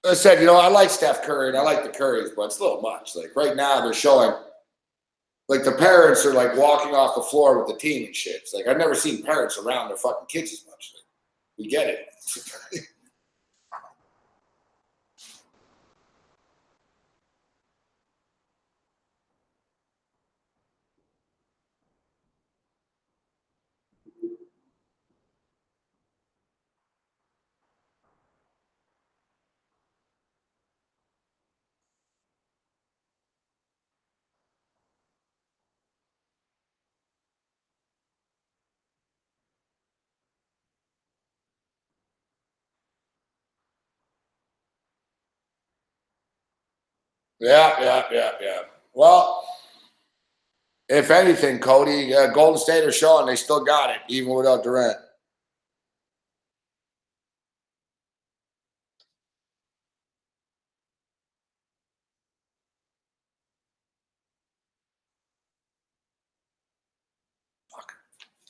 I said, I like Steph Curry and I like the Currys, but it's a little much. Like right now they're showing, like the parents are like walking off the floor with the team and shit. It's like I've never seen parents around their fucking kids as much. We get it. Yeah. Well, if anything, Cody, Golden State are showing they still got it, even without Durant.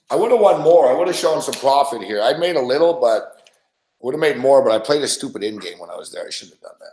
I would have won more. I would have shown some profit here. I made a little, but would have made more. But I played a stupid in game when I was there. I shouldn't have done that.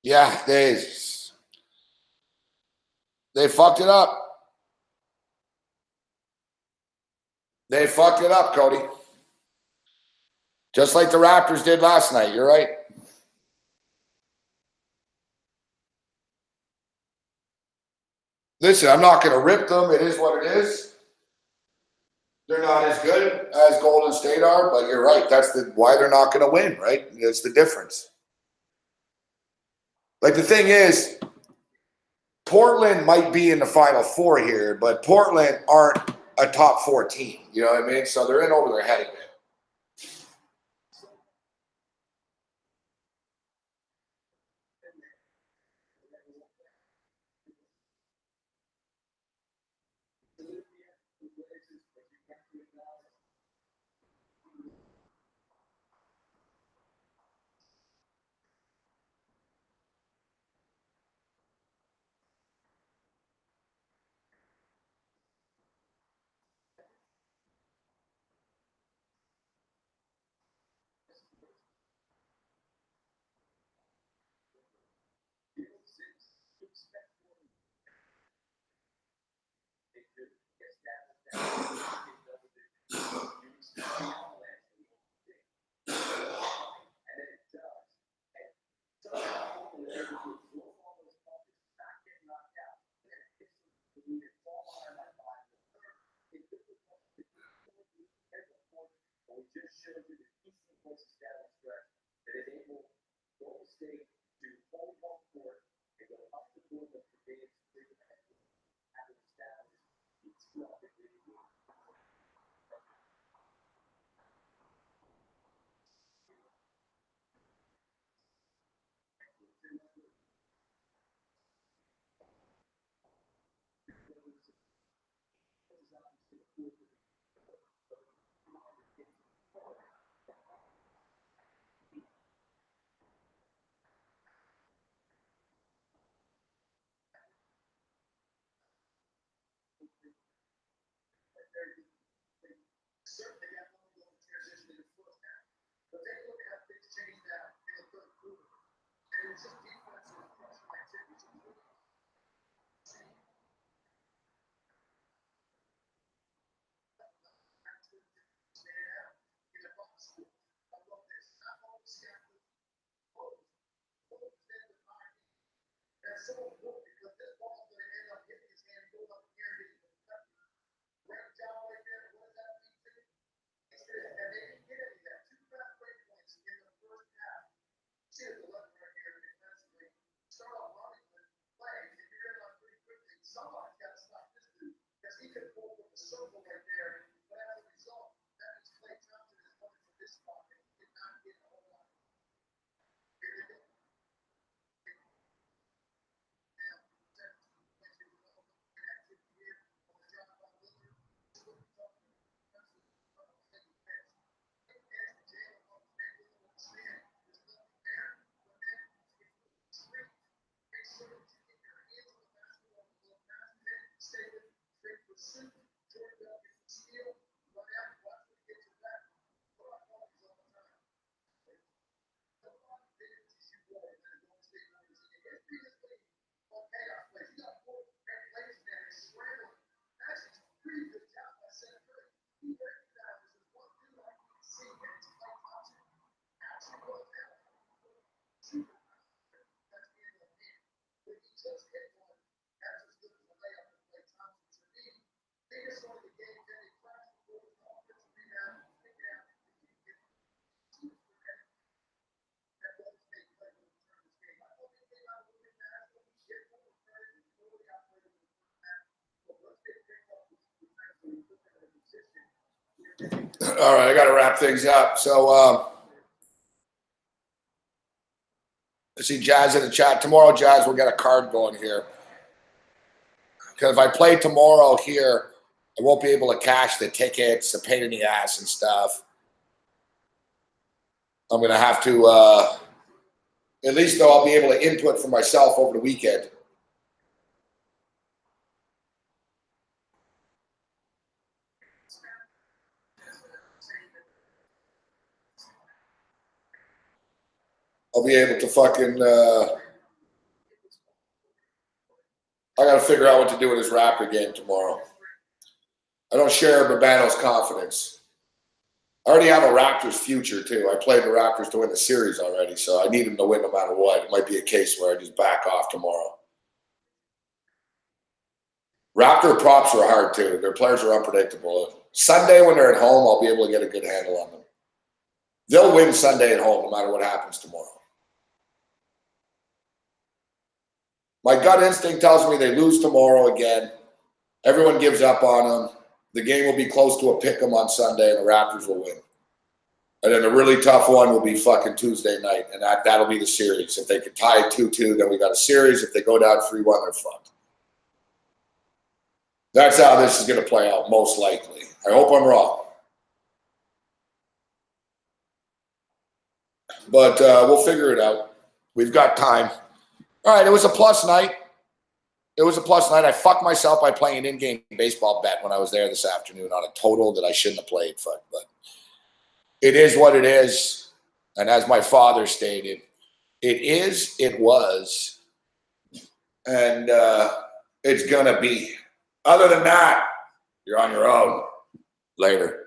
Yeah, they fucked it up. They fucked it up, Cody. Just like the Raptors did last night. You're right. Listen, I'm not going to rip them. It is what it is. They're not as good as Golden State are, but you're right. That's why they're not going to win, right? It's the difference. Like the thing is, Portland might be in the Final Four here, but Portland aren't a top 4 team. You know what I mean? So they're in over their head a bit. All right, I got to wrap things up. So, I see Jazz in the chat. Tomorrow, Jazz, we'll get a card going here. Because if I play tomorrow here, I won't be able to cash the tickets, a pain in the ass and stuff. I'm going to have to, at least though, I'll be able to input for myself over the weekend. I'll be able to fucking, I got to figure out what to do with this Raptor game tomorrow. I don't share Babano's confidence. I already have a Raptors future, too. I played the Raptors to win the series already, so I need them to win no matter what. It might be a case where I just back off tomorrow. Raptor props are hard, too. Their players are unpredictable. Sunday, when they're at home, I'll be able to get a good handle on them. They'll win Sunday at home no matter what happens tomorrow. My gut instinct tells me they lose tomorrow again. Everyone gives up on them. The game will be close to a pick-em on Sunday, and the Raptors will win. And then the really tough one will be fucking Tuesday night, and that'll be the series. If they can tie 2-2, then we got a series. If they go down 3-1, they're fucked. That's how this is going to play out, most likely. I hope I'm wrong. But we'll figure it out. We've got time. All right, it was a plus night. It was a plus night. I fucked myself by playing an in-game baseball bet when I was there this afternoon on a total that I shouldn't have played. But it is what it is. And as my father stated, it is, it was, and it's going to be. Other than that, you're on your own. Later.